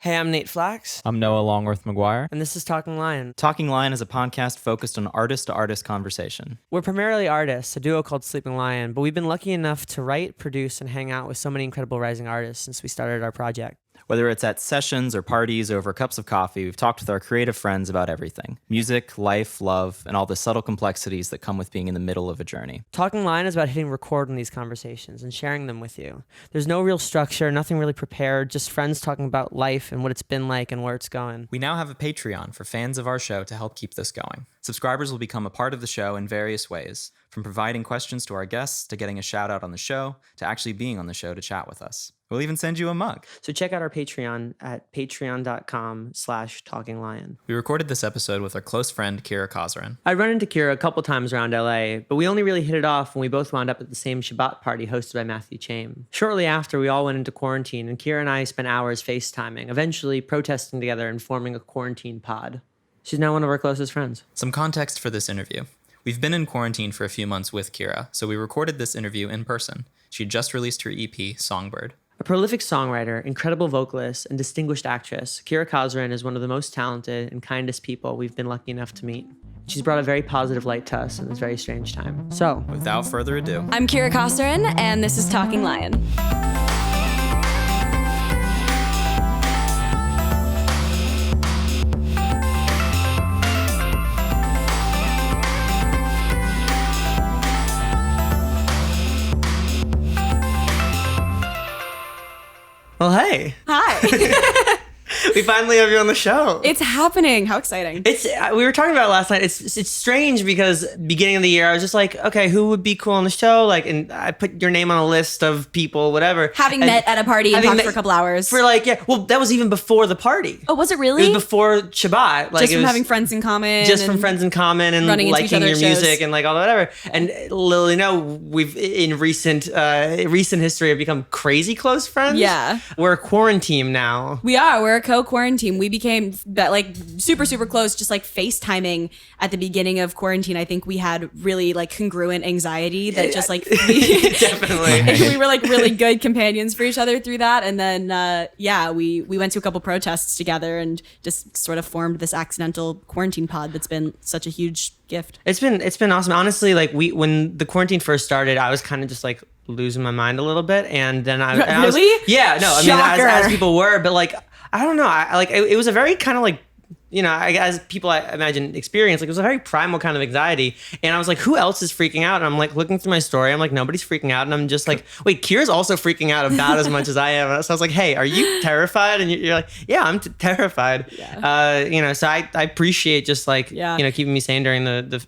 Hey, I'm Nate Flax. I'm Noah Longworth McGuire. And this is Talking Lion. Talking Lion is a podcast focused on artist-to-artist conversation. We're primarily artists, a duo called Sleeping Lion, but we've been lucky enough to write, produce, and hang out with so many incredible rising artists since we started our project. Whether it's at sessions or parties or over cups of coffee, we've talked with our creative friends about everything. Music, life, love, and all the subtle complexities that come with being in the middle of a journey. Talking Lion is about hitting record on these conversations and sharing them with you. There's no real structure, nothing really prepared, just friends talking about life and what it's been like and where it's going. We now have a Patreon for fans of our show to help keep this going. Subscribers will become a part of the show in various ways, from providing questions to our guests, to getting a shout out on the show, to actually being on the show to chat with us. We'll even send you a mug. So check out our Patreon at patreon.com/talkinglion. We recorded this episode with our close friend, Kira Kosarin. I run into Kira a couple times around LA, but we only really hit it off when we both wound up at the same Shabbat party hosted by Matthew Chaim. Shortly after, we all went into quarantine, and Kira and I spent hours FaceTiming, eventually protesting together and forming a quarantine pod. She's now one of our closest friends. Some context for this interview. We've been in quarantine for a few months with Kira, so we recorded this interview in person. She just released her EP, Songbird. A prolific songwriter, incredible vocalist, and distinguished actress, Kira Kosarin is one of the most talented and kindest people we've been lucky enough to meet. She's brought a very positive light to us in this very strange time. So, without further ado, I'm Kira Kosarin, and this is Talking Lion. well, hey. Hi. We finally have you on the show. It's happening. How exciting. We were talking about it last night. It's strange because beginning of the year, I was just like, okay, who would be cool on the show? Like, and I put your name on a list of people, whatever. Having met at a party and talked for a couple hours. That was even before the party. Oh, was it really? It was before Shabbat. Just from having friends in common. Just from friends in common and liking your music and like all that, whatever. And little, we've in recent history have become crazy close friends. Yeah. We're a quaran-team now. We are. We're a co-quarantine. We became that like super, super close, just like FaceTiming at the beginning of quarantine. I think we had really like congruent anxiety that just like definitely. We were like really good companions for each other through that. And then we went to a couple protests together and just sort of formed this accidental quarantine pod that's been such a huge gift. It's been awesome. Honestly, like when the quarantine first started, I was kind of just like losing my mind a little bit, and then I really? As people were, but like I don't know, it was a very kind of like, as people I imagine experience, like it was a very primal kind of anxiety, and I was like, who else is freaking out? And I'm like looking through my story, I'm like, nobody's freaking out, and I'm just like, wait, Kira's also freaking out about as much as I am. So I was like, hey, are you terrified? And you're like, yeah, I'm terrified. Yeah. So I appreciate just like keeping me sane during the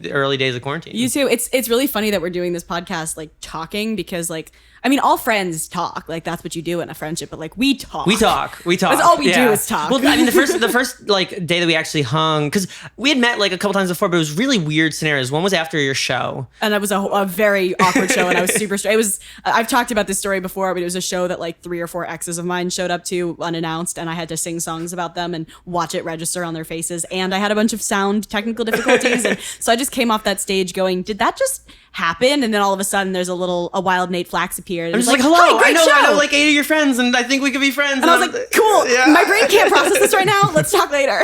early days of quarantine. You too. It's really funny that we're doing this podcast, like talking, because like, I mean, all friends talk, like that's what you do in a friendship, but like we talk. That's all we do is talk. Well, I mean, the first like day that we actually hung, because we had met like a couple times before, but it was really weird scenarios. One was after your show. And it was a very awkward show, and I was super stressed. It was, I've talked about this story before, but it was a show that like 3 or 4 exes of mine showed up to unannounced, and I had to sing songs about them and watch it register on their faces. And I had a bunch of sound technical difficulties. And so I just came off that stage going, did that just happen? And then all of a sudden there's a wild Nate Flax appeared. I'm just like, hello, I know like 8 of your friends, and I think we could be friends. And I was like, cool. Yeah. My brain can't process this right now. Let's talk later.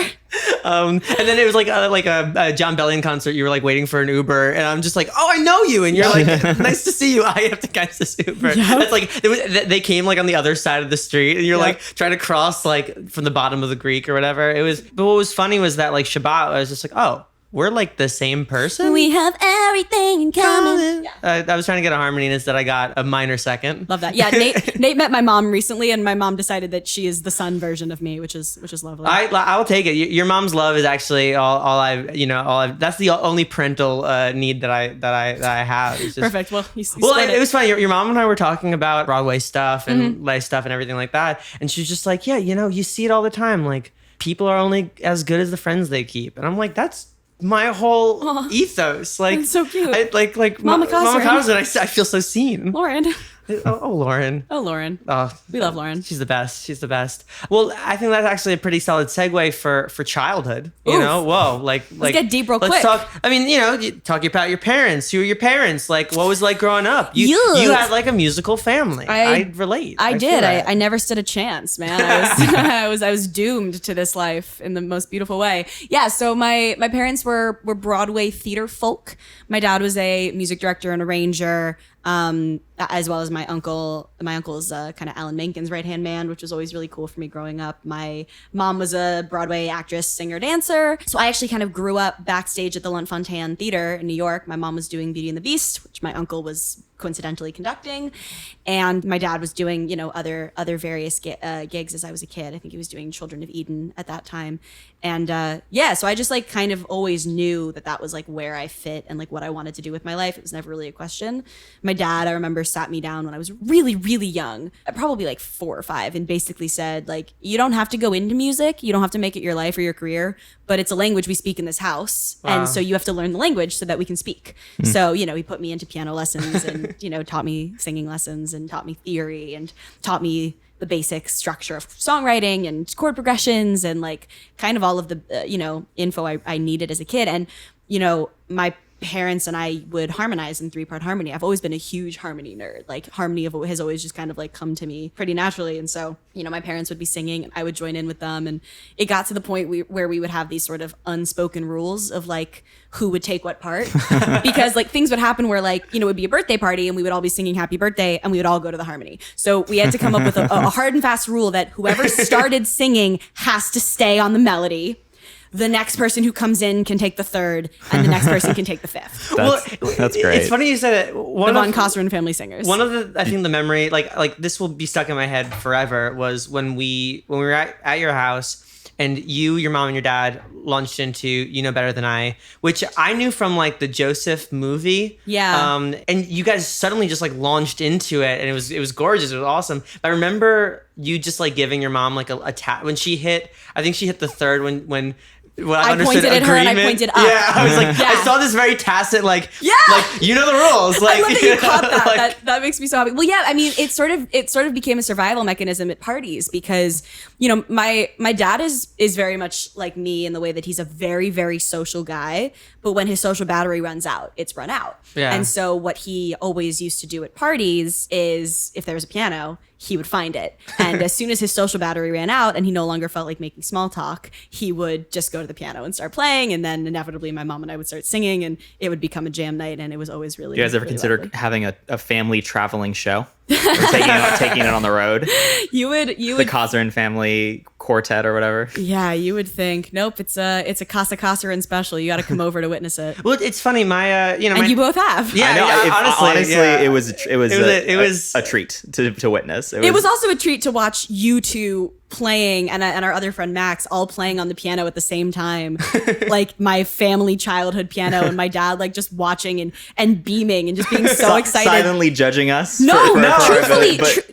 And then it was like a John Bellion concert. You were like waiting for an Uber, and I'm just like, oh, I know you, and you're like, nice to see you. I have to catch this Uber. Yep. That's like they came like on the other side of the street, and you're like trying to cross like from the bottom of the Greek or whatever. But what was funny was that like Shabbat, I was just like, oh, we're like the same person. We have everything in common. I was trying to get a harmony, and instead I got a minor second. Love that. Yeah, Nate met my mom recently, and my mom decided that she is the son version of me, which is lovely. I'll take it. Your mom's love is actually all I've. That's the only parental need that I have. It's just, perfect. Well, it was funny. Your mom and I were talking about Broadway stuff and life stuff and everything like that, and she's just like, yeah, you see it all the time. Like people are only as good as the friends they keep, and I'm like, that's my whole ethos. Like, that's so cute. Mama Kosarin, I feel so seen. Lauren. Lauren. Oh, Lauren. Oh, We love Lauren. She's the best. She's the best. Well, I think that's actually a pretty solid segue for childhood. You Oof. know, whoa, like Let's get deep real let's quick. talk. I mean, you talk about your parents. Who are your parents? Like, what was it like growing up? You Yuck. you had like a musical family. I relate. I feel did. that. I never stood a chance, man. I was doomed to this life in the most beautiful way. Yeah. So my parents were Broadway theater folk. My dad was a music director and arranger, as well as my uncle. My uncle's kind of Alan Menken's right hand man, which was always really cool for me growing up. My mom was a Broadway actress, singer, dancer. So I actually kind of grew up backstage at the Lunt-Fontanne Theater in New York. My mom was doing Beauty and the Beast, which my uncle was coincidentally conducting, and my dad was doing other various gigs as I was a kid. I think he was doing Children of Eden at that time, and so I just like kind of always knew that was like where I fit and like what I wanted to do with my life. It was never really a question. My dad, I remember, sat me down when I was really, really young, probably like 4 or 5, and basically said, like, you don't have to go into music, you don't have to make it your life or your career, but it's a language we speak in this house. Wow. And so you have to learn the language so that we can speak. So, he put me into piano lessons and, taught me singing lessons and taught me theory and taught me the basic structure of songwriting and chord progressions and like kind of all of the, info I needed as a kid. And, my parents and I would harmonize in 3-part harmony. I've always been a huge harmony nerd. Like harmony has always just kind of like come to me pretty naturally. And so, my parents would be singing and I would join in with them. And it got to the point where we would have these sort of unspoken rules of like who would take what part, because like things would happen where like, it would be a birthday party and we would all be singing happy birthday and we would all go to the harmony. So we had to come up with a hard and fast rule that whoever started singing has to stay on the melody. The next person who comes in can take the third, and the next person can take the fifth. That's great. It's funny you said it. The Von Kosarin family singers. One of the, I think the memory, like this will be stuck in my head forever, was when we were at your house, and your mom and your dad launched into You Know Better Than I, which I knew from like the Joseph movie. Yeah. And you guys suddenly just like launched into it, and it was gorgeous. It was awesome. I remember you just like giving your mom like a tap when she hit. I think she hit the third when I pointed at her and I pointed up. Yeah, I was like, I saw this very tacit, like, you know the rules. Like, I love that you caught that. That makes me so happy. Well, yeah, I mean, it sort of became a survival mechanism at parties because, my dad is very much like me in the way that he's a very, very social guy. But when his social battery runs out, it's run out. Yeah. And so what he always used to do at parties is if there was a piano, he would find it. And as soon as his social battery ran out and he no longer felt like making small talk, he would just go to the piano and start playing. And then inevitably my mom and I would start singing and it would become a jam night. And it was always really, do you guys ever really consider lovely. having a family traveling show? Or taking it on the road? You would the Kosarin family quartet or whatever. Yeah, you would think. Nope, it's a Kosarin special. You got to come over to witness it. Well, it's funny. And you both have. Yeah, I know. Honestly, yeah. it was a treat to witness. It was also a treat to watch you two playing and our other friend Max all playing on the piano at the same time, like my family childhood piano, and my dad like just watching and beaming and just being so excited, silently judging us.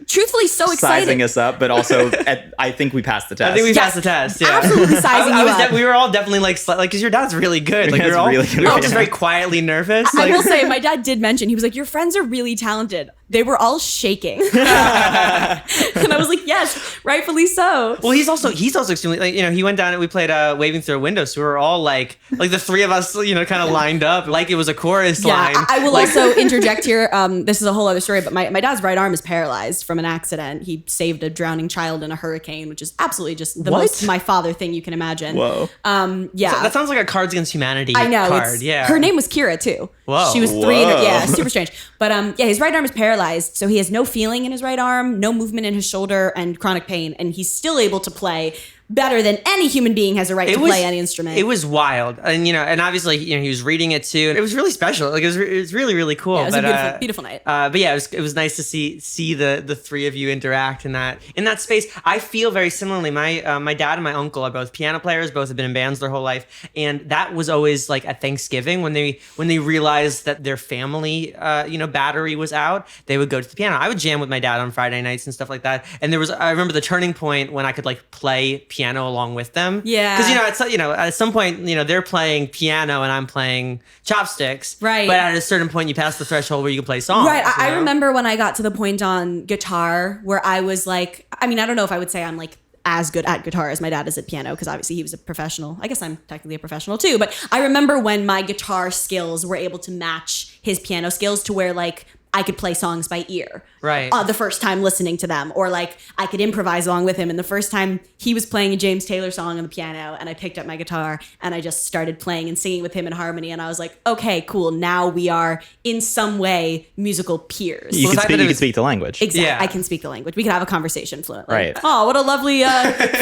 Truthfully, so excited, sizing us up, but also I think we passed the test. I think we passed the test. Yeah, absolutely sizing you up. We were all definitely like because your dad's really good. Like we were all just very quietly nervous. I will say, my dad did mention, he was like, "Your friends are really talented." They were all shaking, and I was like, "Yes, rightfully so." Well, he's also extremely like, he went down and we played Waving Through a Window, so we were all like the three of us kind of lined up like it was a chorus line. I will also interject here. This is a whole other story, but my dad's right arm is paralyzed from an accident. He saved a drowning child in a hurricane, which is absolutely just the most my father thing you can imagine. Whoa. Yeah. So that sounds like a Cards Against Humanity I know, card. Yeah. Her name was Kira too. Whoa. She was 3. Yeah, super strange. But his right arm is paralyzed, so he has no feeling in his right arm, no movement in his shoulder, and chronic pain, and he's still able to play better than any human being has a right to play any instrument. It was wild, and and obviously he was reading it too, and it was really special. Like it was really, really cool. Yeah, it was a beautiful night. But yeah, it was nice to see the three of you interact in that space. I feel very similarly. My dad and my uncle are both piano players. Both have been in bands their whole life, and that was always like at Thanksgiving when they realized that their family battery was out. They would go to the piano. I would jam with my dad on Friday nights and stuff like that. And I remember the turning point when I could like play piano piano along with them. Yeah. Because at some point, they're playing piano and I'm playing chopsticks. Right. But at a certain point, you pass the threshold where you can play songs. Right. I remember when I got to the point on guitar where I was like, I don't know if I would say I'm like as good at guitar as my dad is at piano, because obviously he was a professional. I guess I'm technically a professional too, but I remember when my guitar skills were able to match his piano skills to where like I could play songs by ear. Right. The first time listening to them, or like I could improvise along with him. And the first time he was playing a James Taylor song on the piano and I picked up my guitar and I just started playing and singing with him in harmony. And I was like, okay, cool. Now we are in some way musical peers. You can speak the language. Exactly. Yeah. I can speak the language. We can have a conversation fluently. Right. Oh, what a lovely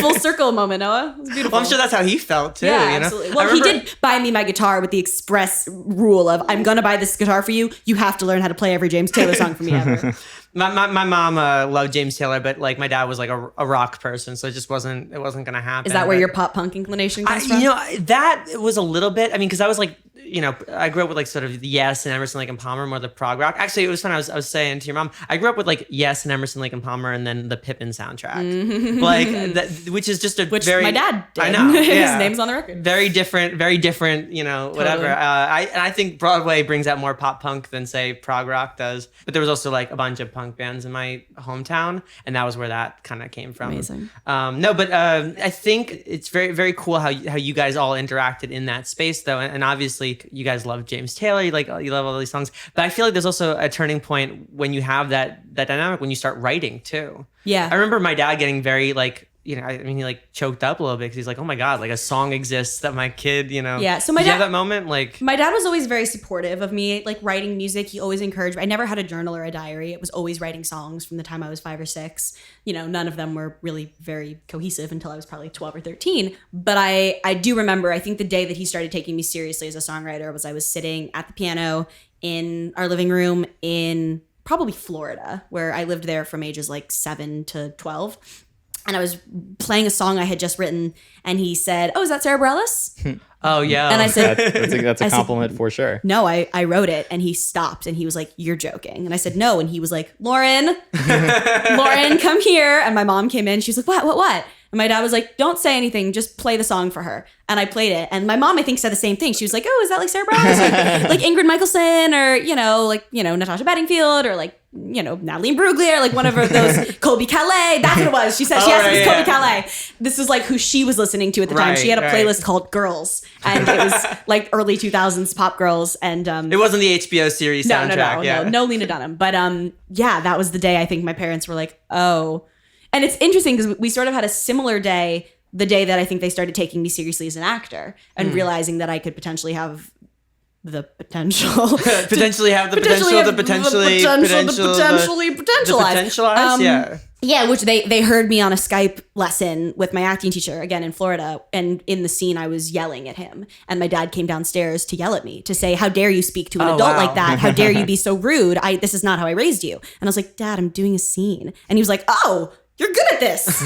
full circle moment, Noah. It was beautiful. Well, I'm sure that's how he felt too. Yeah, absolutely. Well, he did buy me my guitar with the express rule of, I'm going to buy this guitar for you. You have to learn how to play every James Taylor song for me ever. My mom loved James Taylor, but like my dad was like a rock person, so it wasn't gonna happen. Is that where your pop punk inclination comes from? That was a little bit. I mean, because I was like, I grew up with like sort of Yes and Emerson, Lake and Palmer, more the prog rock. Actually, it was fun. I was saying to your mom, I grew up with like Yes and Emerson, Lake and Palmer, and then the Pippin soundtrack, like which is just very. My dad did. I know. Yeah. His name's on the record. Very different. Whatever. I think Broadway brings out more pop punk than say prog rock does. But there was also like a bunch of punk bands in my hometown, and that was where that kind of came from. Amazing. I think it's very, very cool how you guys all interacted in that space, though, and obviously you guys love James Taylor, you love all these songs, but I feel like there's also a turning point when you have that dynamic when you start writing too. Yeah. I remember my dad getting very like, he like choked up a little bit because he's like, oh my God, like a song exists that my kid, Yeah. So did you have that moment? Like, my dad was always very supportive of me, like writing music. He always encouraged me. I never had a journal or a diary. It was always writing songs from the time I was 5 or 6. None of them were really very cohesive until I was probably 12 or 13. But I do remember, I think the day that he started taking me seriously as a songwriter was I was sitting at the piano in our living room in probably Florida, where I lived there from ages like 7 to 12. And I was playing a song I had just written, and he said, "Oh, is that Sarah Bareilles?" Oh, yeah. And I said, that's a compliment for sure. "No, I wrote it." And he stopped and he was like, "You're joking." And I said, "No." And he was like, "Lauren, Lauren, come here." And my mom came in. She was like, what? And my dad was like, "Don't say anything. Just play the song for her." And I played it. And my mom, I think, said the same thing. She was like, "Oh, is that like Sarah Bareilles? like Ingrid Michaelson or, Natasha Bedingfield or like, Natalie Imbruglia or like one of those Colby Calais." That's what it was. She said she asked Colby Calais. This was like who she was listening to at the time. She had a playlist called Girls. And it was like early 2000s pop girls. And it wasn't the HBO series soundtrack. No Lena Dunham. But that was the day I think my parents were like, oh. And it's interesting because we sort of had a similar day, the day that I think they started taking me seriously as an actor and realizing that I could potentially have the potential. Potentialize. Yeah, which they heard me on a Skype lesson with my acting teacher, again in Florida, and in the scene I was yelling at him. And my dad came downstairs to yell at me, to say, "How dare you speak to an adult like that? How dare you be so rude? This is not how I raised you." And I was like, "Dad, I'm doing a scene." And he was like, "Oh, you're good at this.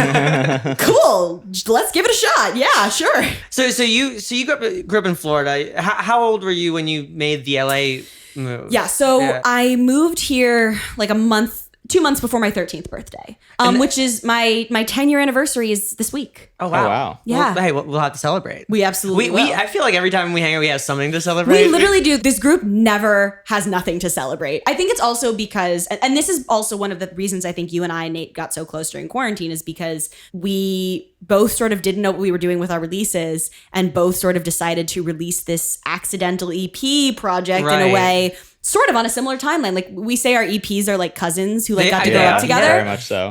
Cool. Let's give it a shot." Yeah, sure. So you grew up in Florida. How old were you when you made the LA move? Yeah. So I moved here like 2 months before my 13th birthday, which is my 10-year anniversary is this week. Oh, wow. Oh, wow. Yeah. Well, hey, we'll have to celebrate. We absolutely will. I feel like every time we hang out, we have something to celebrate. We literally do. This group never has nothing to celebrate. I think it's also because, and this is also one of the reasons I think you and I, Nate, got so close during quarantine, is because we both sort of didn't know what we were doing with our releases and both sort of decided to release this accidental EP project in a way, sort of on a similar timeline. Like we say our EPs are like cousins who got to grow up together. Very much so.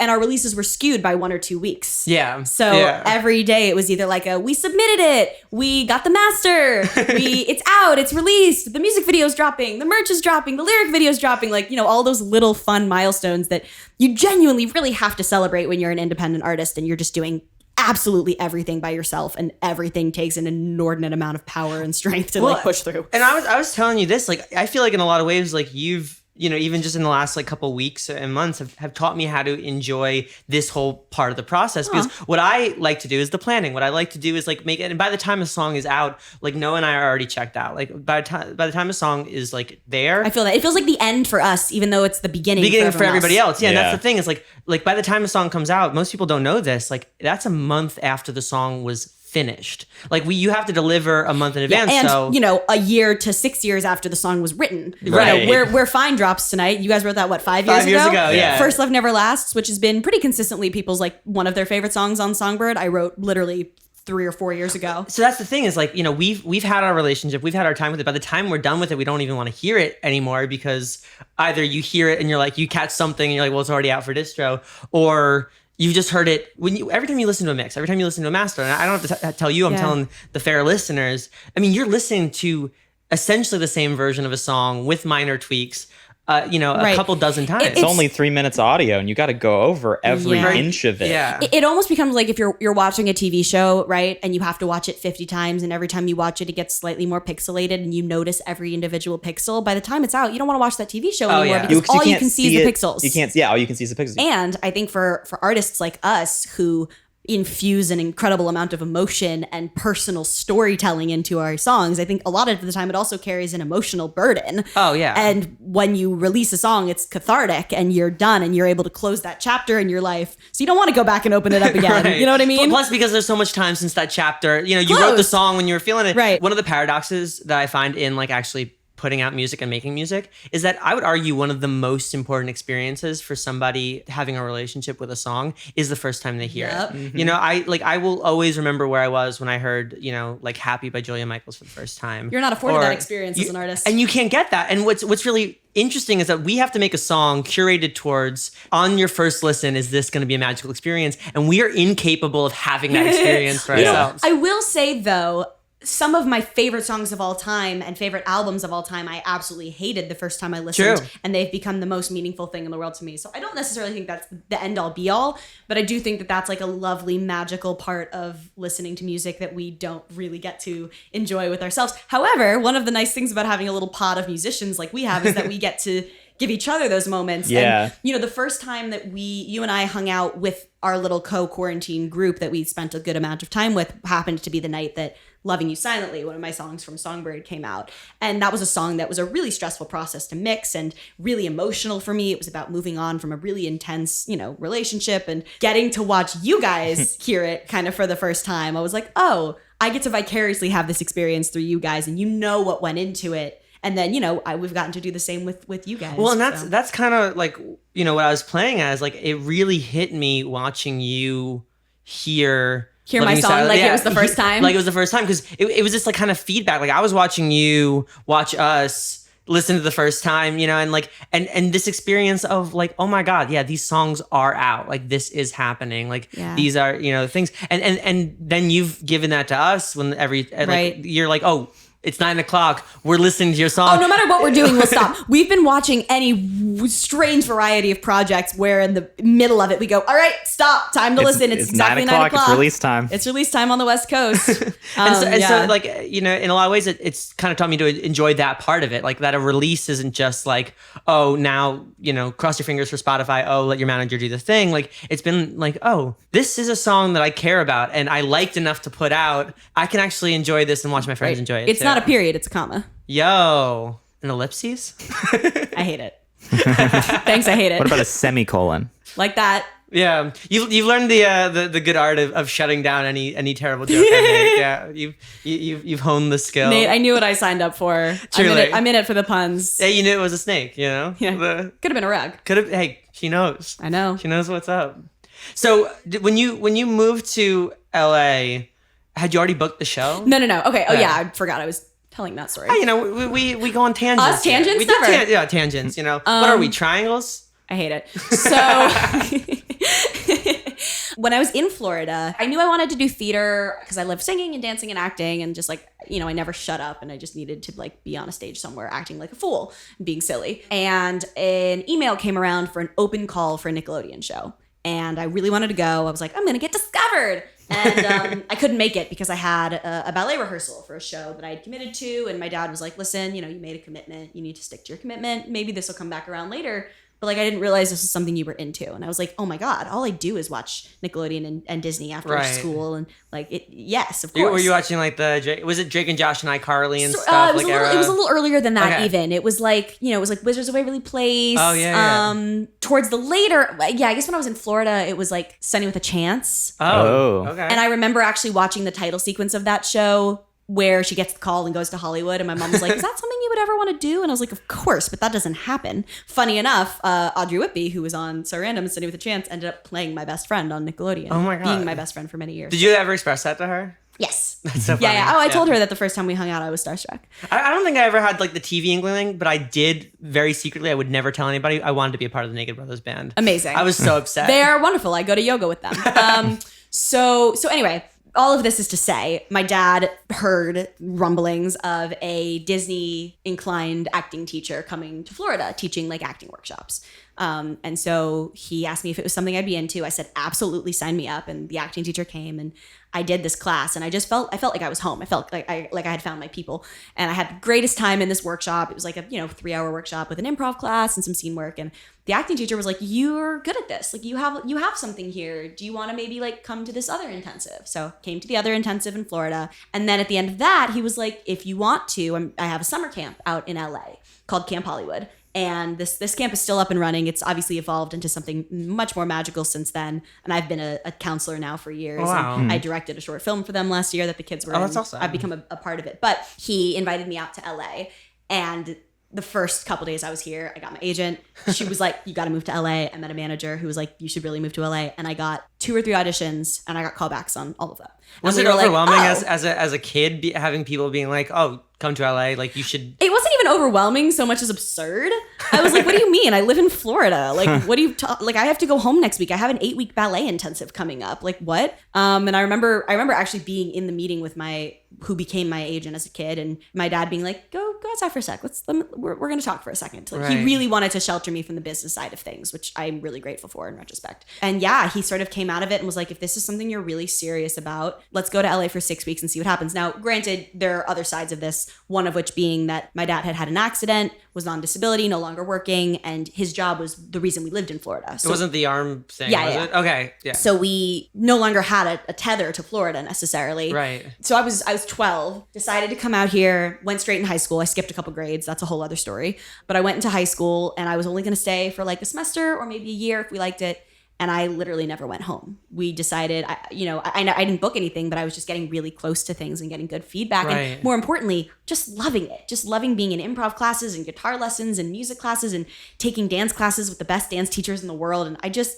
And our releases were skewed by 1 or 2 weeks. Yeah. So every day it was either like we submitted it, we got the master, it's out, it's released, the music video's dropping, the merch is dropping, the lyric video's dropping, like, all those little fun milestones that you genuinely really have to celebrate when you're an independent artist and you're just doing absolutely everything by yourself, and everything takes an inordinate amount of power and strength to push through. And I was telling you this, like, I feel like in a lot of ways, like you've even just in the last like couple weeks and months have taught me how to enjoy this whole part of the process. Because what I like to do is the planning. What I like to do is like make it, and by the time a song is out, like Noah and I are already checked out. Like by the time a song is like there, I feel that it feels like the end for us, even though it's the beginning for everybody else. Yeah, and that's the thing is like by the time a song comes out, most people don't know this. Like that's a month after the song was finished. Like you have to deliver a month in advance. And so a year to 6 years after the song was written. Right. Where Fine drops tonight. You guys wrote that 5 years ago? 5 years ago, yeah. First Love Never Lasts, which has been pretty consistently people's like one of their favorite songs on Songbird. I wrote literally 3 or 4 years ago. So that's the thing is like, we've had our relationship, we've had our time with it. By the time we're done with it, we don't even want to hear it anymore because either you hear it and you're like, you catch something and you're like, well, it's already out for distro, or you just heard it every time you listen to a mix, every time you listen to a master. And I don't have to tell you, I'm telling the fair listeners. I mean, you're listening to essentially the same version of a song with minor tweaks, a couple dozen times. It's only 3 minutes audio, and you got to go over every inch of it. Yeah. It almost becomes like if you're watching a TV show, right? And you have to watch it 50 times, and every time you watch it, it gets slightly more pixelated, and you notice every individual pixel. By the time it's out, you don't want to watch that TV show anymore because all you can see is the pixels. You can't. Yeah, all you can see is the pixels. And I think for artists like us who infuse an incredible amount of emotion and personal storytelling into our songs, I think a lot of the time it also carries an emotional burden. Oh, yeah. And when you release a song, it's cathartic and you're done and you're able to close that chapter in your life. So you don't want to go back and open it up again. Right. You know what I mean? Plus, because there's so much time since that chapter, you wrote the song when you were feeling it. Right. One of the paradoxes that I find in like actually putting out music and making music is that I would argue one of the most important experiences for somebody having a relationship with a song is the first time they hear it. Mm-hmm. I will always remember where I was when I heard, like Happy by Julia Michaels for the first time. You're not afforded that experience as an artist. And you can't get that. And what's really interesting is that we have to make a song curated towards, on your first listen, is this going to be a magical experience? And we are incapable of having that experience for ourselves. I will say though, some of my favorite songs of all time and favorite albums of all time, I absolutely hated the first time I listened. True. And they've become the most meaningful thing in the world to me. So I don't necessarily think that's the end all be all, but I do think that that's like a lovely, magical part of listening to music that we don't really get to enjoy with ourselves. However, one of the nice things about having a little pod of musicians like we have is that we get to give each other those moments. Yeah. And, the first time that you and I hung out with our little co-quarantine group that we spent a good amount of time with happened to be the night that Loving You Silently, one of my songs from Songbird, came out. And that was a song that was a really stressful process to mix and really emotional for me. It was about moving on from a really intense, relationship and getting to watch you guys hear it kind of for the first time. I was like, oh, I get to vicariously have this experience through you guys, and what went into it. And then, we've gotten to do the same with you guys. Well, and that's kind of like, what I was playing as, like, it really hit me watching you hear my song like it was the first time. Like it was the first time, because it was just like kind of feedback. Like I was watching you watch us listen to the first time, and like and this experience of like, oh my God, yeah, these songs are out. Like this is happening. Like these are, things. And then you've given that to us when you're like, oh, it's 9 o'clock. We're listening to your song. Oh, no matter what we're doing, we'll stop. We've been watching any strange variety of projects where in the middle of it, we go, all right, stop, time to listen. It's exactly 9 o'clock. It's release time. It's release time on the West Coast. So like, in a lot of ways, it's kind of taught me to enjoy that part of it. Like that a release isn't just like, oh, now, cross your fingers for Spotify. Oh, let your manager do the thing. Like it's been like, oh, this is a song that I care about and I liked enough to put out. I can actually enjoy this and watch my friends enjoy it. It's not a period, it's a comma. Yo, an ellipses? I hate it. Thanks, I hate it. What about a semicolon? Like that. Yeah, you've learned the good art of shutting down any terrible joke I make. Yeah, you've honed the skill. Nate, I knew what I signed up for. Truly. I'm in it for the puns. Yeah, you knew it was a snake. Yeah. Could have been a rug. Hey, she knows. I know. She knows what's up. So when you moved to LA, had you already booked the show? No. Okay. Oh yeah, I forgot I was telling that story. We go on tangents. Us tangents? We Never. do tangents. What are we, triangles? I hate it. So when I was in Florida, I knew I wanted to do theater because I love singing and dancing and acting, and just like, I never shut up, and I just needed to like be on a stage somewhere acting like a fool and being silly. And an email came around for an open call for a Nickelodeon show. And I really wanted to go. I was like, I'm going to get discovered. And I couldn't make it because I had a ballet rehearsal for a show that I had committed to. And my dad was like, listen, you made a commitment. You need to stick to your commitment. Maybe this will come back around later. But like, I didn't realize this was something you were into. And I was like, oh my God, all I do is watch Nickelodeon and Disney after school. And like, yes, of course. Were you watching like was it Drake and Josh and iCarly and stuff? It was a little earlier than that even. It was like, it was like Wizards of Waverly Place. Oh, yeah. Towards the later, I guess when I was in Florida, it was like Sunny with a Chance. Oh, okay. And I remember actually watching the title sequence of that show where she gets the call and goes to Hollywood. And my mom was like, is that something you would ever want to do? And I was like, of course, but that doesn't happen. Funny enough, Audrey Whitby, who was on So Random and Sunny with a Chance, ended up playing my best friend on Nickelodeon. Oh my God. Being my best friend for many years. Did you ever express that to her? Yes. That's so funny. Yeah. Oh, I told her that the first time we hung out, I was starstruck. I don't think I ever had like the TV inkling, but I did very secretly. I would never tell anybody. I wanted to be a part of the Naked Brothers band. Amazing. I was so upset. They are wonderful. I go to yoga with them. So anyway, all of this is to say, my dad heard rumblings of a Disney inclined acting teacher coming to Florida, teaching like acting workshops. And so he asked me if it was something I'd be into. I said, absolutely, sign me up. And the acting teacher came and I did this class and I felt like I was home. I felt like I had found my people, and I had the greatest time in this workshop. It was like a 3-hour workshop with an improv class and some scene work. And the acting teacher was like, you're good at this. Like you have something here. Do you want to maybe like come to this other intensive? So came to the other intensive in Florida. And then at the end of that, he was like, if you want to, I have a summer camp out in LA called Camp Hollywood. And this camp is still up and running. It's obviously evolved into something much more magical since then. And I've been a counselor now for years. Oh, wow. And I directed a short film for them last year that the kids were in. That's awesome. I've become a part of it. But he invited me out to LA. And the first couple days I was here, I got my agent. She was like, you got to move to LA. I met a manager who was like, you should really move to LA. And I got 2 or 3 auditions and I got callbacks on all of them. Was it overwhelming as a kid having people being like, oh, come to LA, like you should? It wasn't even overwhelming so much as absurd. I was like, what do you mean? I live in Florida. Like, what do you like? I have to go home next week. I have an 8-week ballet intensive coming up. Like, what? And I remember actually being in the meeting with who became my agent as a kid, and my dad being like, go outside for a sec. We're going to talk for a second. Like, He really wanted to shelter me from the business side of things, which I'm really grateful for in retrospect. And yeah, he sort of came out of it and was like, if this is something you're really serious about, let's go to LA for 6 weeks and see what happens. Now, granted, there are other sides of this, one of which being that my dad had an accident, was on disability, no longer working, and his job was the reason we lived in Florida. So, it wasn't the arm thing, was it? Okay, yeah. So we no longer had a tether to Florida necessarily. Right. So I was 12, decided to come out here, went straight in high school. I skipped a couple grades. That's a whole other story. But I went into high school and I was only going to stay for like a semester or maybe a year if we liked it. And I literally never went home. We decided, I didn't book anything, but I was just getting really close to things and getting good feedback. Right. And more importantly, just loving it. Just loving being in improv classes and guitar lessons and music classes and taking dance classes with the best dance teachers in the world. And I just,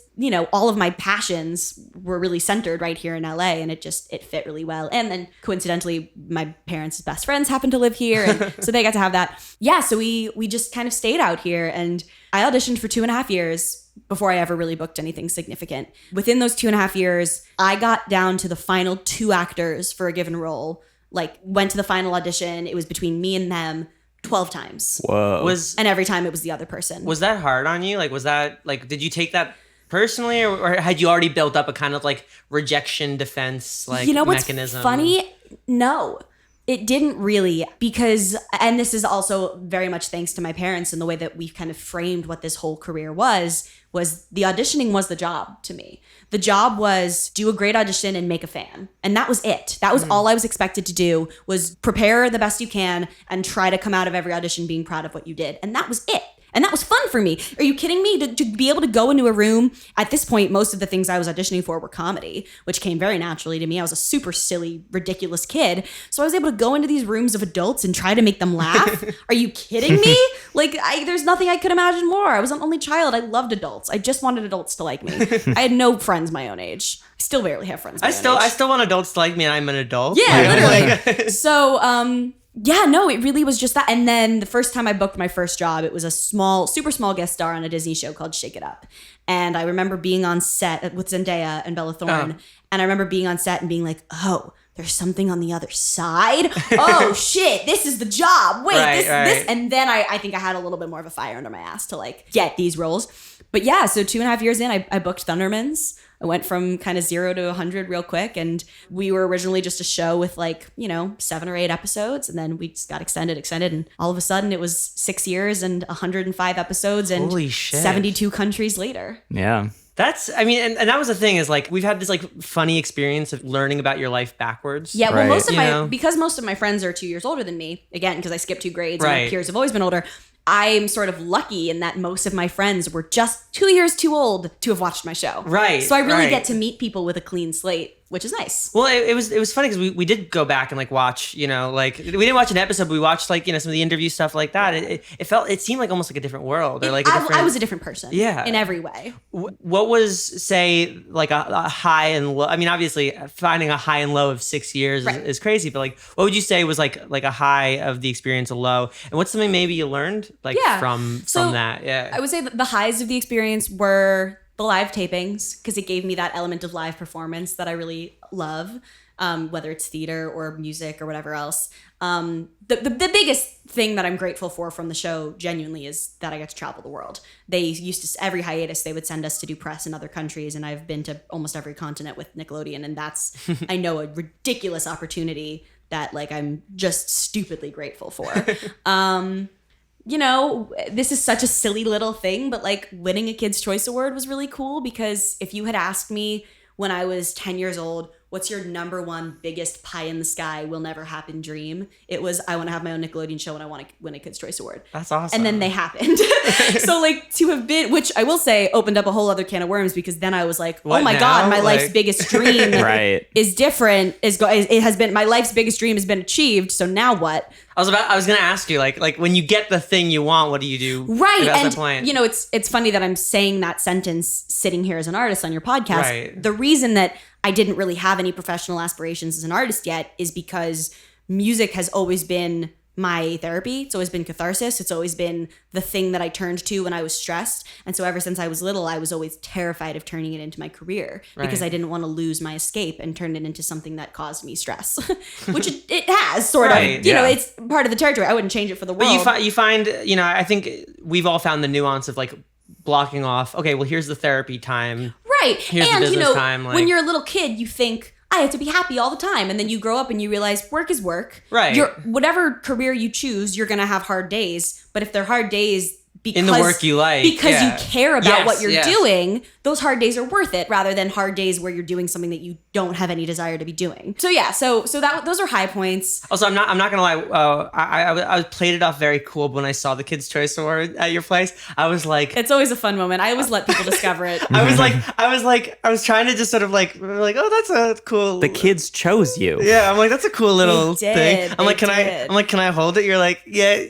all of my passions were really centered right here in LA, and it fit really well. And then coincidentally, my parents' best friends happened to live here. And so they got to have that. Yeah. So we just kind of stayed out here, and I auditioned for 2.5 years before I ever really booked anything significant. Within those 2.5 years, I got down to the final 2 actors for a given role, like went to the final audition. It was between me and them 12 times. Whoa. And every time it was the other person. Was that hard on you? Like, was that like, did you take that personally, or had you already built up a kind of like rejection defense mechanism? What's funny? No. It didn't really, because, and this is also very much thanks to my parents and the way that we've kind of framed what this whole career was the auditioning was the job to me. The job was do a great audition and make a fan. And that was it. That was all I was expected to do, was prepare the best you can and try to come out of every audition being proud of what you did. And that was it. And that was fun for me. Are you kidding me? To be able to go into a room, at this point, most of the things I was auditioning for were comedy, which came very naturally to me. I was a super silly, ridiculous kid. So I was able to go into these rooms of adults and try to make them laugh. Are you kidding me? Like, there's nothing I could imagine more. I was an only child. I loved adults. I just wanted adults to like me. I had no friends my own age. I still barely have friends my own age. I still want adults to like me, and I'm an adult. Yeah, literally. So, yeah, no, it really was just that. And then the first time I booked my first job, it was a super small guest star on a Disney show called Shake It Up. And I remember being on set with Zendaya and Bella Thorne. And I remember being on set and being like, oh, there's something on the other side. Oh, shit, this is the job. Wait, this. And then I think I had a little bit more of a fire under my ass to like get these roles. But yeah, so 2.5 years in, I booked Thundermans, I went from kind of 0 to 100 real quick. And we were originally just a show with like, 7 or 8 episodes. And then we just got extended. And all of a sudden it was 6 years and 105 episodes and Holy shit. 72 countries later. Yeah. That's, and that was the thing is like, we've had this like funny experience of learning about your life backwards. Yeah, well, Right. because most of my friends are 2 years older than me, again, because I skipped 2 grades and my Right. peers have always been older, I'm sort of lucky in that most of my friends were just 2 years too old to have watched my show. Right, So I really right. get to meet people with a clean slate, which is nice. Well, it was funny because we did go back and like watch, like we didn't watch an episode, but we watched like, some of the interview stuff like that. It seemed like almost like a different world or like a different. I was a different person. Yeah. In every way. What was, say, like a high and low? I mean, obviously, finding a high and low of 6 years Right. is crazy, but like, what would you say was like a high of the experience, a low, and what's something maybe you learned like Yeah. from So, that? Yeah, I would say that the highs of the experience were the live tapings, because it gave me that element of live performance that I really love, whether it's theater or music or whatever else. The biggest thing that I'm grateful for from the show genuinely is that I get to travel the world. They used to, every hiatus, they would send us to do press in other countries, and I've been to almost every continent with Nickelodeon, and that's, I know, a ridiculous opportunity that like I'm just stupidly grateful for. This is such a silly little thing, but like winning a Kids' Choice Award was really cool, because if you had asked me when I was 10 years old, what's your number one biggest pie in the sky will never happen dream? It was, I want to have my own Nickelodeon show and I want to win a Kids' Choice Award. that's awesome. And then they happened. So like to have been, which I will say opened up a whole other can of worms, because then I was like, What oh my now? God, my Like- life's biggest dream Right. is different. It has been, my life's biggest dream has been achieved. So now what? I was gonna ask you like when you get the thing you want, what do you do? Right. That's And the point. it's funny that I'm saying that sentence sitting here as an artist on your podcast. Right. The reason that I didn't really have any professional aspirations as an artist yet is because music has always been my therapy. It's always been catharsis. It's always been the thing that I turned to when I was stressed. And so ever since I was little, I was always terrified of turning it into my career, because Right. I didn't want to lose my escape and turn it into something that caused me stress, which it has sort Right, of, yeah. it's part of the territory. I wouldn't change it for the world. But you find, I think we've all found the nuance of like blocking off. Okay, well, here's the therapy time. Right. Here's the and business time, like- when you're a little kid, you think, I have to be happy all the time. And then you grow up and you realize work is work. Right. Whatever career you choose, you're going to have hard days. But if they're hard days because, In the work you like, because yeah. you care about Yes, what you're yes. doing, those hard days are worth it, rather than hard days where you're doing something that you don't have any desire to be doing. So yeah, so those are high points. Also, I'm not gonna lie. I played it off very cool, but when I saw the Kids' Choice Award at your place, I was like, It's always a fun moment. I always let people discover it. I was trying to just sort of like, oh, that's a cool. The kids chose you. Yeah, I'm like, that's a cool little They thing. did, I'm like, they did. can I hold it? You're like, yeah,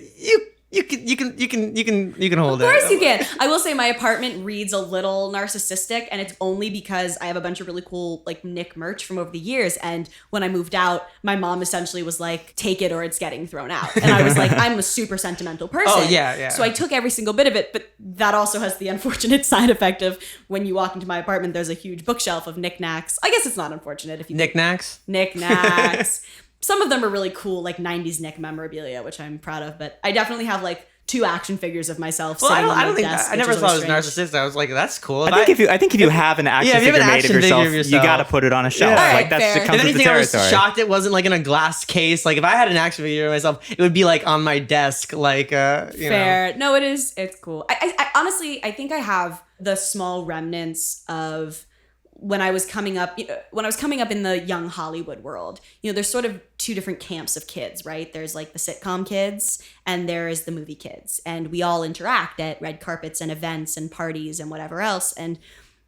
you can hold it. Of course you can. I will say my apartment reads a little narcissistic, and it's only because I have a bunch of really cool like Nick merch from over the years. And when I moved out, my mom essentially was like, take it or it's getting thrown out. And I was like, I'm a super sentimental person. Oh, yeah. So I took every single bit of it, but that also has the unfortunate side effect of when you walk into my apartment, there's a huge bookshelf of knickknacks. I guess it's not unfortunate if you Knickknacks. knickknacks. Some of them are really cool, like 90s Nick memorabilia, which I'm proud of. But I definitely have like 2 action figures of myself Well, sitting on I my don't think desk. I never which is thought it was always strange. narcissistic. I was like, that's cool. I think if you have an action if you have figure an made action of figure yourself, of you yourself. got to put it on a shelf. Yeah. Like that's Fair. it comes If with the anything, I was territory. shocked it wasn't like in a glass case. Like if I had an action figure of myself, it would be like on my desk, like you know. Fair. No, it is. It's cool. I honestly, I think I have the small remnants of when I was coming up, when I was coming up in the young Hollywood world. There's sort of 2 different camps of kids, right? There's like the sitcom kids and there's the movie kids. And we all interact at red carpets and events and parties and whatever else. And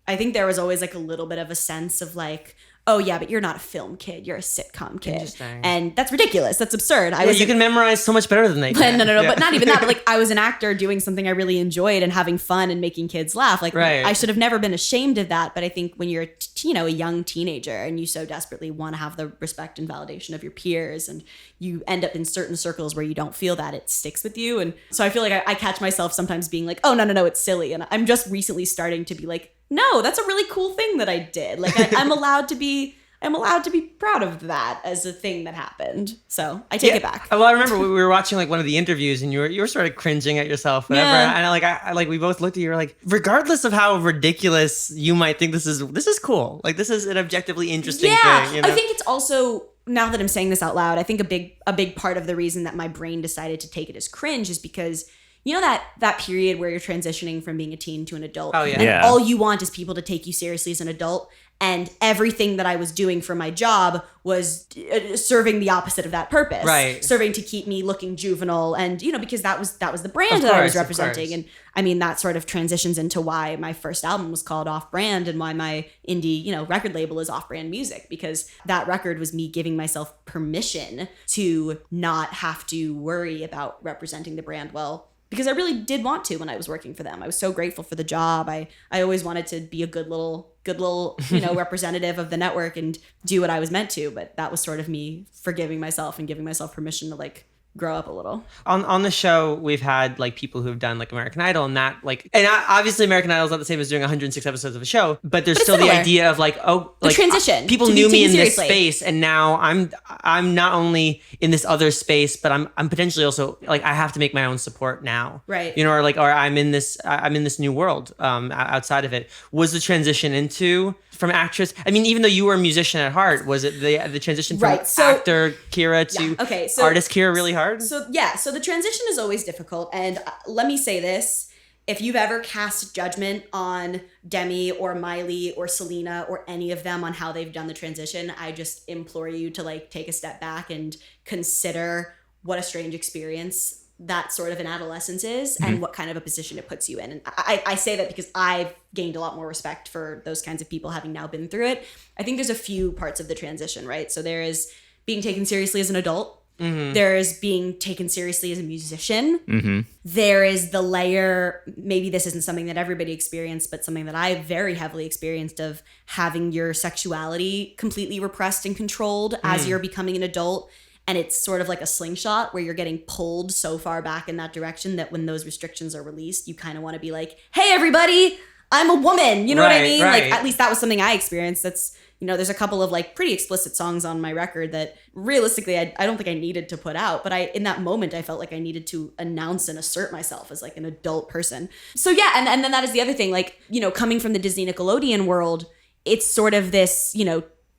I think there was always like a little bit of a sense of like, oh yeah, but you're not a film kid, you're a sitcom kid. Interesting. And that's ridiculous. That's absurd. You can memorize so much better than they can. No, Yeah. but not even that. But like, I was an actor doing something I really enjoyed and having fun and making kids laugh. Like, Right. I should have never been ashamed of that. But I think when you're, a young teenager and you so desperately want to have the respect and validation of your peers, and you end up in certain circles where you don't feel that, it sticks with you. And so I feel like I catch myself sometimes being like, oh no, it's silly. And I'm just recently starting to be like, no, that's a really cool thing that I did. Like, I'm allowed to be am allowed to be proud of that as a thing that happened. So I take it back. Well, I remember we were watching like one of the interviews, and you were sort of cringing at yourself, whatever. Yeah. And I we both looked at you. We're like, regardless of how ridiculous you might think this is cool. Like, this is an objectively interesting thing. You know? I think it's also, now that I'm saying this out loud, I think a big part of the reason that my brain decided to take it as cringe is because you know that period where you're transitioning from being a teen to an adult. Oh, yeah. And Yeah. all you want is people to take you seriously as an adult. And everything that I was doing for my job was serving the opposite of that purpose. Right. Serving to keep me looking juvenile. And, because that was the brand Of that I was course, of representing. course. And I mean, that sort of transitions into why my first album was called Off Brand and why my indie, record label is Off Brand Music, because that record was me giving myself permission to not have to worry about representing the brand well. Because I really did want to when I was working for them. I was so grateful for the job. I always wanted to be a good little representative of the network and do what I was meant to. But that was sort of me forgiving myself and giving myself permission to grow up a little. On the show, we've had like people who've done like American Idol, and that obviously American Idol is not the same as doing 106 episodes of a show, but there's still similar. the idea of the transition. People to be knew me in taken this seriously. space, and now I'm not only in this other space, but I'm potentially also like I have to make my own support now, Right. or I'm in this new world outside of it. Was the transition from actress? I mean, even though you were a musician at heart, was it the transition from Right, so- actor Kira to artist Kira really hard? So the transition is always difficult. And let me say this. If you've ever cast judgment on Demi or Miley or Selena or any of them on how they've done the transition, I just implore you to take a step back and consider what a strange experience that sort of an adolescence is and what kind of a position it puts you in. And I say that because I've gained a lot more respect for those kinds of people having now been through it. I think there's a few parts of the transition, right? So there is being taken seriously as an adult. Mm-hmm. There is being taken seriously as a musician. Mm-hmm. There is the layer, maybe this isn't something that everybody experienced, but something that I very heavily experienced, of having your sexuality completely repressed and controlled as you're becoming an adult. And it's sort of like a slingshot where you're getting pulled so far back in that direction that when those restrictions are released, you kind of want to be like, hey, everybody, I'm a woman. You know what I mean? Right. At least that was something I experienced. That's, there's a couple of pretty explicit songs on my record that realistically, I don't think I needed to put out. But in that moment, I felt like I needed to announce and assert myself as an adult person. So yeah, and then that is the other thing, coming from the Disney Nickelodeon world, it's sort of this,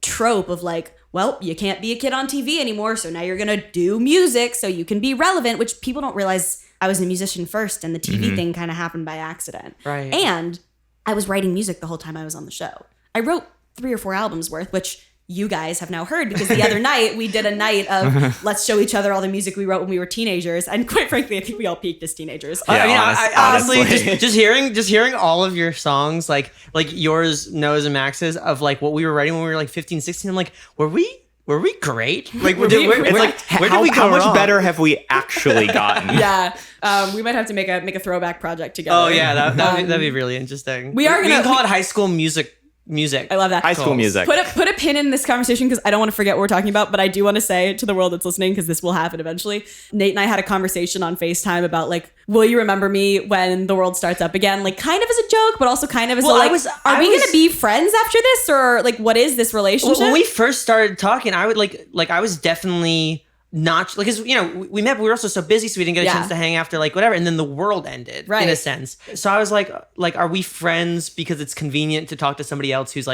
trope of well, you can't be a kid on TV anymore, so now you're gonna do music so you can be relevant, which people don't realize I was a musician first, and the TV thing kind of happened by accident. Right. And I was writing music the whole time I was on the show. I wrote 3 or 4 albums worth, which you guys have now heard, because the other night we did a night of let's show each other all the music we wrote when we were teenagers, and quite frankly, I think we all peaked as teenagers. Yeah, Honestly, honestly. just hearing all of your songs, like yours, Noah's, and Max's, of what we were writing when we were 15, 16. I'm like, were we great? Where did we go how much wrong? better have we actually gotten? Yeah, we might have to make a throwback project together. Oh yeah, that'd be really interesting. We are we can gonna- call it high school music. I love that. High school music. Put a pin in this conversation because I don't want to forget what we're talking about, but I do want to say to the world that's listening, because this will happen eventually. Nate and I had a conversation on FaceTime about will you remember me when the world starts up again? Kind of as a joke, but also kind of as are we going to be friends after this, or what is this relationship? When we first started talking, I would I was definitely not, because we met, but we were also so busy, so we didn't get a chance to hang after whatever, and then the world ended, in a sense. So I was like are we friends because it's convenient to talk to somebody else who's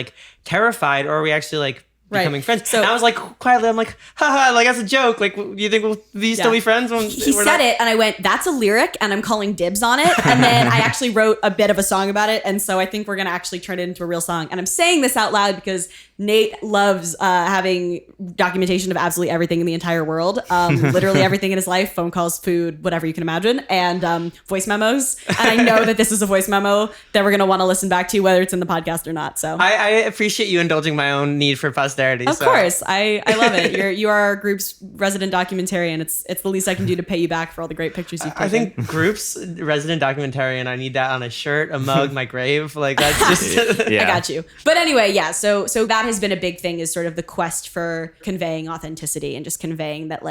terrified, or are we actually becoming friends? So- and I was quietly, I'm haha, that's a joke. Do you think we'll still be friends when He we're said not? it, and I went, that's a lyric, and I'm calling dibs on it. And then I actually wrote a bit of a song about it, and so I think we're going to actually turn it into a real song. And I'm saying this out loud because Nate loves having documentation of absolutely everything in the entire world. Literally everything in his life, phone calls, food, whatever you can imagine, and voice memos. And I know that this is a voice memo that we're going to want to listen back to, whether it's in the podcast or not. So I appreciate you indulging my own need for posterity. of course, I love it. You are our group's resident documentarian. It's the least I can do to pay you back for all the great pictures you've taken. I think group's resident documentarian, I need that on a shirt, a mug, my grave. That's just Yeah. I got you. But anyway, yeah. So that has been a big thing, is sort of the quest for conveying authenticity and just conveying that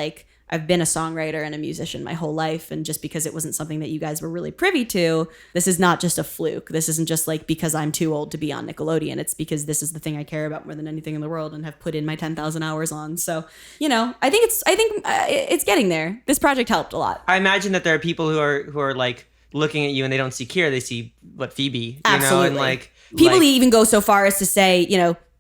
I've been a songwriter and a musician my whole life. And just because it wasn't something that you guys were really privy to, this is not just a fluke. This isn't just like because I'm too old to be on Nickelodeon. It's because this is the thing I care about more than anything in the world and have put in my 10,000 hours on. So, I think it's getting there. This project helped a lot. I imagine that there are people who are like looking at you and they don't see Kira, they see Phoebe, Absolutely. And like people even go so far as to say,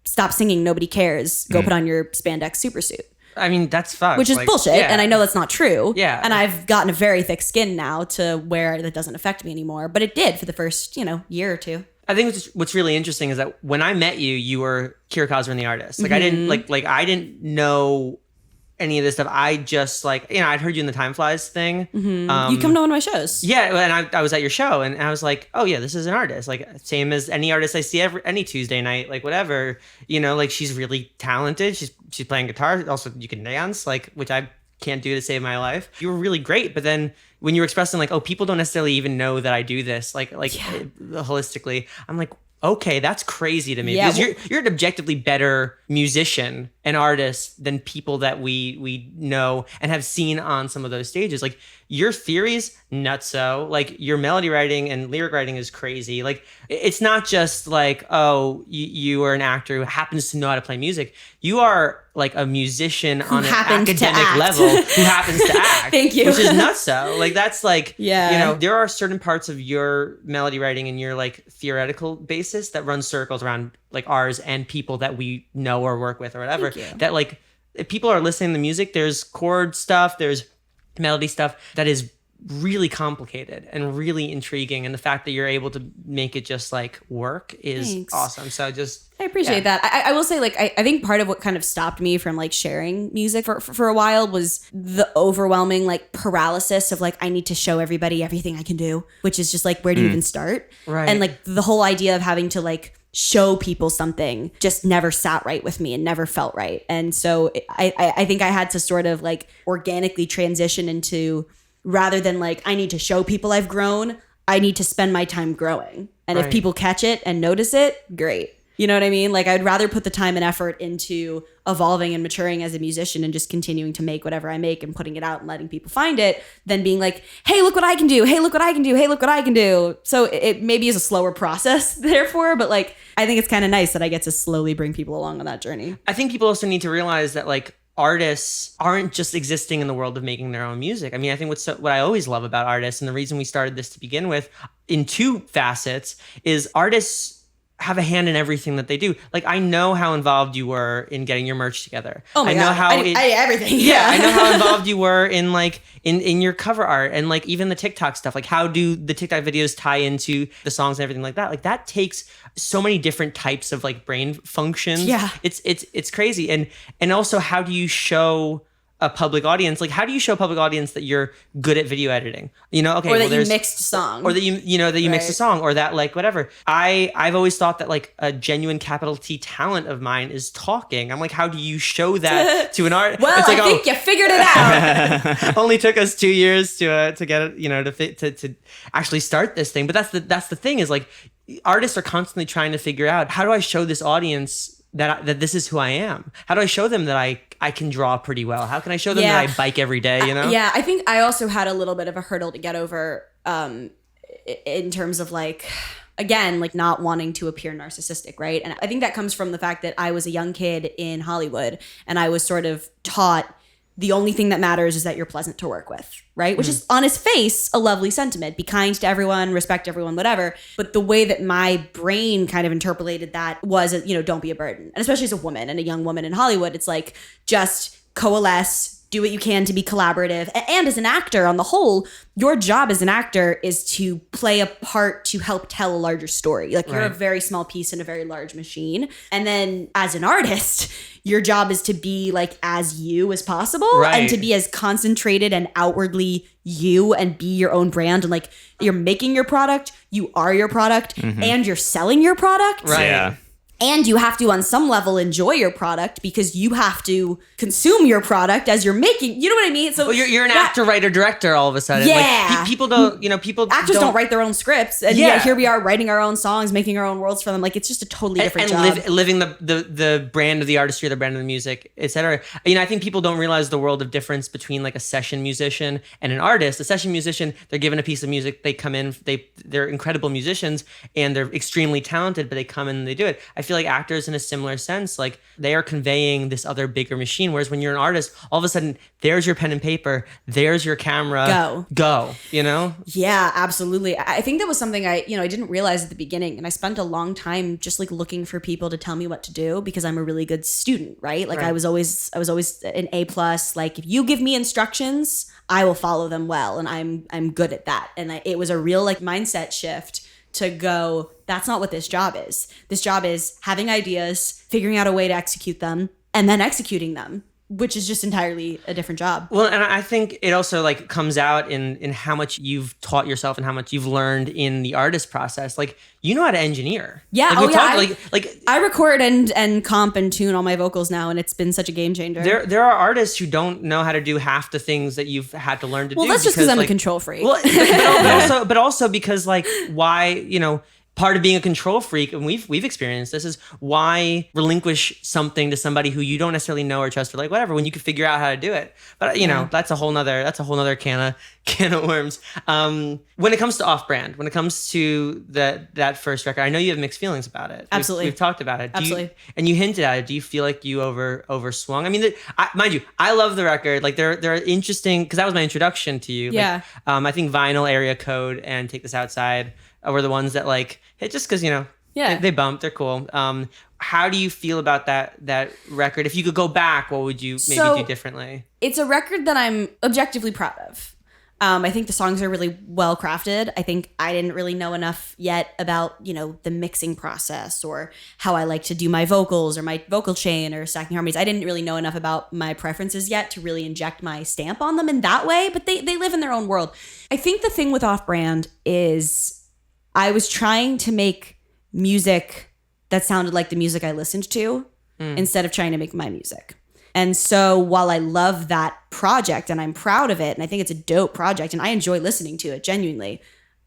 stop singing, nobody cares. Go put on your spandex supersuit. I mean, that's fucked. Which is bullshit, yeah. and I know that's not true. Yeah. And I've gotten a very thick skin now to where that doesn't affect me anymore. But it did for the first, year or two. I think what's really interesting is that when I met you, you were Kira Kosarin, the artist. Like I didn't I didn't know any of this stuff. I just I'd heard you in the Time Flies thing. You come to one of my shows. Yeah, and I was at your show and I was like, oh yeah, this is an artist. Like same as any artist I see any Tuesday night, like whatever. She's really talented. She's playing guitar. Also, you can dance, which I can't do to save my life. You were really great, but then when you were expressing people don't necessarily even know that I do this, holistically, I'm like, okay, that's crazy to me. Yeah, because you're an objectively better musician and artist than people that we know and have seen on some of those stages. Like your theories, nutso. Like your melody writing and lyric writing is crazy. Like it's not just you are an actor who happens to know how to play music. You are like a musician on an academic level who happens to act. Thank you. Which is nutso. Like that's yeah. There are certain parts of your melody writing and your theoretical basis that run circles around ours and people that we know or work with or whatever. That if people are listening to music, there's chord stuff, there's melody stuff that is really complicated and really intriguing, and the fact that you're able to make it just work is awesome. So I appreciate that. I will say I think part of what kind of stopped me from sharing music for a while was the overwhelming paralysis of I need to show everybody everything I can do, which is just where do you even start? Right. And the whole idea of having to show people something just never sat right with me and never felt right. And so I think I had to sort of organically transition into, rather than I need to show people I've grown, I need to spend my time growing. And if people catch it and notice it, great. You know what I mean? I'd rather put the time and effort into evolving and maturing as a musician and just continuing to make whatever I make and putting it out and letting people find it than being hey, look what I can do. Hey, look what I can do. Hey, look what I can do. So it maybe is a slower process, therefore, but I think it's kind of nice that I get to slowly bring people along on that journey. I think people also need to realize that artists aren't just existing in the world of making their own music. I mean, I think what I always love about artists, and the reason we started this to begin with in two facets, is artists have a hand in everything that they do. I know how involved you were in getting your merch together. Oh my God. Everything. Yeah. I know how involved you were in in your cover art and even the TikTok stuff. How do the TikTok videos tie into the songs and everything like that? That takes so many different types of brain functions. Yeah. It's crazy. And also, how do you show a public audience? How do you show a public audience that you're good at video editing? Okay, or that you mixed a song, or that you mixed a song, or that whatever. I've always thought that a genuine capital T talent of mine is talking. I'm how do you show that to an art? Well, I think you figured it out. Only took us 2 years to get it, to actually start this thing. But that's the thing is artists are constantly trying to figure out, how do I show this audience that this is who I am? How do I show them that I can draw pretty well? How can I show them that I bike every day, Yeah, I think I also had a little bit of a hurdle to get over in terms of again, not wanting to appear narcissistic, right? And I think that comes from the fact that I was a young kid in Hollywood and I was sort of taught the only thing that matters is that you're pleasant to work with, right? Which is on its face a lovely sentiment. Be kind to everyone, respect everyone, whatever. But the way that my brain kind of interpolated that was, don't be a burden. And especially as a woman and a young woman in Hollywood, it's just coalesce, do what you can to be collaborative. And as an actor on the whole, your job as an actor is to play a part to help tell a larger story. You're a very small piece in a very large machine. And then as an artist, your job is to be as you as possible and to be as concentrated and outwardly you and be your own brand. And you're making your product, you are your product, and you're selling your product. Right. Yeah. And you have to, on some level, enjoy your product because you have to consume your product as you're making. You know what I mean? So well, you're an actor, writer, director all of a sudden. Yeah. Like, people don't, actors don't write their own scripts. And yet here we are writing our own songs, making our own worlds for them. Like, it's just a totally different job. And living the brand of the artistry, the brand of the music, etc. I think people don't realize the world of difference between like a session musician and an artist. A session musician, they're given a piece of music, they come in, they're incredible musicians and they're extremely talented, but they come in and they do it. I feel like actors in a similar sense, like they are conveying this other bigger machine. Whereas when you're an artist, all of a sudden there's your pen and paper, there's your camera, go, Yeah, absolutely. I think that was something I didn't realize at the beginning. And I spent a long time just like looking for people to tell me what to do because I'm a really good student, right? Like I was always an A+. Like if you give me instructions, I will follow them well. And I'm good at that. And it was a real like mindset shift to go, that's not what this job is. This job is having ideas, figuring out a way to execute them, and then executing them, which is just entirely a different job. Well, and I think it also like comes out in how much you've taught yourself and how much you've learned in the artist process. Like, you know how to engineer. Yeah, like, I record and comp and tune all my vocals now, and it's been such a game changer. There are artists who don't know how to do half the things that you've had to learn to do. Well, that's just because I'm a control freak. Well, but also because like why, part of being a control freak, and we've experienced this, is why relinquish something to somebody who you don't necessarily know or trust or like whatever when you can figure out how to do it. But that's a whole nother can of worms. When it comes to off-brand, when it comes to that first record, I know you have mixed feelings about it. Absolutely, we've talked about it. Absolutely, and you hinted at it. Do you feel like you overswung? I mean, mind you, I love the record. Like they're interesting because that was my introduction to you. Yeah. Like, I think Vinyl, Area Code, and Take This Outside were the ones that like hit just because they bump, they're cool. How do you feel about that record? If you could go back, what would you maybe do differently? It's a record that I'm objectively proud of. I think the songs are really well crafted. I think I didn't really know enough yet about the mixing process or how I like to do my vocals or my vocal chain or stacking harmonies. I didn't really know enough about my preferences yet to really inject my stamp on them in that way, but they live in their own world. I think the thing with off-brand is I was trying to make music that sounded like the music I listened to instead of trying to make my music. And so while I love that project and I'm proud of it and I think it's a dope project and I enjoy listening to it genuinely,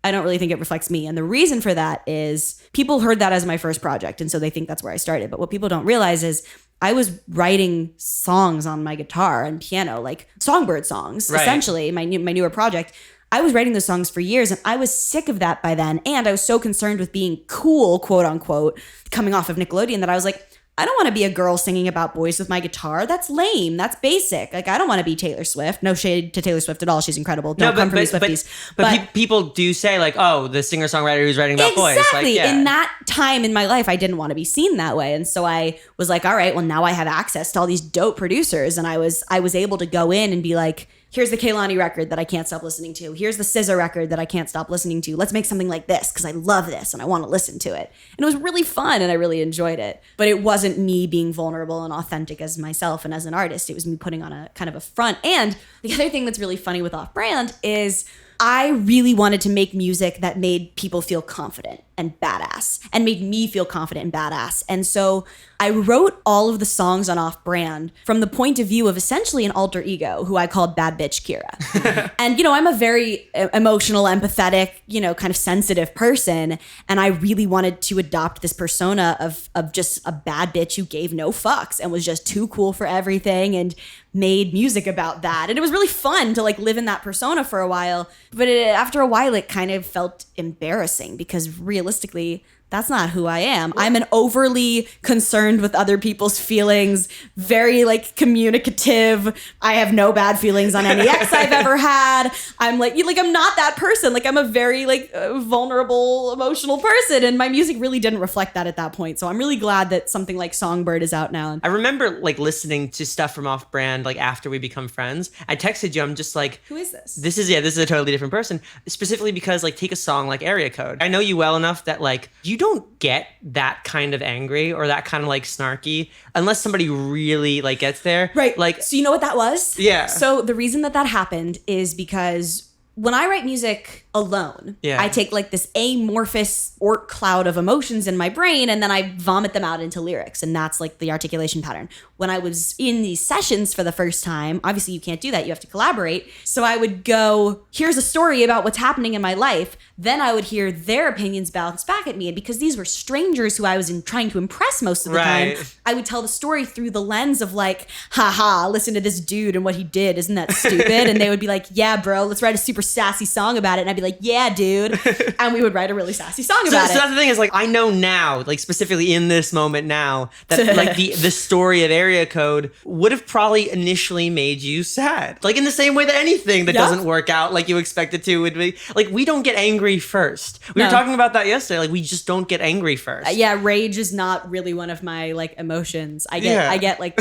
I don't really think it reflects me. And the reason for that is people heard that as my first project and so they think that's where I started. But what people don't realize is I was writing songs on my guitar and piano, like Songbird songs, essentially, my newer project. I was writing those songs for years and I was sick of that by then. And I was so concerned with being cool, quote unquote, coming off of Nickelodeon that I was like, I don't want to be a girl singing about boys with my guitar. That's lame. That's basic. Like, I don't want to be Taylor Swift. No shade to Taylor Swift at all. She's incredible. Don't come for me, Swifties. But people do say like, oh, the singer-songwriter who's writing about boys. Exactly. Like, in that time in my life, I didn't want to be seen that way. And so I was like, all right, well, now I have access to all these dope producers. And I was able to go in and be like, here's the Kehlani record that I can't stop listening to. Here's the SZA record that I can't stop listening to. Let's make something like this because I love this and I want to listen to it. And it was really fun and I really enjoyed it. But it wasn't me being vulnerable and authentic as myself and as an artist. It was me putting on a kind of a front. And the other thing that's really funny with off-brand is I really wanted to make music that made people feel confident and badass and made me feel confident and badass. And so I wrote all of the songs on Off-Brand from the point of view of essentially an alter ego who I called Bad Bitch Kira. And, I'm a very emotional, empathetic, kind of sensitive person. And I really wanted to adopt this persona of just a bad bitch who gave no fucks and was just too cool for everything and made music about that. And it was really fun to like live in that persona for a while. But after a while, it kind of felt embarrassing because realistically, that's not who I am. I'm an overly concerned with other people's feelings, very like communicative. I have no bad feelings on any ex I've ever had. I'm like I'm not that person. Like I'm a very like vulnerable, emotional person, and my music really didn't reflect that at that point. So I'm really glad that something like Songbird is out now. I remember like listening to stuff from Off-Brand like after we become friends. I texted you. I'm just like, who is this? This is a totally different person. Specifically because like take a song like Area Code. I know you well enough that like you don't get that kind of angry or that kind of like snarky unless somebody really like gets there. Right. Like, so you know what that was? Yeah. So the reason that happened is because when I write music alone. Yeah. I take like this amorphous orc cloud of emotions in my brain and then I vomit them out into lyrics. And that's like the articulation pattern. When I was in these sessions for the first time, obviously you can't do that. You have to collaborate. So I would go, here's a story about what's happening in my life. Then I would hear their opinions bounce back at me. And because these were strangers who I was trying to impress most of the time, I would tell the story through the lens of like, haha, listen to this dude and what he did. Isn't that stupid? And they would be like, yeah, bro, let's write a super sassy song about it. And I'd be like, yeah, dude. And we would write a really sassy song about it. So that's the thing is like, I know now, like specifically in this moment now, that like the story of Area Code would have probably initially made you sad. Like in the same way that anything that doesn't work out like you expect it to would be. Like we don't get angry first. We were talking about that yesterday. Like we just don't get angry first. Yeah, rage is not really one of my like emotions. I get like,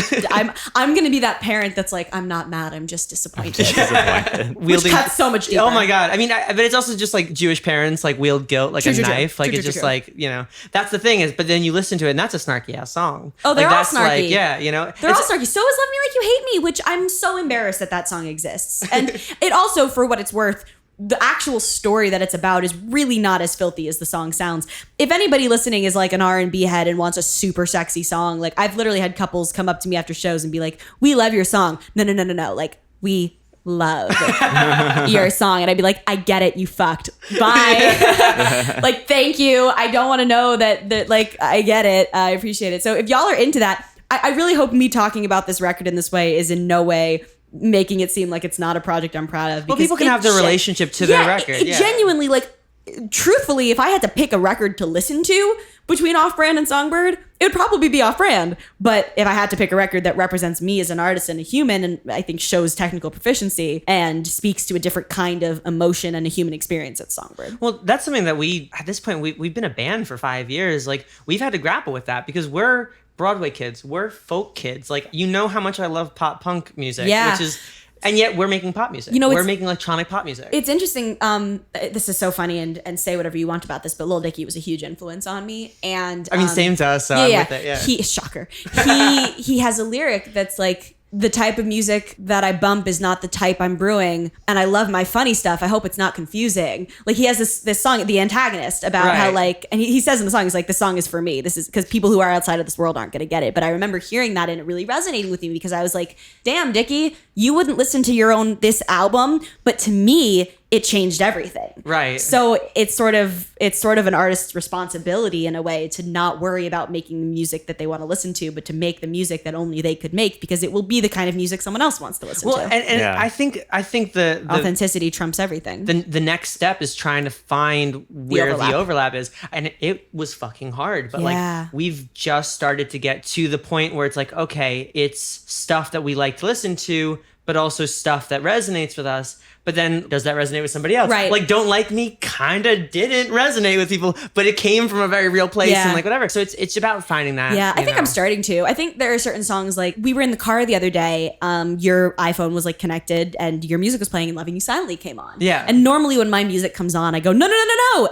I'm going to be that parent that's like, I'm not mad, I'm just disappointed. Which cuts so much deeper. Oh my God. I mean, but it's also just like Jewish parents like wield guilt like a knife. Like it's just like, you know, that's the thing is, but then you listen to it and that's a snarky ass song. Oh, they're like, all that's snarky. Like, yeah, you know. They're all snarky. So is Love Me Like You Hate Me, which I'm so embarrassed that song exists. And it also, for what it's worth, the actual story that it's about is really not as filthy as the song sounds. If anybody listening is like an R&B head and wants a super sexy song, like I've literally had couples come up to me after shows and be like, we love your song. No. Like, we love your song. And I'd be like, I get it, you fucked. Bye. Like, thank you. I don't want to know that like, I get it. I appreciate it. So if y'all are into that, I really hope me talking about this record in this way is in no way making it seem like it's not a project I'm proud of. Well, people can have their relationship to their record. It genuinely, like, truthfully, if I had to pick a record to listen to between Off-Brand and Songbird, it would probably be Off-Brand. But if I had to pick a record that represents me as an artist and a human, and I think shows technical proficiency and speaks to a different kind of emotion and a human experience, it's Songbird. Well, that's something that at this point, we've been a band for 5 years. Like, we've had to grapple with that because we're Broadway kids, we're folk kids. Like, you know how much I love pop punk music, which is, and yet we're making pop music. You know, we're making electronic pop music. It's interesting. This is so funny, and say whatever you want about this, but Lil Dicky was a huge influence on me. And I mean, same to us. With it, He shocker. He has a lyric that's like, the type of music that I bump is not the type I'm brewing, and I love my funny stuff. I hope it's not confusing. Like, he has this song, The Antagonist, about how like, and he says in the song, he's like, this song is for me. This is because people who are outside of this world aren't going to get it. But I remember hearing that and it really resonating with me because I was like, damn, Dickie, you wouldn't listen to this album, but to me, it changed everything. Right. So it's sort of an artist's responsibility in a way to not worry about making the music that they want to listen to, but to make the music that only they could make because it will be the kind of music someone else wants to listen to. And I think the authenticity trumps everything. The next step is trying to find where the overlap is. And it was fucking hard. But like we've just started to get to the point where it's like, okay, it's stuff that we like to listen to, but also stuff that resonates with us. But then does that resonate with somebody else? Right. Like Don't Like Me kind of didn't resonate with people, but it came from a very real place and like whatever. So it's about finding that. Yeah, I think I'm starting to. I think there are certain songs, like we were in the car the other day, your iPhone was like connected and your music was playing and Loving You Silently came on. Yeah. And normally when my music comes on, I go, no.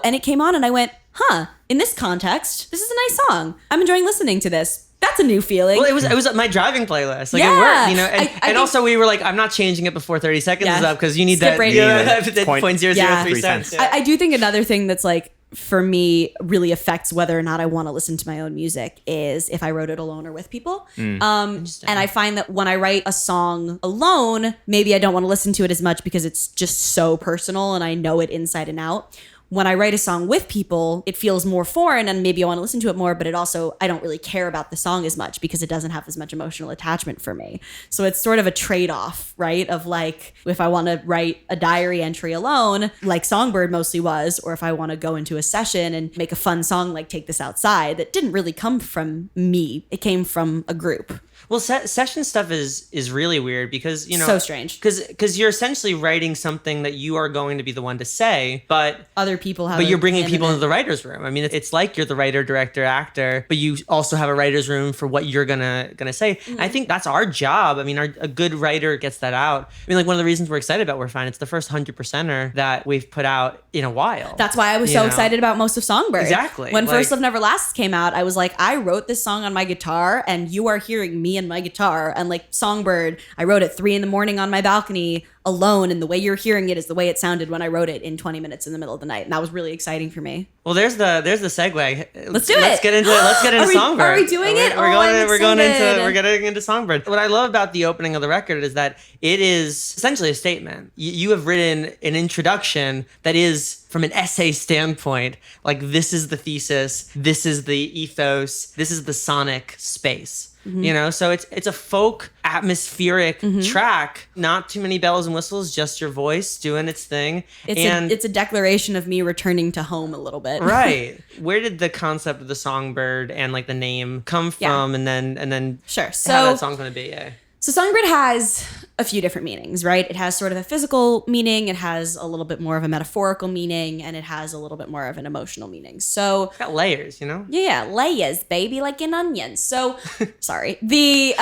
And it came on and I went, huh, in this context, this is a nice song. I'm enjoying listening to this. That's a new feeling. Well, it was my driving playlist. Like it worked, you know. And also we were like, I'm not changing it before 30 seconds is up because you need Skip that. right that 0.003 cents. I do think another thing that's like for me really affects whether or not I want to listen to my own music is if I wrote it alone or with people. And I find that when I write a song alone, maybe I don't want to listen to it as much because it's just so personal and I know it inside and out. When I write a song with people, it feels more foreign and maybe I want to listen to it more, but it also, I don't really care about the song as much because it doesn't have as much emotional attachment for me. So it's sort of a trade-off, right? Of like, if I want to write a diary entry alone, like Songbird mostly was, or if I want to go into a session and make a fun song like Take This Outside, that didn't really come from me. It came from a group. Well, session stuff is really weird because, you know, so strange because you're essentially writing something that you are going to be the one to say, but other people have. But you're bringing people into the writer's room. I mean, it's like you're the writer, director, actor, but you also have a writer's room for what you're gonna say. Mm-hmm. I think that's our job. I mean, a good writer gets that out. I mean, like one of the reasons we're excited about We're Fine, it's the first 100%er that we've put out in a while. That's why I was so excited about most of Songbird. Exactly. When First Love Never Lasts came out, I was like, I wrote this song on my guitar, and you are hearing me me and my guitar. And like Songbird, I wrote at 3 a.m. on my balcony alone, and the way you're hearing it is the way it sounded when I wrote it in 20 minutes in the middle of the night. And that was really exciting for me. Well, there's the segue. Let's do it. Let's get into it. Let's get into Songbird. Are we doing it? We're getting into Songbird. What I love about the opening of the record is that it is essentially a statement. You have written an introduction that is, from an essay standpoint, like, this is the thesis, this is the ethos, this is the sonic space. You know, so it's a folk atmospheric track, not too many bells and whistles, just your voice doing its thing. It's a declaration of me returning to home a little bit. Right. Where did the concept of the Songbird and like the name come from? And then Sure. So how that song's gonna be? Yeah. So Songbird has a few different meanings, right? It has sort of a physical meaning, it has a little bit more of a metaphorical meaning, and it has a little bit more of an emotional meaning. So It's got layers, you know? yeah, layers, baby, like an onion. So sorry. The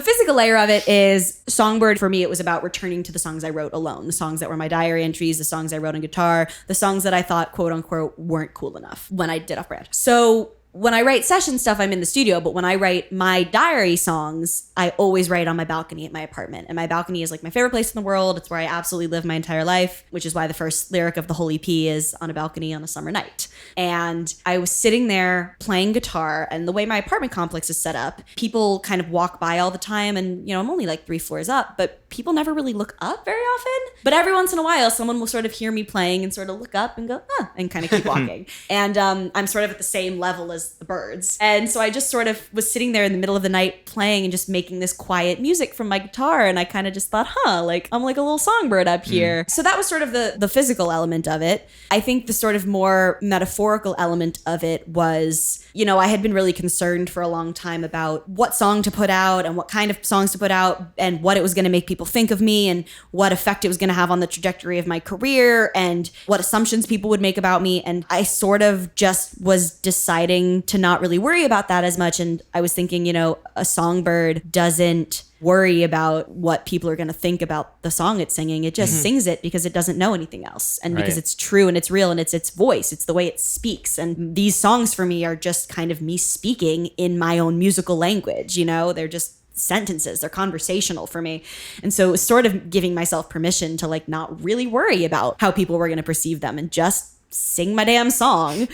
physical layer of it is Songbird. For me, it was about returning to the songs I wrote alone, the songs that were my diary entries, the songs I wrote on guitar, the songs that I thought, quote unquote, weren't cool enough when I did Off-Brand. So when I write session stuff, I'm in the studio, but when I write my diary songs, I always write on my balcony at my apartment. And my balcony is like my favorite place in the world. It's where I absolutely live my entire life, which is why the first lyric of the whole EP is on a balcony on a summer night. And I was sitting there playing guitar, and the way my apartment complex is set up, people kind of walk by all the time, and, you know, I'm only like 3 floors up, but people never really look up very often. But every once in a while, someone will sort of hear me playing and sort of look up and go, huh, and kind of keep walking. And I'm sort of at the same level as the birds. And so I just sort of was sitting there in the middle of the night playing and just making this quiet music from my guitar. And I kind of just thought, like, I'm like a little songbird up here. So that was sort of the physical element of it. I think the sort of more metaphorical element of it was, you know, I had been really concerned for a long time about what song to put out and what kind of songs to put out and what it was going to make people think of me and what effect it was going to have on the trajectory of my career and what assumptions people would make about me. And I sort of just was deciding to not really worry about that as much. And I was thinking, you know, a songbird doesn't worry about what people are going to think about the song it's singing. It just sings it because it doesn't know anything else. And because it's true and it's real and it's its voice. It's the way it speaks. And these songs for me are just kind of me speaking in my own musical language. You know, they're just sentences. They're conversational for me. And so it was sort of giving myself permission to like not really worry about how people were going to perceive them and just sing my damn song.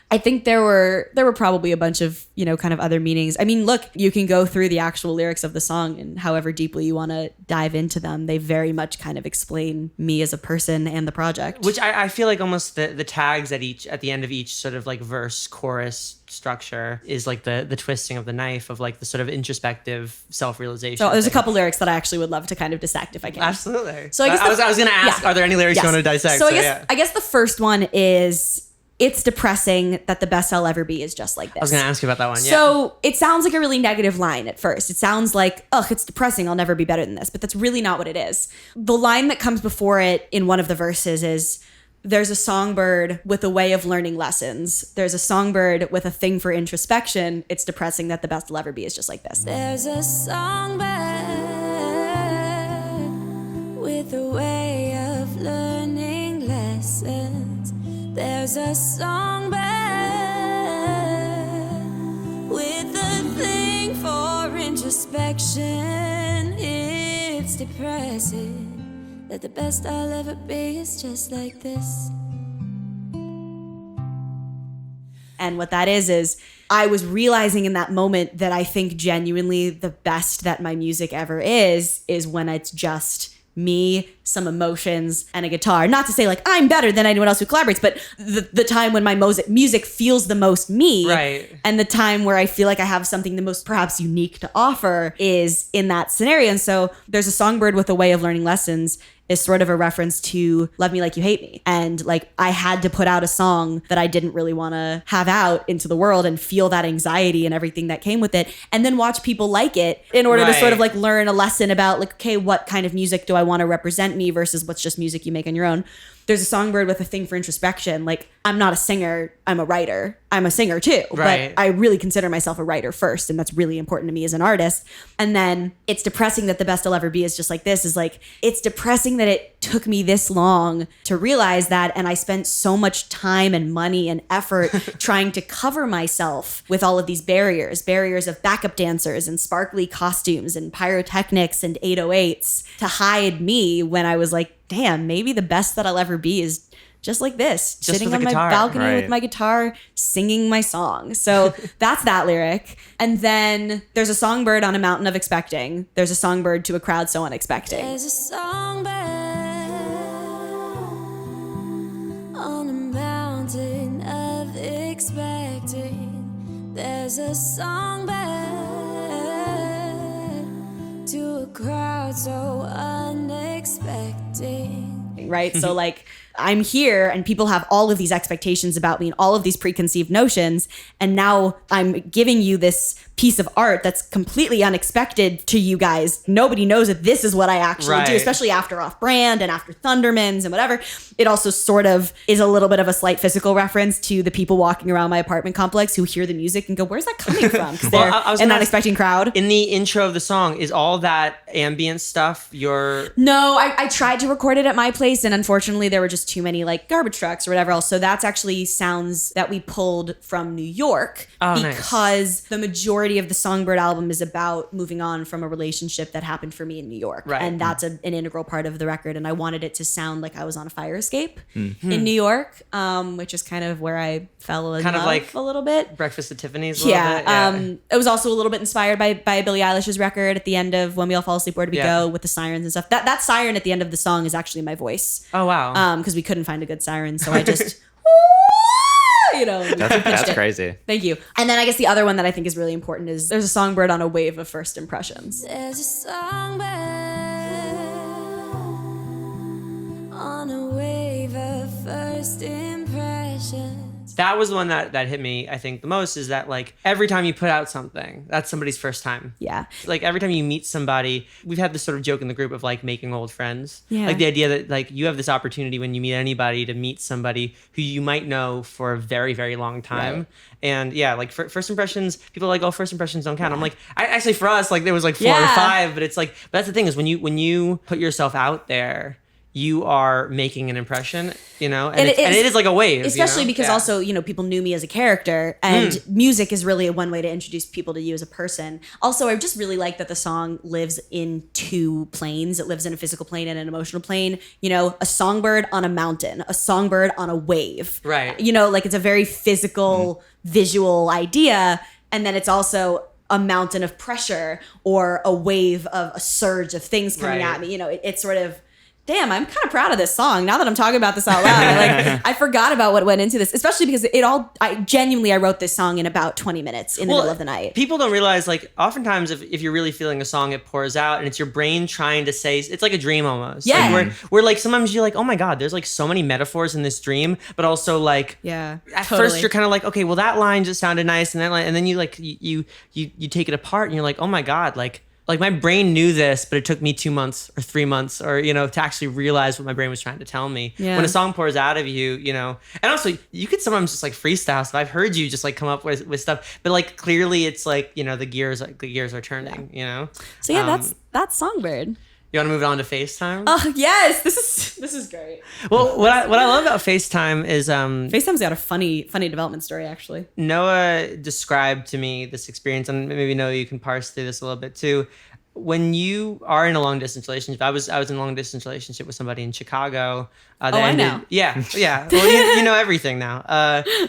I think there were probably a bunch of, you know, kind of other meanings. I mean, look, you can go through the actual lyrics of the song and however deeply you want to dive into them, they very much kind of explain me as a person and the project. Which I feel like almost the tags at the end of each sort of like verse chorus structure is like the twisting of the knife of like the sort of introspective self-realization. So there's a couple lyrics that I actually would love to kind of dissect if I can. Absolutely. So I guess I was going to ask, are there any lyrics you want to dissect? So I guess the first one is, it's depressing that the best I'll ever be is just like this. I was going to ask you about that one. So it sounds like a really negative line at first. It sounds like, ugh, it's depressing. I'll never be better than this. But that's really not what it is. The line that comes before it in one of the verses is, there's a songbird with a way of learning lessons. There's a songbird with a thing for introspection. It's depressing that the best I'll ever be is just like this. There's a songbird with a way of learning lessons. There's a songbird with a thing for introspection. It's depressing that the best I'll ever be is just like this. And what that is I was realizing in that moment that I think genuinely the best that my music ever is when it's just me, some emotions, and a guitar. Not to say like I'm better than anyone else who collaborates, but the time when my music feels the most me, right, and the time where I feel like I have something the most perhaps unique to offer is in that scenario. And so there's a songbird with a way of learning lessons is sort of a reference to Love Me Like You Hate Me. And like I had to put out a song that I didn't really want to have out into the world and feel that anxiety and everything that came with it, and then watch people like it in order to sort of like learn a lesson about like, okay, what kind of music do I want to represent me versus what's just music you make on your own. there's a Songbird with a thing for introspection. Like, I'm not a singer, I'm a writer. I'm a singer too, Right. but I really consider myself a writer first, and that's really important to me as an artist. And then it's depressing that the best I'll ever be is just like this, is like, it's depressing that it took me this long to realize that, and I spent so much time and money and effort trying to cover myself with all of these barriers of backup dancers and sparkly costumes and pyrotechnics and 808s to hide me, when I was like, damn, maybe the best that I'll ever be is just like this, Just sitting with a on my guitar, balcony right. with my guitar, singing my song. So that's that lyric. And then there's a songbird on a mountain of expecting. There's a songbird to a crowd so unexpecting. There's a songbird on a mountain of expecting. There's a songbird to a crowd so unexpected. Right? So like, I'm here and people have all of these expectations about me and all of these preconceived notions. And now I'm giving you this piece of art that's completely unexpected to you guys. Nobody knows that this is what I actually do, Right. especially after Off Brand and after Thundermans and whatever. It also sort of is a little bit of a slight physical reference to the people walking around my apartment complex who hear the music and go, where's that coming from? Because Well, they're I was an gonna unexpected crowd. In the intro of the song, is all that ambient stuff your... No, I tried to record it at my place, and unfortunately there were just too many like garbage trucks or whatever else. So that's actually sounds that we pulled from New York, Oh, nice. because the majority of the Songbird album is about moving on from a relationship that happened for me in New York. Right. And that's an integral part of the record. And I wanted it to sound like I was on a fire escape in New York, which is kind of where I fell in Kind of love like a little bit. Breakfast at Tiffany's a little bit? It was also a little bit inspired by Billie Eilish's record at the end of When We All Fall Asleep, Where Do We Yeah. Go, with the sirens and stuff. That siren at the end of the song is actually my voice. Oh, wow. Because we couldn't find a good siren, so I just, That's pitched it. crazy. Thank you. And then I guess the other one that I think is really important is there's a songbird on a wave of first impressions. There's a songbird on a wave of first impressions. That was the one that hit me, I think, the most, is that, like, every time you put out something, that's somebody's first time. Yeah. Like, every time you meet somebody, we've had this sort of joke in the group of, like, making old friends. Yeah. Like, the idea that, like, you have this opportunity when you meet anybody to meet somebody who you might know for a very, very long time. Right. And, yeah, like, first impressions, people are like, oh, first impressions don't count. I'm like, actually, for us, like, there was, like, 4 or Yeah. 5, but it's like, but that's the thing, is when you put yourself out there, you are making an impression, you know, and it is like a wave, especially you know? because Yeah. also, people knew me as a character, and music is really one way to introduce people to you as a person. Also, I just really like that the song lives in 2 planes. It lives in a physical plane and an emotional plane. A songbird on a mountain, a songbird on a wave. Right. Like it's a very physical, visual idea. And then it's also a mountain of pressure or a wave of a surge of things coming Right. at me. It's sort of, damn, I'm kind of proud of this song now that I'm talking about this out loud. I forgot about what went into this, especially because I wrote this song in about 20 minutes in the middle of the night. People don't realize, like, oftentimes if you're really feeling a song, it pours out and it's your brain trying to say, it's like a dream almost. Yeah. Like, where like sometimes you're like, oh my God, there's like so many metaphors in this dream, but also like, Yeah. at totally. first you're kind of like, okay, well that line just sounded nice. And then you like, you take it apart and you're like, oh my God, like my brain knew this, but it took me 2 months or 3 months or, to actually realize what my brain was trying to tell me. Yeah. When a song pours out of you, and also you could sometimes just like freestyle stuff. I've heard you just like come up with stuff, but like clearly it's like, the gears are turning, So yeah, that's Songbird. You want to move on to FaceTime? Oh yes, this is great. Well, what I love about FaceTime is FaceTime's got a funny development story actually. Noah described to me this experience, and maybe Noah, you can parse through this a little bit too. When you are in a long distance relationship, I was in a long distance relationship with somebody in Chicago. That I ended, know. Yeah. Well, you know everything now.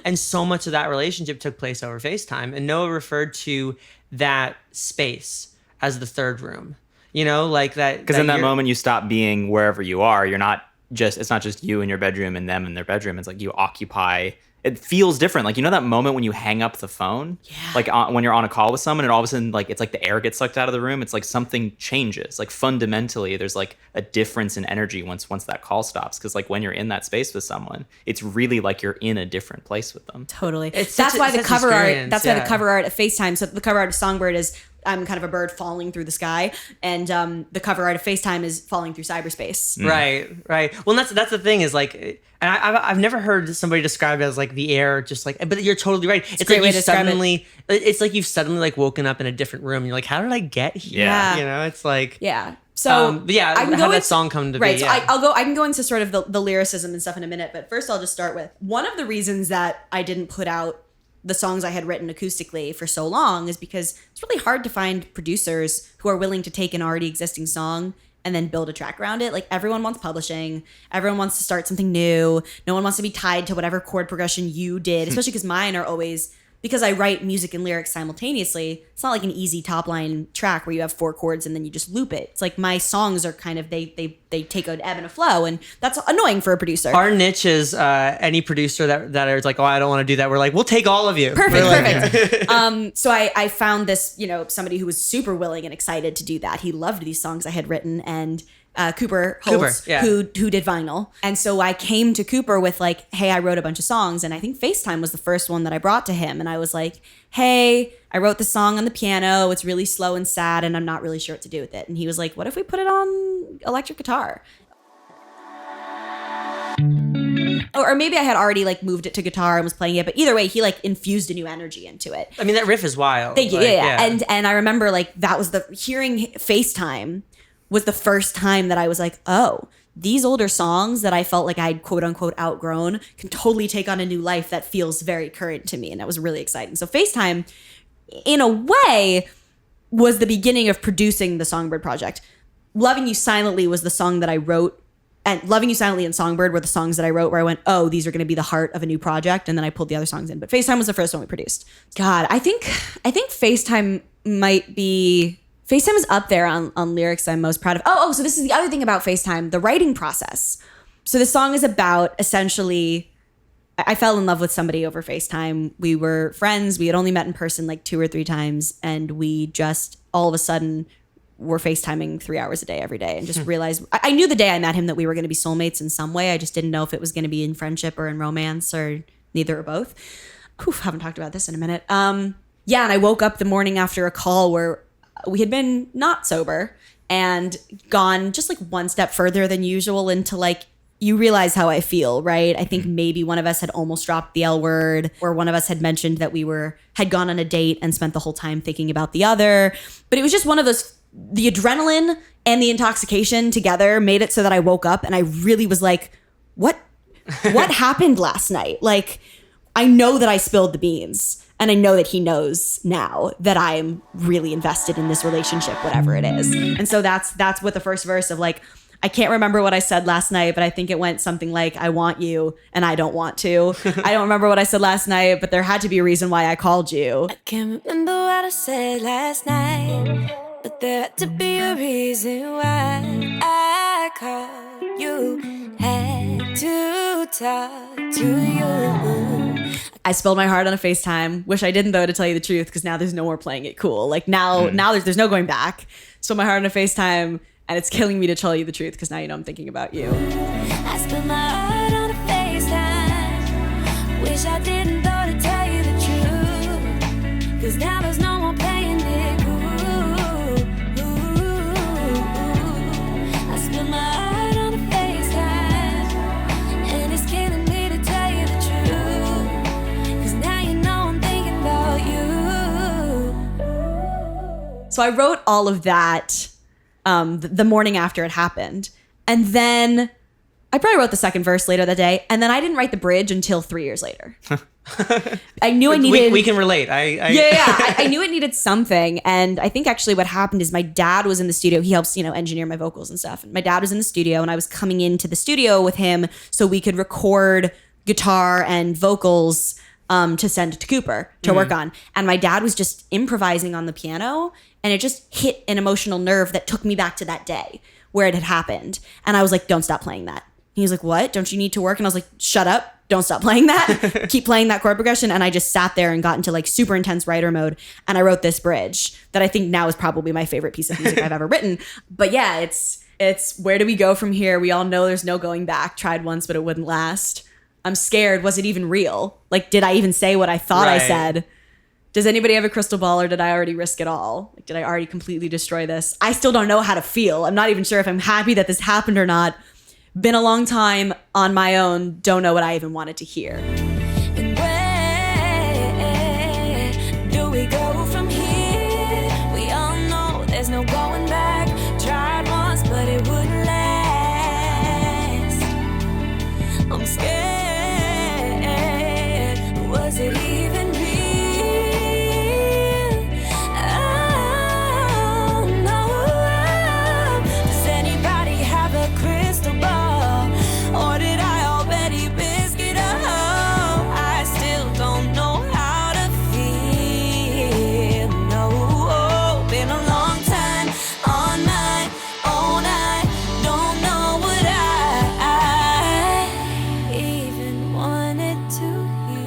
And so much of that relationship took place over FaceTime. And Noah referred to that space as the third room. Like that. Because in that moment, you stop being wherever you are. It's not just you in your bedroom and them in their bedroom. It's like you occupy. It feels different. Like, that moment when you hang up the phone, like when you're on a call with someone and all of a sudden, like, it's like the air gets sucked out of the room. It's like something changes. Like fundamentally, there's like a difference in energy once that call stops. Cause like when you're in that space with someone, it's really like you're in a different place with them. Totally. It's That's such why a- the such cover art. experience, That's why yeah. the cover art of FaceTime. So the cover art of Songbird is I'm kind of a bird falling through the sky, and the cover art of FaceTime is falling through cyberspace. Right. Well, that's the thing is like, and I've never heard somebody describe it as like the air, just like. But you're totally right. It's a great like way you to describe suddenly, it's like you've suddenly like woken up in a different room. You're like, how did I get here? Yeah. You know, it's like. Yeah. So but yeah, I can how go that into- song come to right, be. so Yeah. I can go into sort of the lyricism and stuff in a minute, but first I'll just start with one of the reasons that I didn't put out the songs I had written acoustically for so long is because it's really hard to find producers who are willing to take an already existing song and then build a track around it. Like everyone wants publishing, everyone wants to start something new. No one wants to be tied to whatever chord progression you did, especially because mine are always, because I write music and lyrics simultaneously, it's not like an easy top line track where you have 4 chords and then you just loop it. It's like my songs are kind of, they take an ebb and a flow, and that's annoying for a producer. Our niche is any producer that is like, oh, I don't want to do that. We're like, we'll take all of you. Perfect. So I found this, somebody who was super willing and excited to do that. He loved these songs I had written, and Cooper Holtz, yeah. who did vinyl. And so I came to Cooper with like, hey, I wrote a bunch of songs. And I think FaceTime was the first one that I brought to him. And I was like, hey, I wrote the song on the piano. It's really slow and sad, and I'm not really sure what to do with it. And he was like, what if we put it on electric guitar? Or maybe I had already like moved it to guitar and was playing it, but either way, he like infused a new energy into it. I mean, that riff is wild. Thank you. Like, Yeah. And I remember like that was hearing FaceTime was the first time that I was like, oh, these older songs that I felt like I'd quote unquote outgrown can totally take on a new life that feels very current to me. And that was really exciting. So FaceTime, in a way, was the beginning of producing the Songbird project. Loving You Silently was the song that I wrote, and Loving You Silently and Songbird were the songs that I wrote where I went, oh, these are going to be the heart of a new project. And then I pulled the other songs in. But FaceTime was the first one we produced. God, I think FaceTime FaceTime is up there on lyrics I'm most proud of. Oh, so this is the other thing about FaceTime, the writing process. So the song is about essentially, I fell in love with somebody over FaceTime. We were friends. We had only met in person like 2 or 3 times. And we just all of a sudden were FaceTiming 3 hours a day every day, and just realized, I knew the day I met him that we were going to be soulmates in some way. I just didn't know if it was going to be in friendship or in romance or neither or both. Haven't talked about this in a minute. And I woke up the morning after a call where we had been not sober and gone just like one step further than usual into like, you realize how I feel, right? I think maybe one of us had almost dropped the L word, or one of us had mentioned that we had gone on a date and spent the whole time thinking about the other. But it was just one of those, the adrenaline and the intoxication together made it so that I woke up and I really was like, what happened last night? Like, I know that I spilled the beans. And I know that he knows now that I'm really invested in this relationship, whatever it is. And so that's what the first verse of like, I can't remember what I said last night, but I think it went something like, I want you and I don't want to. I don't remember what I said last night, but there had to be a reason why I called you. I can't remember what I said last night, but there had to be a reason why I called you. Had to talk to you. I spilled my heart on a FaceTime. Wish I didn't, though, to tell you the truth, because now there's no more playing it cool. Like now there's no going back. Spilled my heart on a FaceTime, and it's killing me to tell you the truth, because now you know I'm thinking about you. I spilled my heart on a FaceTime. Wish I didn't, though, to tell you the truth, because now there's no more playing it cool. I spilled my heart on a FaceTime, and it's killing me to tell you the truth, because now you know I'm thinking about you. So I wrote all of that the morning after it happened. And then I probably wrote the second verse later that day. And then I didn't write the bridge until 3 years later. I knew I needed... We can relate. I knew it needed something. And I think actually what happened is my dad was in the studio. He helps, engineer my vocals and stuff. And my dad was in the studio, and I was coming into the studio with him so we could record guitar and vocals to send to Cooper to work on. And my dad was just improvising on the piano, and it just hit an emotional nerve that took me back to that day where it had happened. And I was like, don't stop playing that. He was like, what? Don't you need to work? And I was like, shut up. Don't stop playing that. Keep playing that chord progression. And I just sat there and got into like super intense writer mode. And I wrote this bridge that I think now is probably my favorite piece of music I've ever written. But yeah, it's where do we go from here? We all know there's no going back. Tried once, but it wouldn't last. I'm scared. Was it even real? Like, did I even say what I thought I said? Does anybody have a crystal ball, or did I already risk it all? Like, did I already completely destroy this? I still don't know how to feel. I'm not even sure if I'm happy that this happened or not. Been a long time on my own. Don't know what I even wanted to hear. And where do we go from here? We all know there's no going back. Tried once, but it wouldn't last. I'm scared. Was it even real? Oh, no. Does anybody have a crystal ball? Or did I already risk it all? I still don't know how to feel. No, been a long time on my own. I don't know what I even wanted to hear.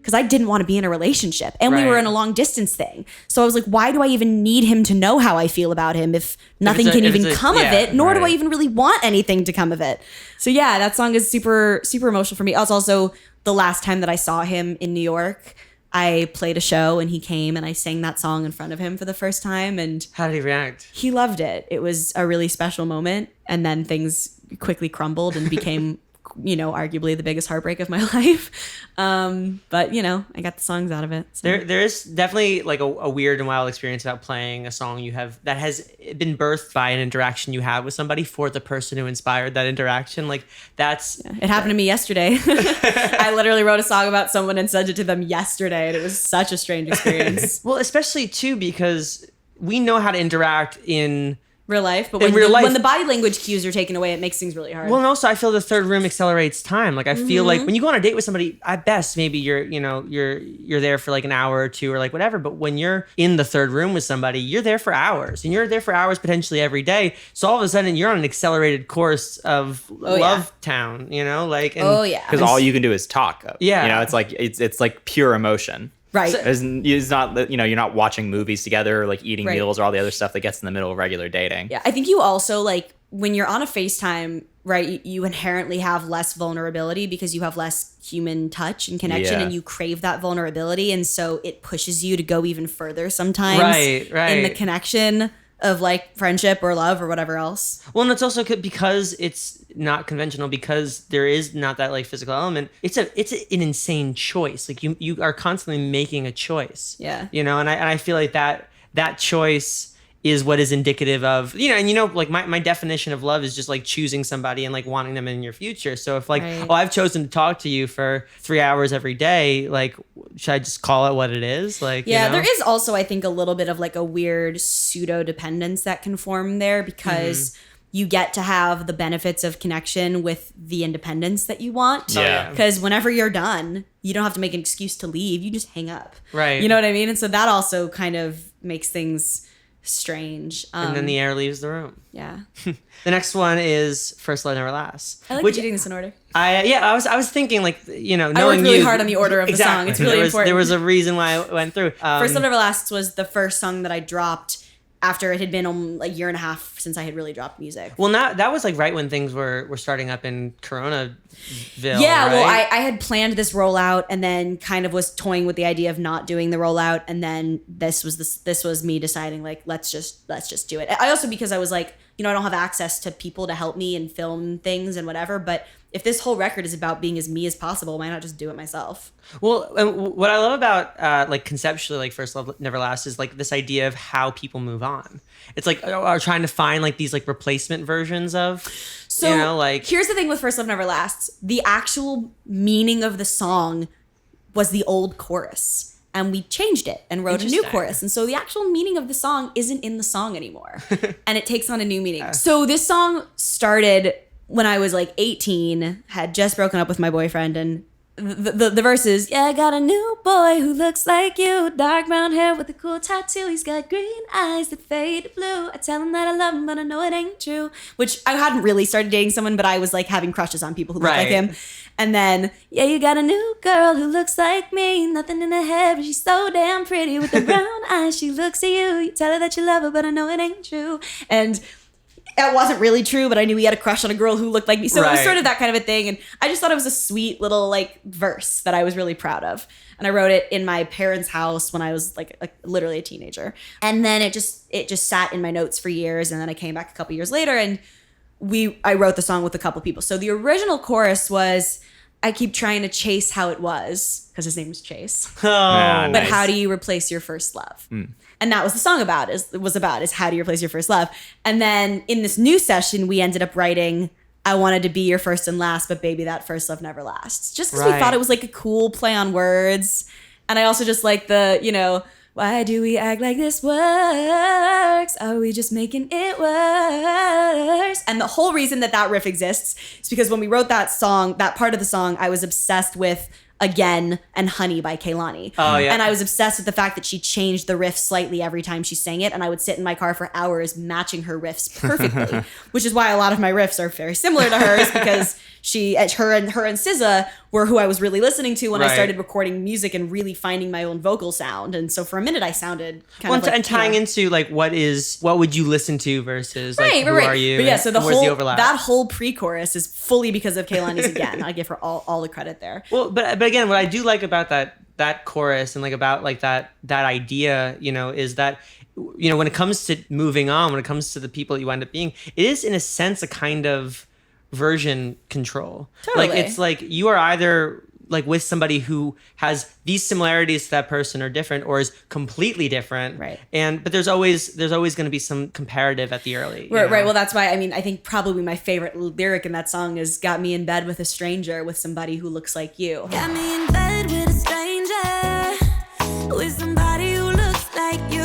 Because I didn't want to be in a relationship, and we were Right. in a long distance thing. So I was like, why do I even need him to know how I feel about him if nothing can even come of it, nor do I even really want anything to come of it? So yeah, that song is super, super emotional for me. It was also the last time that I saw him in New York. I played a show and he came and I sang that song in front of him for the first time, and How did he react? he loved it. It was a really special moment, and then things quickly crumbled and became arguably the biggest heartbreak of my life. But I got the songs out of it. So. There is definitely like a weird and wild experience about playing a song you have that has been birthed by an interaction you have with somebody for the person who inspired that interaction. Like that's It happened to me yesterday. I literally wrote a song about someone and sent it to them yesterday, and it was such a strange experience. well, especially too because we know how to interact in Real life, but In real life- when the body language cues are taken away, it makes things really hard. Well, and also I feel the third room accelerates time. Like I feel like when you go on a date with somebody, at best maybe you're there for like an hour or two or like whatever. But when you're in the third room with somebody, you're there for hours, and you're there for hours potentially every day. So all of a sudden you're on an accelerated course of Love Town. Because all you can do is talk. Yeah. It's like pure emotion. Right. It's not, you're not watching movies together or like eating Right. meals or all the other stuff that gets in the middle of regular dating. Yeah, I think you also when you're on a FaceTime, right, you inherently have less vulnerability because you have less human touch and connection, Yeah. and you crave that vulnerability, and so it pushes you to go even further sometimes Right. in the connection of friendship or love or whatever else. Well, and it's also because it's not conventional, because there is not that physical element. It's an insane choice. Like you are constantly making a choice. Yeah. And I feel like that choice is what is indicative of my definition of love is just choosing somebody and wanting them in your future. So if Right. I've chosen to talk to you for 3 hours every day, should I just call it what it is? There is also, I think, a little bit of a weird pseudo dependence that can form there, because you get to have the benefits of connection with the independence that you want. Yeah. Because whenever you're done, you don't have to make an excuse to leave. You just hang up. Right. You know what I mean? And so that also kind of makes things strange. And then the air leaves the room. Yeah. The next one is First Love Never Lasts. I like that you're doing this in order. I was thinking knowing I worked really you, hard on the order of the song. It's really important. There was a reason why I went through. First Love Never Lasts was the first song that I dropped after it had been a year and a half since I had really dropped music. Well, that was right when things were starting up in Coronaville. Yeah, right? well, I had planned this rollout and then kind of was toying with the idea of not doing the rollout, and then this was me deciding let's just do it. I also, because I was I don't have access to people to help me and film things and whatever, but if this whole record is about being as me as possible, why not just do it myself? Well, and what I love about conceptually First Love Never Lasts is this idea of how people move on. It's are trying to find these replacement versions of. So here's the thing with First Love Never Lasts. The actual meaning of the song was the old chorus, and we changed it and wrote a new chorus. And so the actual meaning of the song isn't in the song anymore, and it takes on a new meaning. So this song started when I was 18, had just broken up with my boyfriend, and the verse is, yeah, I got a new boy who looks like you, dark brown hair with a cool tattoo. He's got green eyes that fade to blue. I tell him that I love him, but I know it ain't true. Which I hadn't really started dating someone, but I was having crushes on people who look like him. And then, yeah, you got a new girl who looks like me, nothing in her hair, but she's so damn pretty with the brown eyes. She looks at you, you tell her that you love her, but I know it ain't true. And it wasn't really true, but I knew he had a crush on a girl who looked like me. So it was Right. sort of that kind of a thing. And I just thought it was a sweet little like verse that I was really proud of. And I wrote it in my parents' house when I was like literally a teenager. And then it just sat in my notes for years. And then I came back a couple years later and I wrote the song with a couple people. So the original chorus was, I keep trying to chase how it was, because his name was Chase. Oh, But how do you replace your first love? And that was the song is how do you replace your first love? And then in this new session, we ended up writing, I wanted to be your first and last, but baby, that first love never lasts. Just because we Right. thought it was like a cool play on words. And I also just like the, why do we act like this works? Are we just making it worse? And the whole reason that riff exists is because when we wrote that song, that part of the song, I was obsessed with Again and Honey by Kehlani. Oh, yeah. And I was obsessed with the fact that she changed the riff slightly every time she sang it. And I would sit in my car for hours matching her riffs perfectly, which is why a lot of my riffs are very similar to hers, because her and SZA were who I was really listening to when I Right. started recording music and really finding my own vocal sound. And so for a minute I sounded kind Well, of like, and tying into like what would you listen to versus like who are you? But yeah, so and where's the overlap? that whole pre-chorus is fully because of Kehlani's Again. I give her all the credit there. Well, but again, what I do like about that chorus and like about like that idea, is that when it comes to moving on, when it comes to the people you end up being, it is in a sense a kind of version control. Totally. Like it's like you are either like with somebody who has these similarities to that person or different, or is completely different. Right. But there's always going to be some comparative at the early. Right. Well, that's why, I think probably my favorite lyric in that song is got me in bed with a stranger, with somebody who looks like you. Got me in bed with a stranger, with somebody who looks like you.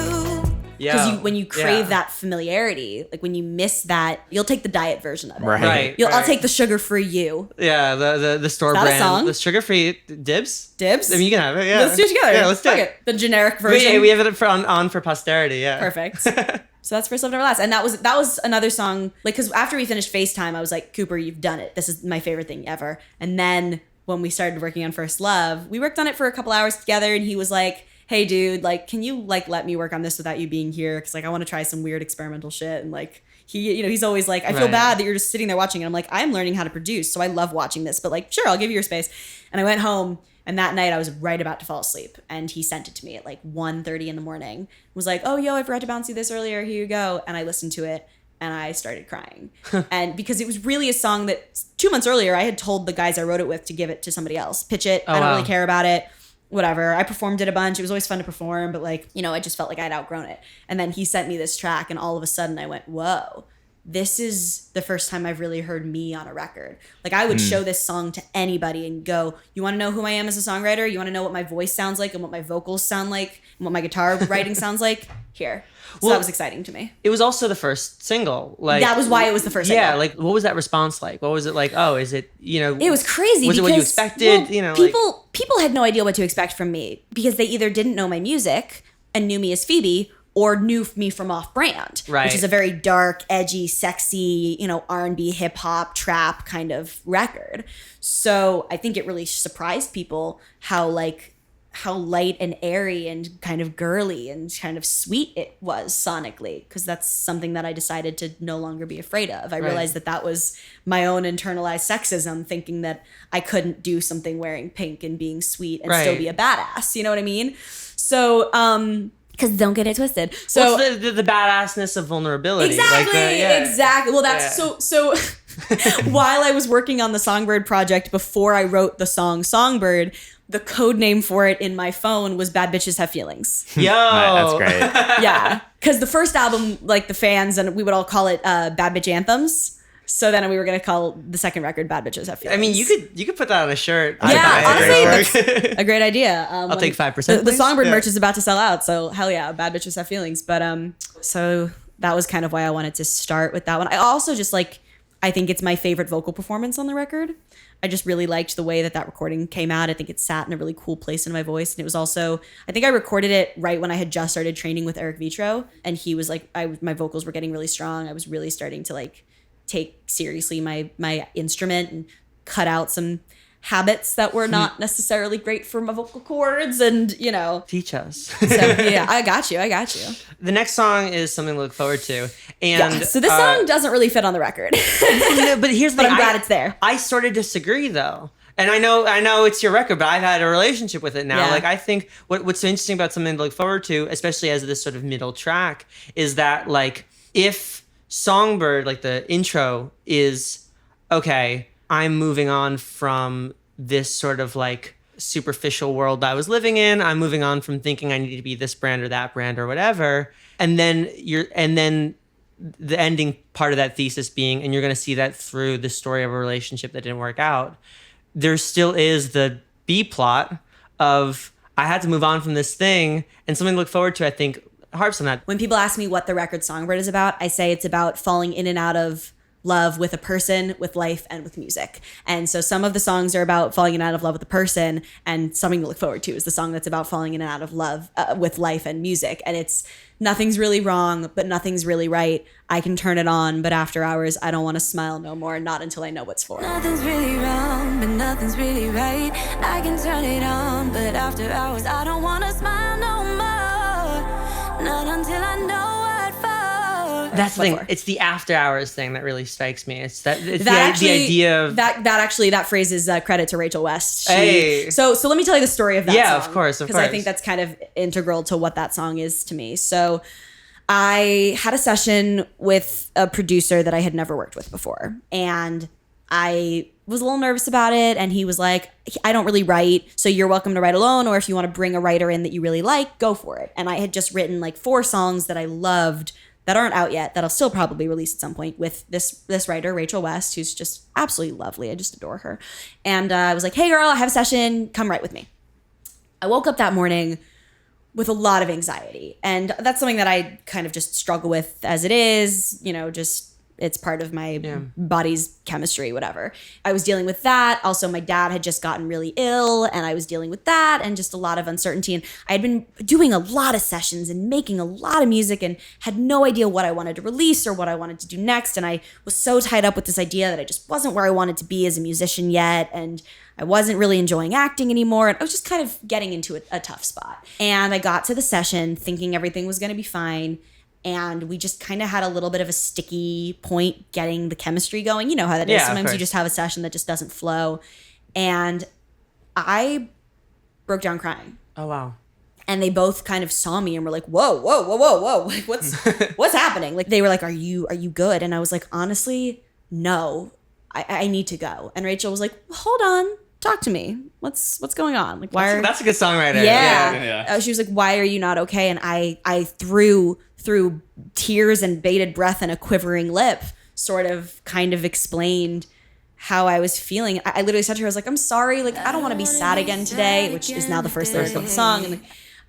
Yeah. Because when you crave that familiarity, like when you miss that, you'll take the diet version of it. Right. I'll take the sugar-free you. Yeah, the store Is that a brand, song? the sugar-free dibs. Dibs? I mean, you can have it. Yeah, Let's do it together. Yeah, let's do Fuck it. The generic version. We have it on for posterity. Yeah, Perfect. So that's First Love Never Lasts. And that was another song, like, because after we finished FaceTime, I was like, Cooper, you've done it. This is my favorite thing ever. And then when we started working on First Love, we worked on it for a couple hours together, and he was like, hey dude, like, can you like let me work on this without you being here? Because like I want to try some weird experimental shit. And like he's always like, I feel Right. bad that you're just sitting there watching. And I'm like, I'm learning how to produce, so I love watching this. But like, sure, I'll give you your space. And I went home, and that night I was right about to fall asleep, and he sent it to me at like 1:30 in the morning. Was like, oh yo, I forgot to bounce you this earlier. Here you go. And I listened to it, and I started crying. And because it was really a song that 2 months earlier I had told the guys I wrote it with to give it to somebody else, pitch it. I don't wow. really care about it. Whatever. I performed it a bunch. It was always fun to perform, but like, I just felt like I'd outgrown it. And then he sent me this track, and all of a sudden I went, whoa, this is the first time I've really heard me on a record. Like I would show this song to anybody and go, you want to know who I am as a songwriter? You want to know what my voice sounds like and what my vocals sound like and what my guitar writing sounds like? Here. So that was exciting to me. It was also the first single. Like That was why it was the first Yeah, single. like what was that response like? What was it like? Oh, is it It was crazy. Was it what you expected? People had no idea what to expect from me because they either didn't know my music and knew me as Phoebe, or knew me from Off Brand, Right. which is a very dark, edgy, sexy, R&B, hip hop, trap kind of record. So I think it really surprised people how light and airy and kind of girly and kind of sweet it was sonically, because that's something that I decided to no longer be afraid of. I realized that was my own internalized sexism, thinking that I couldn't do something wearing pink and being sweet and still Right. be a badass. You know what I mean? So, because don't get it twisted. So well, it's the badassness of vulnerability. exactly, exactly. Well, that's so. While I was working on the Songbird project before I wrote the song Songbird, the code name for it in my phone was Bad Bitches Have Feelings. Yo, That's great. Yeah, because the first album, like the fans, and we would all call it Bad Bitch Anthems. So then we were gonna call the second record Bad Bitches Have Feelings. I mean, you could put that on a shirt. Yeah, honestly, that's a great idea. I'll take 5%. The please. Songbird Yeah. merch is about to sell out, so hell yeah, Bad Bitches Have Feelings. But so that was kind of why I wanted to start with that one. I also just I think it's my favorite vocal performance on the record. I just really liked the way that recording came out. I think it sat in a really cool place in my voice. And it was also, I think I recorded it right when I had just started training with Eric Vitro. And he was like, my vocals were getting really strong. I was really starting to take seriously my instrument and cut out some habits that were not necessarily great for my vocal cords. And, Teach us. so yeah, I got you. The next song is something to look forward to. And Yeah, so this song doesn't really fit on the record. no, but here's the But thing. I'm glad it's there. I sort of disagree though. And I know it's your record, but I've had a relationship with it now. Yeah. Like, I think what's so interesting about something to look forward to, especially as this sort of middle track, is that, like, if Songbird, like the intro is, okay, I'm moving on from this sort of like superficial world I was living in. I'm moving on from thinking I need to be this brand or that brand or whatever. And then the ending part of that thesis being, and you're going to see that through the story of a relationship that didn't work out. There still is the B plot of, I had to move on from this thing, and something to look forward to, I think, harps on that. When people ask me what the record Songbird is about, I say it's about falling in and out of love with a person, with life, and with music. And so some of the songs are about falling in and out of love with a person, and something to look forward to is the song that's about falling in and out of love with life and music. And it's nothing's really wrong, but nothing's really right. I can turn it on, but after hours, I don't want to smile no more, not until I know what's for. Nothing's really wrong, but nothing's really right. I can turn it on, but after hours, I don't want to smile no more, not until I know what for. That's the thing. for? It's the after hours thing that really strikes me. It's That the actually, idea of that phrase is credit to Rachel West. Hey. So let me tell you the story of that Yeah, song. of course, Because I think that's kind of integral to what that song is to me. So I had a session with a producer that I had never worked with before. And I was a little nervous about it. And he was like, I don't really write, so you're welcome to write alone. Or if you want to bring a writer in that you really like, go for it. And I had just written like 4 songs that I loved that aren't out yet, that I'll still probably release at some point with this writer, Rachel West, who's just absolutely lovely. I just adore her. And I was like, hey girl, I have a session, come write with me. I woke up that morning with a lot of anxiety. And that's something that I kind of just struggle with as it is, just it's part of my body's chemistry, whatever. I was dealing with that. Also, my dad had just gotten really ill and I was dealing with that and just a lot of uncertainty. And I had been doing a lot of sessions and making a lot of music and had no idea what I wanted to release or what I wanted to do next. And I was so tied up with this idea that I just wasn't where I wanted to be as a musician yet. And I wasn't really enjoying acting anymore. And I was just kind of getting into a tough spot. And I got to the session thinking everything was going to be fine. And we just kind of had a little bit of a sticky point getting the chemistry going. You know how that is. Sometimes you just have a session that just doesn't flow. And I broke down crying. oh wow. And they both kind of saw me and were like, whoa, whoa, whoa, whoa, whoa. Like, what's happening? Like, they were like, are you good? And I was like, honestly, no, I need to go. And Rachel was like, hold on, talk to me. What's going on? Like, why are... That's a good songwriter. Yeah. She was like, why are you not okay? And I through tears and bated breath and a quivering lip sort of kind of explained how I was feeling. I literally said to her, I was like, I'm sorry, like, I don't want to be sad again today, which is now the first lyric of the song. And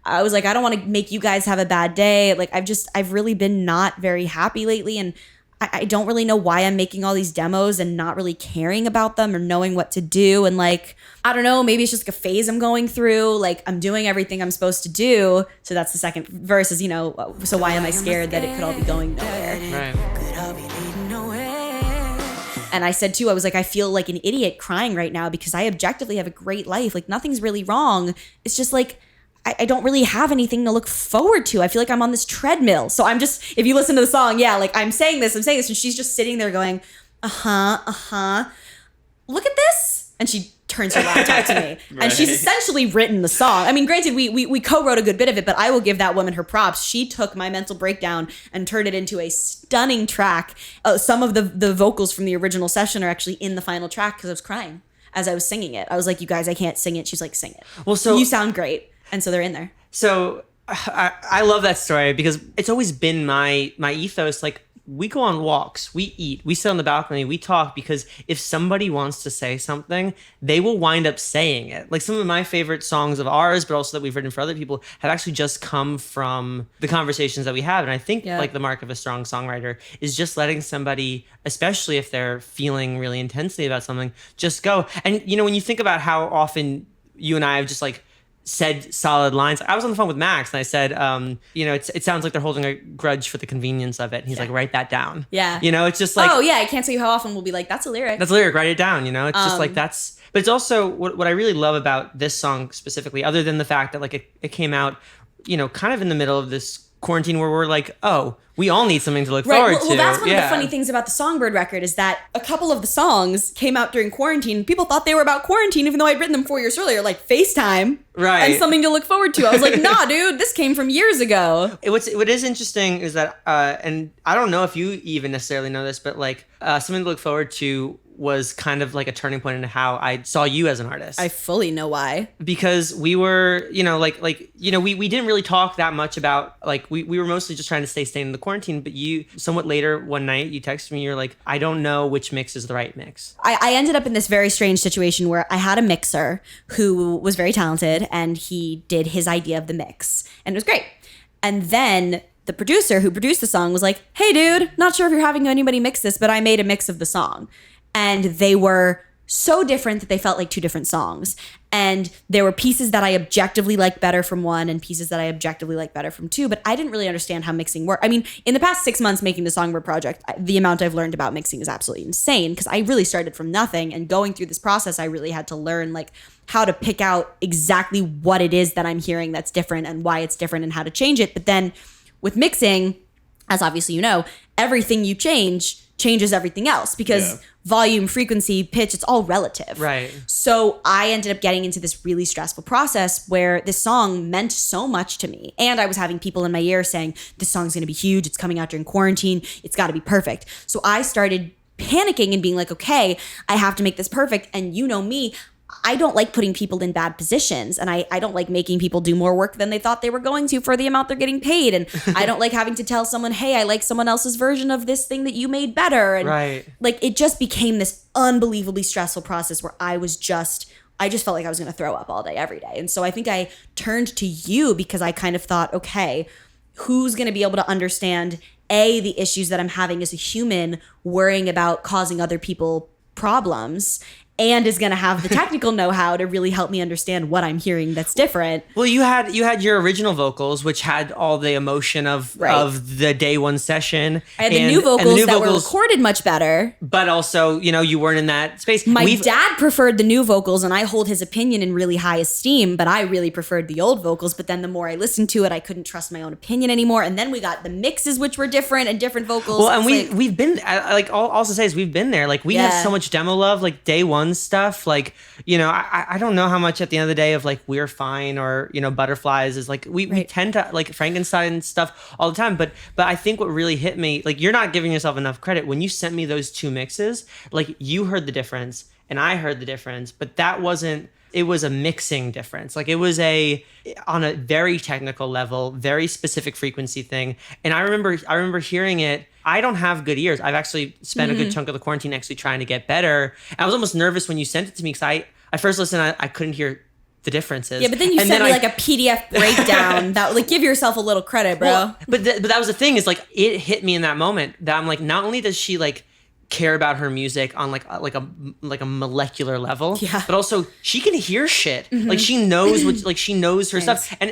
I was like, I don't want to make you guys have a bad day. Like, I've really been not very happy lately. And I don't really know why I'm making all these demos and not really caring about them or knowing what to do. And like, I don't know, maybe it's just like a phase I'm going through. Like, I'm doing everything I'm supposed to do. So that's the second verse is, so why am I scared that it could all be going nowhere? Right. Could all be leading nowhere. And I said too, I was like, I feel like an idiot crying right now because I objectively have a great life. Like, nothing's really wrong. It's just like, I don't really have anything to look forward to. I feel like I'm on this treadmill. So I'm just, if you listen to the song, like I'm saying this. And she's just sitting there going, look at this. And she turns her laptop to me. Right. And she's essentially written the song. I mean, granted, we co-wrote a good bit of it, but I will give that woman her props. She took my mental breakdown and turned it into a stunning track. Some of the vocals from the original session are actually in the final track because I was crying as I was singing it. I was like, you guys, I can't sing it. She's like, sing it. Well, so you sound great. And so they're in there. So I love that story because it's always been my ethos. Like, we go on walks, we eat, we sit on the balcony, we talk, because if somebody wants to say something, they will wind up saying it. Like, some of my favorite songs of ours, but also that we've written for other people, have actually just come from the conversations that we have. And I think like the mark of a strong songwriter is just letting somebody, especially if they're feeling really intensely about something, just go. And when you think about how often you and I have just like said solid lines. I was on the phone with Max and I said, it sounds like they're holding a grudge for the convenience of it. And he's like, write that down. Yeah. It's just like, oh yeah, I can't tell you how often we'll be like, that's a lyric. That's a lyric, write it down. It's just like, but it's also what I really love about this song specifically, other than the fact that like it came out, kind of in the middle of this quarantine where we're like, oh, we all need something to look forward to. Well, that's one of the funny things about the Songbird record is that a couple of the songs came out during quarantine. People thought they were about quarantine, even though I'd written them 4 years earlier, like FaceTime. Right. And something to look forward to. I was like, nah, dude, this came from years ago. What is interesting is that, and I don't know if you even necessarily know this, but like something to look forward to was kind of like a turning point into how I saw you as an artist. I fully know why. Because we were, we didn't really talk that much about, like, we were mostly just trying to stay sane in the quarantine, but you, somewhat later one night, you texted me, you're like, I don't know which mix is the right mix. I ended up in this very strange situation where I had a mixer who was very talented and he did his idea of the mix and it was great. And then the producer who produced the song was like, hey dude, not sure if you're having anybody mix this, but I made a mix of the song. And they were so different that they felt like two different songs. And there were pieces that I objectively liked better from one and pieces that I objectively liked better from two, but I didn't really understand how mixing worked. I mean, in the past 6 months making the Songbird project, the amount I've learned about mixing is absolutely insane because I really started from nothing, and going through this process, I really had to learn like how to pick out exactly what it is that I'm hearing that's different and why it's different and how to change it. But then with mixing, as obviously you know, everything you changes everything else because volume, frequency, pitch, it's all relative. Right. So I ended up getting into this really stressful process where this song meant so much to me. And I was having people in my ear saying, this song's going to be huge. It's coming out during quarantine. It's got to be perfect. So I started panicking and being like, okay, I have to make this perfect. And you know me, I don't like putting people in bad positions, and I don't like making people do more work than they thought they were going to for the amount they're getting paid. And I don't like having to tell someone, hey, I like someone else's version of this thing that you made better. And like it just became this unbelievably stressful process where I just felt like I was going to throw up all day, every day. And so I think I turned to you because I kind of thought, okay, who's going to be able to understand the issues that I'm having as a human, worrying about causing other people problems, and is going to have the technical know-how to really help me understand what I'm hearing that's different. Well, you had your original vocals, which had all the emotion of the day one session. I had the new vocals that were recorded much better. But also, you weren't in that space. My dad preferred the new vocals, and I hold his opinion in really high esteem, but I really preferred the old vocals. But then the more I listened to it, I couldn't trust my own opinion anymore. And then we got the mixes, which were different, and different vocals. Well, and we've been, like, all I'll say is we've been there. Like, we had so much demo love, like, day one stuff. Like, I don't know how much at the end of the day of like We're Fine or Butterflies is like we tend to like Frankenstein stuff all the time, but I think what really hit me, like, you're not giving yourself enough credit when you sent me those two mixes. Like, you heard the difference and I heard the difference, but it was a mixing difference. Like, it was on a very technical level, very specific frequency thing. And I remember hearing it. I don't have good ears. I've actually spent a good chunk of the quarantine actually trying to get better. I was almost nervous when you sent it to me because I first listened, I couldn't hear the differences. Yeah, but then you sent me like a PDF breakdown. That, like, give yourself a little credit, bro. Well, but that was the thing, is like it hit me in that moment that I'm like, not only does she like care about her music on like a molecular level, but also she can hear shit. Like, she knows what, like, she knows her stuff. And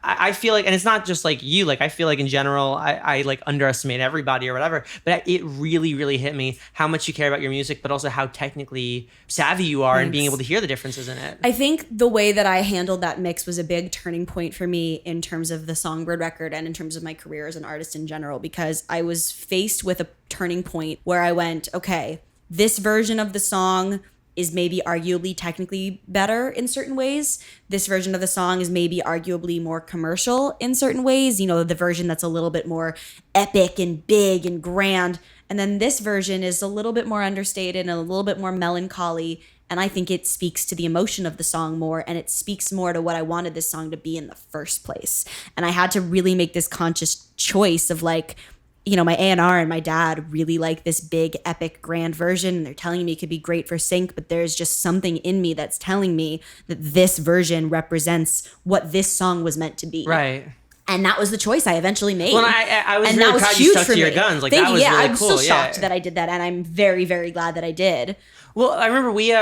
I feel like, and it's not just like you, like, I feel like in general I like underestimate everybody or whatever, but it really, really hit me how much you care about your music, but also how technically savvy you are and being able to hear the differences in it. I think the way that I handled that mix was a big turning point for me in terms of the Songbird record and in terms of my career as an artist in general, because I was faced with a turning point where I went, okay, this version of the song is maybe arguably technically better in certain ways. This version of the song is maybe arguably more commercial in certain ways. The version that's a little bit more epic and big and grand. And then this version is a little bit more understated and a little bit more melancholy. And I think it speaks to the emotion of the song more, and it speaks more to what I wanted this song to be in the first place. And I had to really make this conscious choice of like, my A&R and my dad really like this big, epic, grand version. And they're telling me it could be great for sync, but there's just something in me that's telling me that this version represents what this song was meant to be. Right. And that was the choice I evenally made. Well, I was really proud you stuck to your guns. Like, that was really I'm cool. So shocked that I did that, and I'm very, very glad that I did. Well, I remember we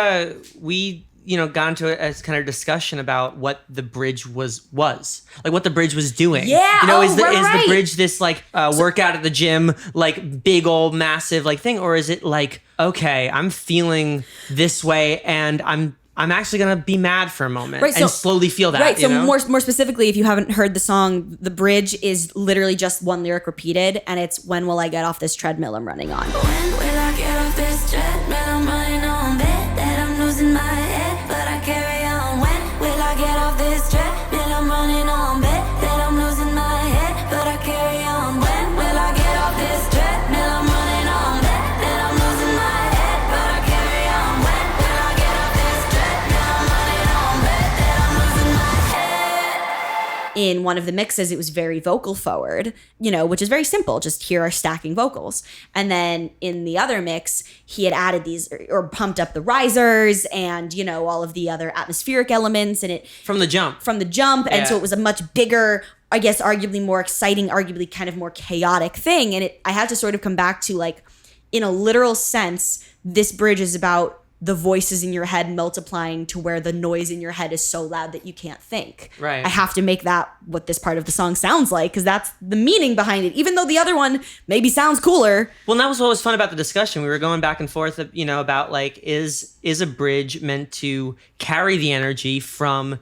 got into a kind of discussion about what the bridge was like what the bridge was doing. Yeah. Is the bridge this like workout at the gym, like big old massive like thing, or is it like, okay, I'm feeling this way and I'm I'm actually gonna be mad for a moment Right, and slowly feel that. Right. So you know? more specifically, if you haven't heard the song, the bridge is literally just one lyric repeated, and it's "When will I get off this treadmill I'm running on?" When will I get off this treadmill? I'm running on bet that I'm losing my head, but I carry on. When will I get off this treadmill? I'm running on bet that I'm losing my head, but I carry on. When will I get off this treadmill? I'm running on bet that I'm losing my head, but I carry on. When will I get off this treadmill? I'm running on bet that I'm losing my head. In one of the mixes, it was very vocal forward, which is very simple. Just here are stacking vocals. And then in the other mix, he had added these or pumped up the risers and, all of the other atmospheric elements and it from the jump. And so it was a much bigger, I guess, arguably more exciting, arguably kind of more chaotic thing. And I had to sort of come back to like, in a literal sense, this bridge is about the voices in your head multiplying to where the noise in your head is so loud that you can't think. Right. I have to make that what this part of the song sounds like because that's the meaning behind it, even though the other one maybe sounds cooler. Well, and that was what was fun about the discussion. We were going back and forth, about like, is a bridge meant to carry the energy from,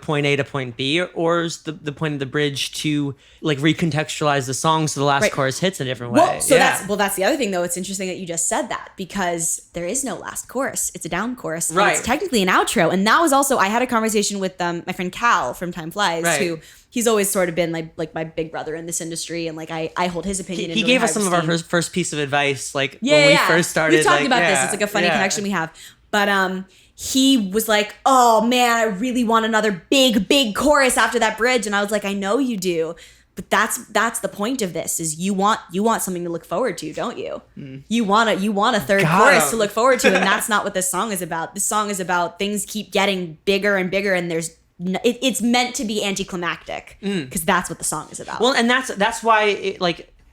point A to point B, or is the point of the bridge to like recontextualize the song so the last chorus hits a different way? That's the other thing though. It's interesting that you just said that because there is no last chorus. It's a down chorus. Right. And it's technically an outro. And that was also, I had a conversation with my friend Cal from Time Flies, who he's always sort of been like my big brother in this industry. And like, I hold his opinion. He gave us some of our first piece of advice, like when we first started. We've talked about this. It's like a funny connection we have. But he was like, oh man, I really want another big chorus after that bridge. And I was like, I know you do. But that's the point of this is you want something to look forward to, don't you? You want a third chorus to look forward to, and that's not what this song is about. This song is about things keep getting bigger and bigger, and it's meant to be anticlimactic because that's what the song is about. Well, and that's why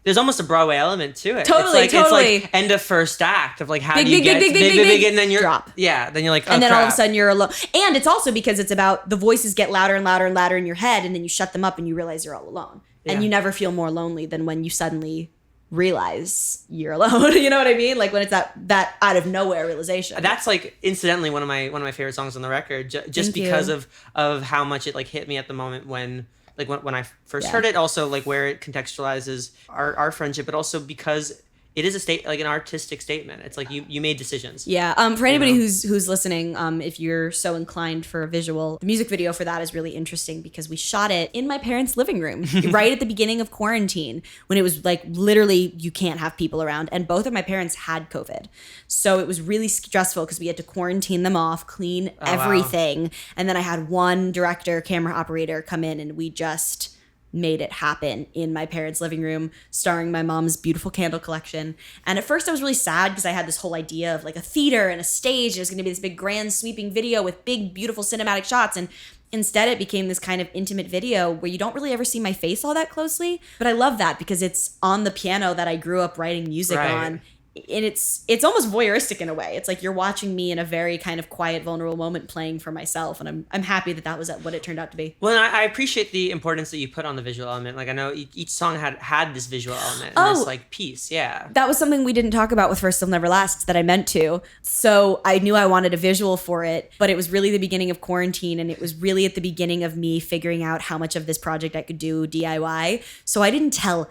there's almost a Broadway element to it. Totally. It's like end of first act of like how do you get big, and then you're drop. Yeah, then you're like, oh, and then crap. all of a sudden you're alone. And it's also because it's about the voices get louder and louder and louder in your head, and then you shut them up and you realize you're all alone. And you never feel more lonely than when you suddenly realize you're alone. You know what I mean? Like when it's that out of nowhere realization. That's like incidentally one of my favorite songs on the record, just because of how much it like hit me at the moment when I first heard it. Also like where it contextualizes our friendship, but also because it is an artistic statement. It's like you made decisions. Yeah. For anybody who's listening, if you're so inclined for a visual, the music video for that is really interesting because we shot it in my parents' living room right at the beginning of quarantine when it was like literally you can't have people around, and both of my parents had COVID, so it was really stressful because we had to quarantine them off, clean everything, wow. And then I had one director, camera operator come in, and we just made it happen in my parents' living room, starring my mom's beautiful candle collection. And at first I was really sad because I had this whole idea of like a theater and a stage, and it was going to be this big grand sweeping video with big beautiful cinematic shots, and instead it became this kind of intimate video where you don't really ever see my face all that closely. But I love that because it's on the piano that I grew up writing music on. And it's almost voyeuristic in a way. It's like you're watching me in a very kind of quiet, vulnerable moment playing for myself, and I'm happy that was what it turned out to be. Well, and I appreciate the importance that you put on the visual element. Like I know each song had this visual element, and this like piece, yeah. That was something we didn't talk about with First Still Never Lasts that I meant to. So I knew I wanted a visual for it, but it was really the beginning of quarantine, and it was really at the beginning of me figuring out how much of this project I could do DIY. So I didn't tell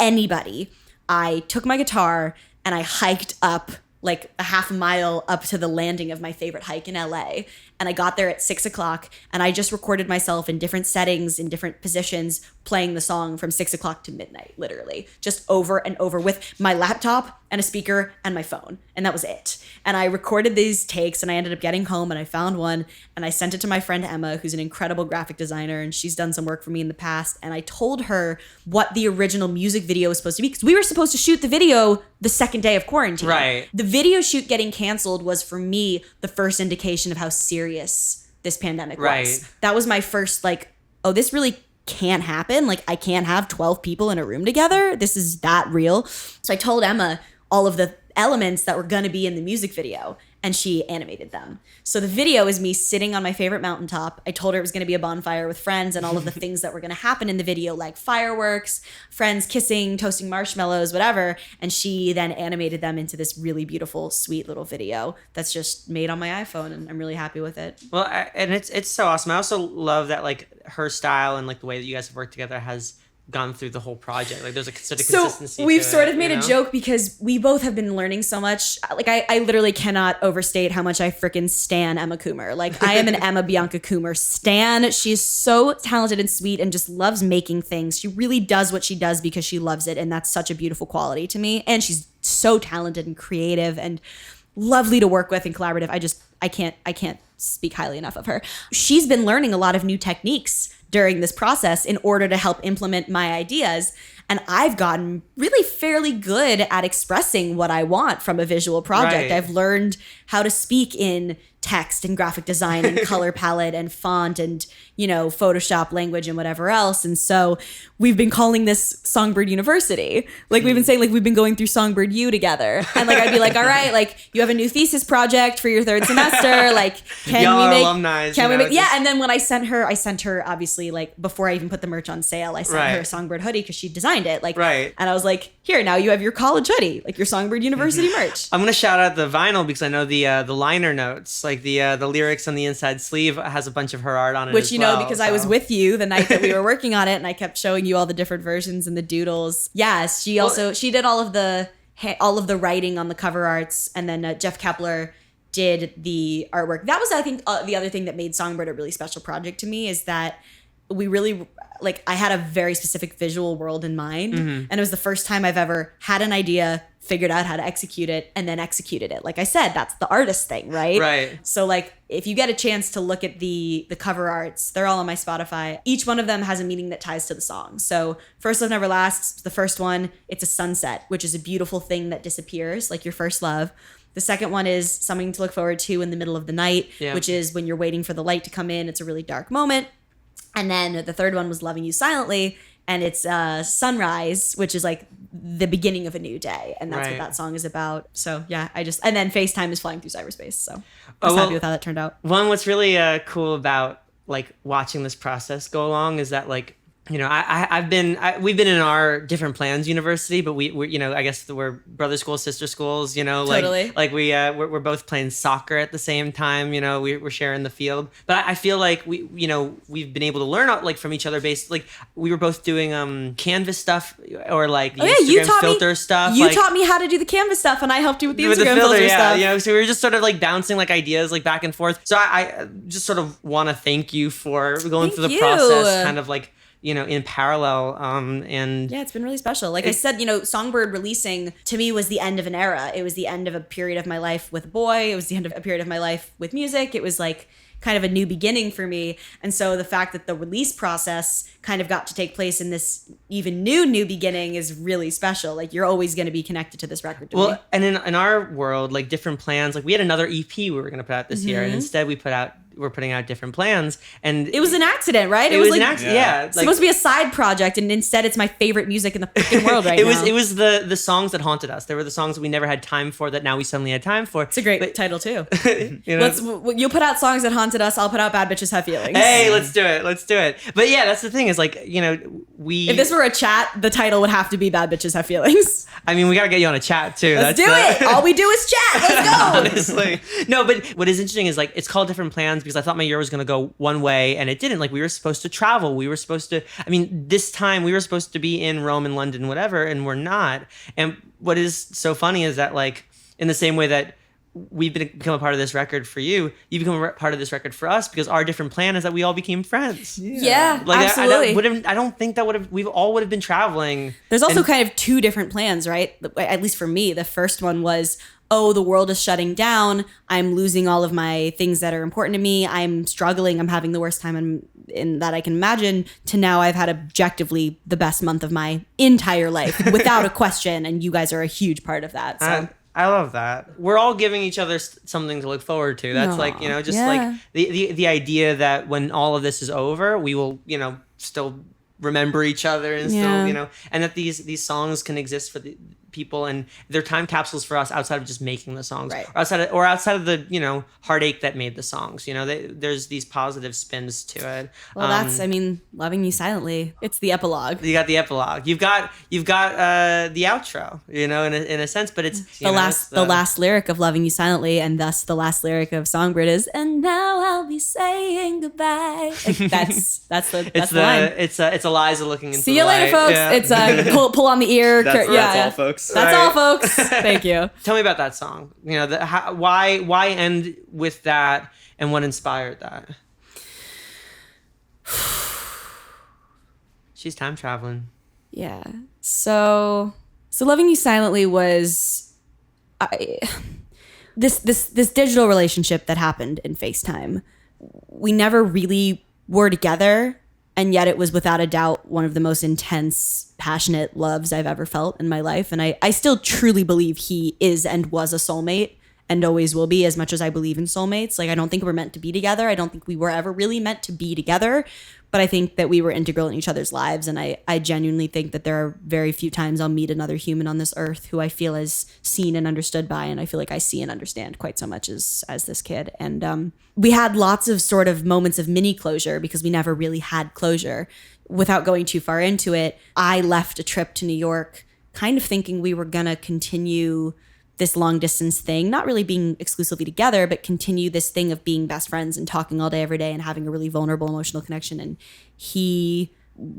anybody. I took my guitar and I hiked up like a half a mile up to the landing of my favorite hike in LA. And I got there at 6:00 and I just recorded myself in different settings, in different positions, playing the song from 6:00 to midnight, literally. Just over and over with my laptop and a speaker and my phone. And that was it. And I recorded these takes and I ended up getting home and I found one and I sent it to my friend Emma, who's an incredible graphic designer, and she's done some work for me in the past. And I told her what the original music video was supposed to be, because we were supposed to shoot the video the second day of quarantine. Right. The video shoot getting canceled was for me the first indication of how serious this pandemic was. That was my first like, oh, this really can't happen. Like I can't have 12 people in a room together. This is that real. So I told Emma all of the elements that were going to be in the music video. and she animated them. So the video is me sitting on my favorite mountaintop. I told her it was going to be a bonfire with friends and all of the things that were going to happen in the video, like fireworks, friends kissing, toasting marshmallows, whatever. And she then animated them into this really beautiful, sweet little video that's just made on my iPhone, and I'm really happy with it. Well, and it's so awesome. I also love that like her style and like the way that you guys have worked together has gone through the whole project. Like there's a sort of consistency. So we've to sort it, of made you a know? joke because we both have been learning so much. Like I literally cannot overstate how much I freaking stan Emma Coomer. Like I am an Emma Bianca Coomer stan. She's so talented and sweet and just loves making things. She really does what she does because she loves it, and that's such a beautiful quality to me. And she's so talented and creative and lovely to work with and collaborative. I can't speak highly enough of her. She's been learning a lot of new techniques during this process in order to help implement my ideas. And I've gotten really fairly good at expressing what I want from a visual project. Right. I've learned how to speak in text and graphic design and color palette and font and, Photoshop language and whatever else. And so we've been calling this Songbird University. Like we've been saying, like we've been going through Songbird U together. And like I'd be like, all right, like you have a new thesis project for your third semester. Like can Y'all we are make alumni, can we you know, make yeah? just- And then when I sent her obviously like before I even put the merch on sale, I sent her a Songbird hoodie because she designed it. Like Right. and I was like, here, now you have your college hoodie, like your Songbird University merch. I'm gonna shout out the vinyl because I know the liner notes, like the lyrics on the inside sleeve has a bunch of her art on it. Which as well, because I was with you the night that we were working on it, and I kept showing you all the different versions and the doodles. Yes, she did all of the writing on the cover arts, and then Jeff Kepler did the artwork. That was, I think, the other thing that made Songbird a really special project to me is that we really I had a very specific visual world in mind, and it was the first time I've ever had an idea, figured out how to execute it, and then executed it. Like I said, that's the artist thing, right? Right. So if you get a chance to look at the cover arts, they're all on my Spotify. Each one of them has a meaning that ties to the song. So First Love Never Lasts, the first one, it's a sunset, which is a beautiful thing that disappears, like your first love. The second one is something to look forward to in the middle of the night, which is when you're waiting for the light to come in. It's a really dark moment. And then the third one was Loving You Silently, and it's sunrise, which is like the beginning of a new day, and that's what that song is about. So yeah, and then FaceTime is flying through cyberspace. So I was happy with how that turned out. What's really cool about like watching this process go along is that like, we've been in our different plans university, but we I guess we're brother schools, sister schools, Totally. like we're both playing soccer at the same time, we're sharing the field. But I feel like we've been able to learn like from each other based, like we were both doing Canvas stuff or like the Instagram filter stuff. You taught me how to do the Canvas stuff, and I helped you with the Instagram filter stuff. So we were just sort of like bouncing like ideas like back and forth. So I just sort of want to thank you for going through the process, kind of like, in parallel. And yeah, it's been really special. Like I said, Songbird releasing to me was the end of an era. It was the end of a period of my life with a boy. It was the end of a period of my life with music. It was like kind of a new beginning for me. And so the fact that the release process kind of got to take place in this even new beginning is really special. Like you're always going to be connected to this record to me. And in our world, like different plans, like we had another EP we were going to put out this year, and instead we're putting out different plans. And it was an accident, right? It was like, an accident. Yeah. It's supposed to be a side project, and instead it's my favorite music in the freaking world right now. It was the songs that haunted us. They were the songs that we never had time for that now we suddenly had time for. It's a great title too. You You'll put out songs that haunted us. I'll put out Bad Bitches Have Feelings. Hey, let's do it. But yeah, that's the thing is like, if this were a chat, the title would have to be Bad Bitches Have Feelings. I mean, we got to get you on a chat too. Let's do it. All we do is chat. Let's go. Honestly. No, but what is interesting is like, it's called Different Plans because I thought my year was going to go one way and it didn't. Like we were supposed to travel. This time we were supposed to be in Rome and London, whatever, and we're not. And what is so funny is that like, in the same way that we've become a part of this record for you, you become a part of this record for us because our different plan is that we all became friends. Yeah, like absolutely. I don't think that we all would have been traveling. There's also kind of two different plans, right? At least for me, the first one was, oh, the world is shutting down. I'm losing all of my things that are important to me. I'm struggling. I'm having the worst time in that I can imagine. To now I've had objectively the best month of my entire life without a question. And you guys are a huge part of that. So. I love that. We're all giving each other something to look forward to. That's like, like the idea that when all of this is over, we will, still remember each other and still, and that these songs can exist for the people, and they're time capsules for us outside of just making the songs, Right. or outside of the heartache that made the songs. There's these positive spins to it. Well, that's Loving You Silently. It's the epilogue. You got the epilogue. You've got the outro. In a sense, but it's The last lyric of Loving You Silently, and thus the last lyric of Songbird is, and now I'll be saying goodbye. Like, that's the line. It's Eliza looking into See the you later, light. folks. Yeah. It's pull on the ear. That's all, folks. That's all, folks. Thank you. Tell me about that song. Why end with that, and what inspired that? She's time traveling. Yeah. So Loving You Silently was this digital relationship that happened in FaceTime. We never really were together, and yet it was without a doubt one of the most intense, passionate loves I've ever felt in my life. And I still truly believe he is and was a soulmate and always will be, as much as I believe in soulmates. Like, I don't think we're meant to be together. I don't think we were ever really meant to be together. But I think that we were integral in each other's lives. And I genuinely think that there are very few times I'll meet another human on this earth who I feel is seen and understood by. And I feel like I see and understand quite so much as this kid. And we had lots of sort of moments of mini closure because we never really had closure. Without going too far into it, I left a trip to New York kind of thinking we were going to continue this long distance thing, not really being exclusively together, but continue this thing of being best friends and talking all day, every day, and having a really vulnerable emotional connection. And he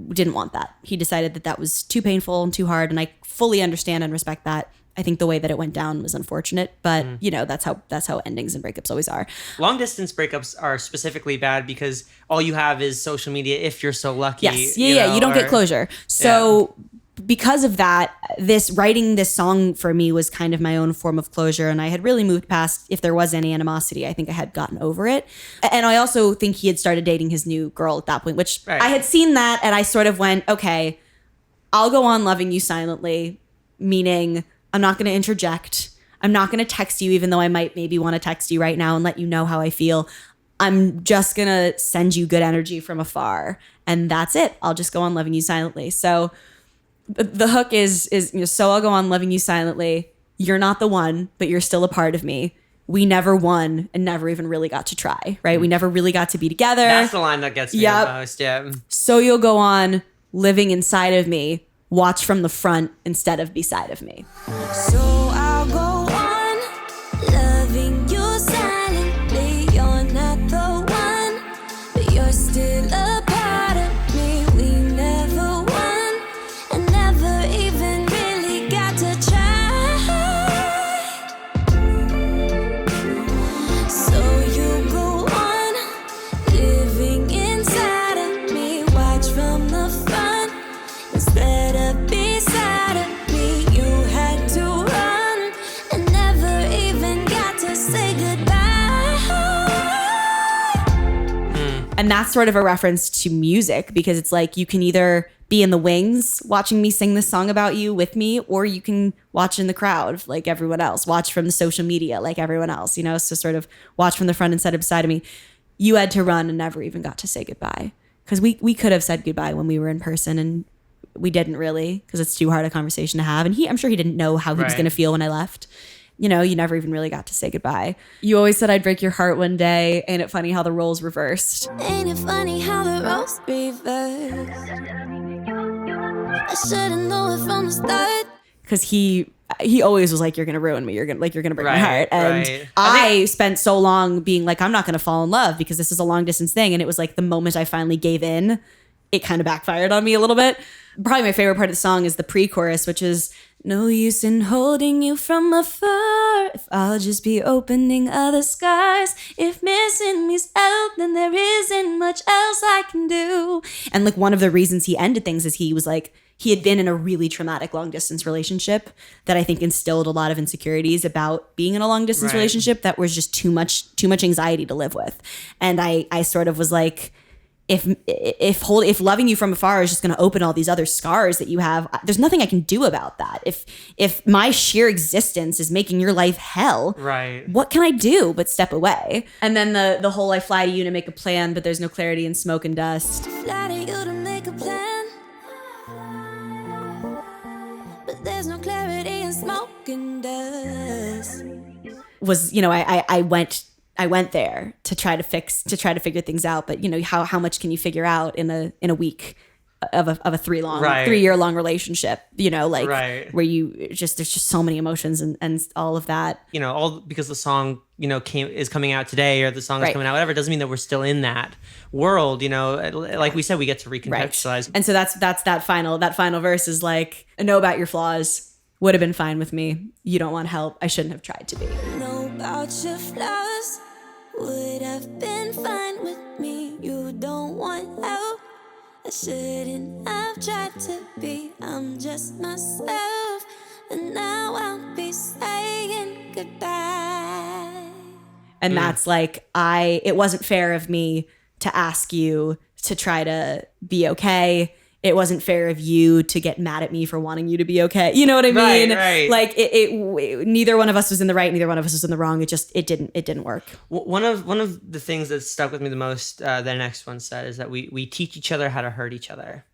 didn't want that. He decided that was too painful and too hard. And I fully understand and respect that. I think the way that it went down was unfortunate, but that's how endings and breakups always are. Long distance breakups are specifically bad because all you have is social media if you're so lucky. Yes. You don't get closure. So because of that, writing this song for me was kind of my own form of closure. And I had really moved past, if there was any animosity, I think I had gotten over it. And I also think he had started dating his new girl at that point, which I had seen that. And I sort of went, okay, I'll go on loving you silently, meaning I'm not going to interject. I'm not going to text you, even though I might maybe want to text you right now and let you know how I feel. I'm just going to send you good energy from afar. And that's it. I'll just go on loving you silently. So the hook is so I'll go on loving you silently. You're not the one, but you're still a part of me. We never won and never even really got to try, right? We never really got to be together. That's the line that gets me the most, yeah. So you'll go on living inside of me. Watch from the front instead of beside of me. So I'll go on loving you silently. You're not the one, but you're still a part of me. We never won and never even really got to try. So you go on living inside of me. Watch from the front instead of beside of me. You had to run and never even got to say goodbye. And that's sort of a reference to music, because it's like you can either be in the wings watching me sing this song about you with me, or you can watch in the crowd like everyone else, watch from the social media like everyone else, so sort of watch from the front instead of beside of me. You had to run and never even got to say goodbye, because we could have said goodbye when we were in person, and we didn't really, because it's too hard a conversation to have. And I'm sure he didn't know how he was going to feel when I left. You never even really got to say goodbye. You always said I'd break your heart one day. Ain't it funny how the roles reversed? Ain't it funny how the roles reversed? I should've known it from the start. Because he always was like, you're gonna ruin me, you're gonna break my heart. And I spent so long being like, I'm not gonna fall in love because this is a long distance thing. And it was like the moment I finally gave in, it kind of backfired on me a little bit. Probably my favorite part of the song is the pre-chorus, which is, no use in holding you from afar if I'll just be opening other skies. If missing me's out, then there isn't much else I can do. And like one of the reasons he ended things is he was like, he had been in a really traumatic long distance relationship that I think instilled a lot of insecurities about being in a long distance relationship that was just too much anxiety to live with. And I sort of was like, if loving you from afar is just going to open all these other scars that you have, there's nothing I can do about that. If my sheer existence is making your life hell, what can I do but step away? And then the whole I fly to you to make a plan, but there's no clarity in smoke and dust. Fly to you to make a plan, but there's no clarity in broken dust. Was, you know, I went there to try to figure things out. But, you know, how much can you figure out in a week of a 3 year long relationship, you know, like where there's just so many emotions and all of that, you know, all because the song, you know, is coming out today, or the song is coming out, whatever, it doesn't mean that we're still in that world, you know. Like we said, we get to recontextualize. And so that's that final verse is like, know about your flaws, would have been fine with me, you don't want help, I shouldn't have tried to be. Know about your flaws, would have been fine with me, you don't want help, I shouldn't have tried to be. I'm just myself, and now I'll be saying goodbye. And that's like, it wasn't fair of me to ask you to try to be okay. It wasn't fair of you to get mad at me for wanting you to be okay. You know what I mean? Right. Like neither one of us was in the right, neither one of us was in the wrong. It didn't work. One of the things that stuck with me the most, the next one said, is that we teach each other how to hurt each other.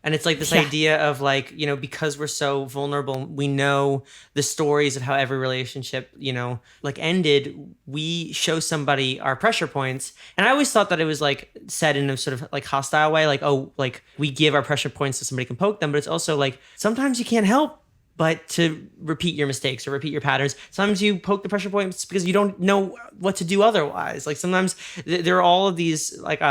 And it's like this idea of like, you know, because we're so vulnerable, we know the stories of how every relationship, you know, like ended. We show somebody our pressure points. And I always thought that it was like said in a sort of like hostile way, like, oh, like we give our pressure points so somebody can poke them. But it's also like, sometimes you can't help but to repeat your mistakes or repeat your patterns. Sometimes you poke the pressure points because you don't know what to do otherwise. Like sometimes there are all of these like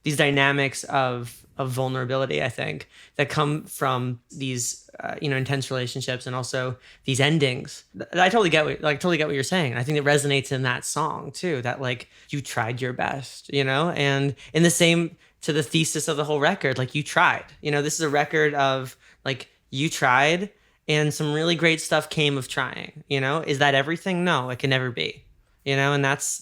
these dynamics of vulnerability, I think, that come from these you know, intense relationships, and also these endings. I totally get what you're saying. And I think it resonates in that song too, that like you tried your best, you know, and in the same to the thesis of the whole record, like you tried, you know, this is a record of like you tried and some really great stuff came of trying, you know. Is that everything? No, it can never be, you know, and that's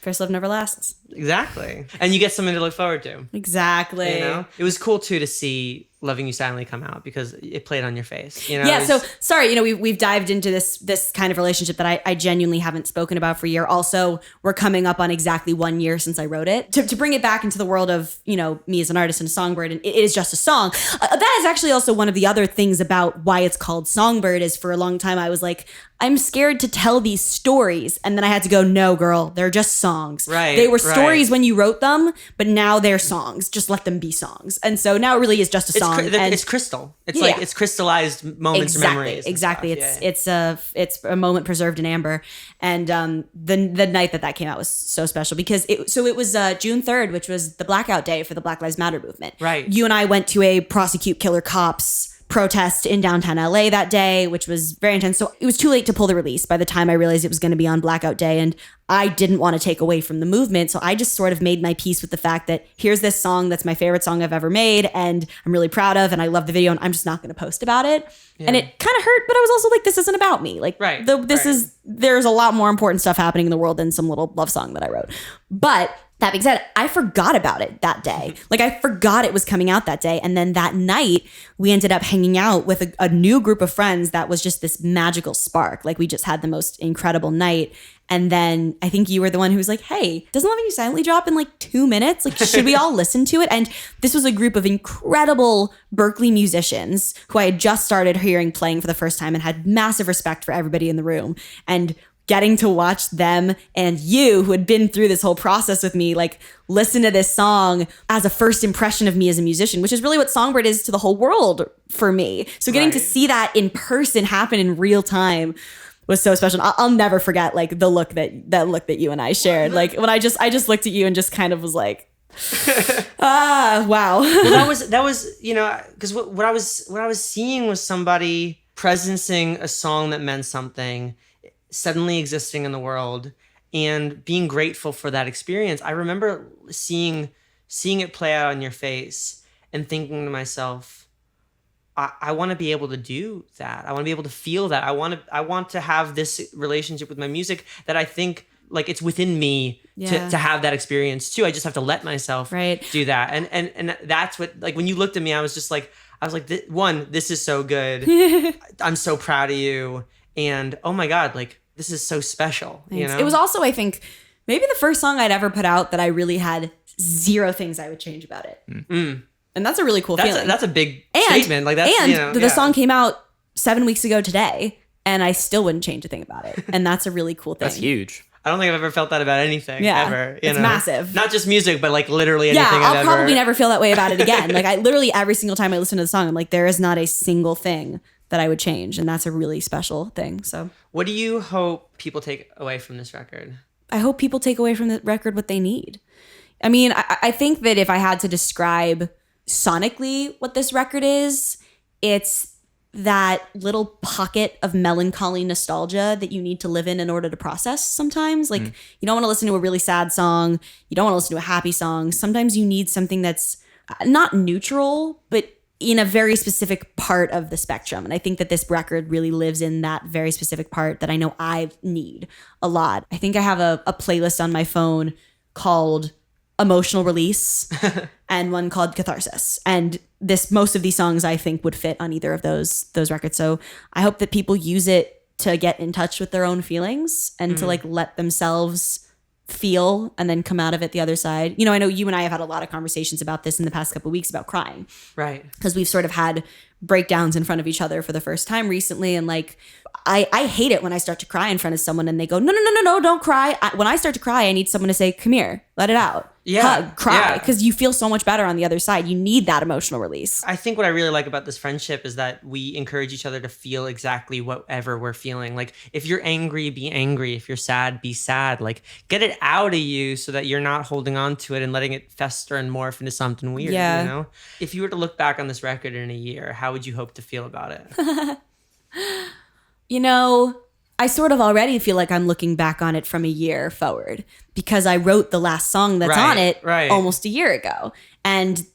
First love never lasts. Exactly. And you get something to look forward to. Exactly. You know? It was cool too to see Loving You Silently come out because it played on your face. You know? Yeah, so sorry, you know, we've dived into this kind of relationship that I genuinely haven't spoken about for a year. Also, we're coming up on exactly 1 year since I wrote it. To bring it back into the world of, you know, me as an artist and a songbird, and it is just a song. That is actually also one of the other things about why it's called Songbird, is for a long time I was like, I'm scared to tell these stories. And then I had to go, no, girl, they're just songs. Right. They were stories when you wrote them, but now they're songs. Just let them be songs. And so now it really is just a song. It's crystal. It's like it's crystallized moments or memories. Exactly. It's a moment preserved in amber. And the night that came out was so special because it was June 3rd, which was the blackout day for the Black Lives Matter movement. Right. You and I went to a prosecute killer cops protest in downtown LA that day, which was very intense. So it was too late to pull the release by the time I realized it was going to be on blackout day. And I didn't want to take away from the movement. So I just sort of made my peace with the fact that here's this song that's my favorite song I've ever made and I'm really proud of, and I love the video, and I'm just not going to post about it. Yeah. And it kind of hurt, but I was also like, this isn't about me. Like, there's a lot more important stuff happening in the world than some little love song that I wrote. But that being said, I forgot about it that day. Like, I forgot it was coming out that day. And then that night, we ended up hanging out with a new group of friends that was just this magical spark. Like, we just had the most incredible night. And then I think you were the one who was like, hey, doesn't Loving You Silently drop in like 2 minutes? Like, should we all listen to it? And this was a group of incredible Berkeley musicians who I had just started hearing playing for the first time and had massive respect for everybody in the room. And getting to watch them and you, who had been through this whole process with me, like listen to this song as a first impression of me as a musician, which is really what Songbird is to the whole world for me. So getting to see that in person happen in real time was so special. I'll never forget like the look that you and I shared. Like when I just looked at you and just kind of was like, wow. Well, that was you know, because what I was seeing was somebody presencing a song that meant something, suddenly existing in the world, and being grateful for that experience. I remember seeing it play out on your face and thinking to myself, I want to be able to do that. I want to be able to feel that. I want to have this relationship with my music that I think like it's within me to have that experience too. I just have to let myself do that. And that's what, like, when you looked at me, I was like, this is so good. I'm so proud of you. And oh my God, like, this is so special. Thanks. You know? It was also, I think, maybe the first song I'd ever put out that I really had zero things I would change about it. Mm. And that's a really cool feeling. That's a big statement. Like that's, and the song came out 7 weeks ago today. and I still wouldn't change a thing about it. And that's a really cool thing. That's huge. I don't think I've ever felt that about anything. Yeah, ever. it's massive. Not just music, but like literally anything. Yeah, I'll I've probably ever... never feel that way about it again. Like I literally every single time I listen to the song, I'm like, there is not a single thing that I would change, and that's a really special thing. So, what do you hope people take away from this record? I hope people take away from the record what they need. I mean, I think that if I had to describe sonically what this record is, it's that little pocket of melancholy nostalgia that you need to live in order to process sometimes. Like, you don't want to listen to a really sad song. You don't want to listen to a happy song. Sometimes you need something that's not neutral, but in a very specific part of the spectrum. And I think that this record really lives in that very specific part that I know I need a lot. I think I have a playlist on my phone called Emotional Release and one called Catharsis. And most of these songs I think would fit on either of those records. So I hope that people use it to get in touch with their own feelings and to like let themselves feel and then come out of it the other side. You know, I know you and I have had a lot of conversations about this in the past couple of weeks about crying. Right. Because we've sort of had breakdowns in front of each other for the first time recently. And like, I hate it when I start to cry in front of someone and they go, no, don't cry. When I start to cry, I need someone to say, come here, let it out. Yeah. Hug, cry. Yeah. Because you feel so much better on the other side. You need that emotional release. I think what I really like about this friendship is that we encourage each other to feel exactly whatever we're feeling. Like, if you're angry, be angry. If you're sad, be sad. Like, get it out of you so that you're not holding on to it and letting it fester and morph into something weird. Yeah. You know? If you were to look back on this record in a year, how would you hope to feel about it? You know, I sort of already feel like I'm looking back on it from a year forward because I wrote the last song that's on it almost a year ago. And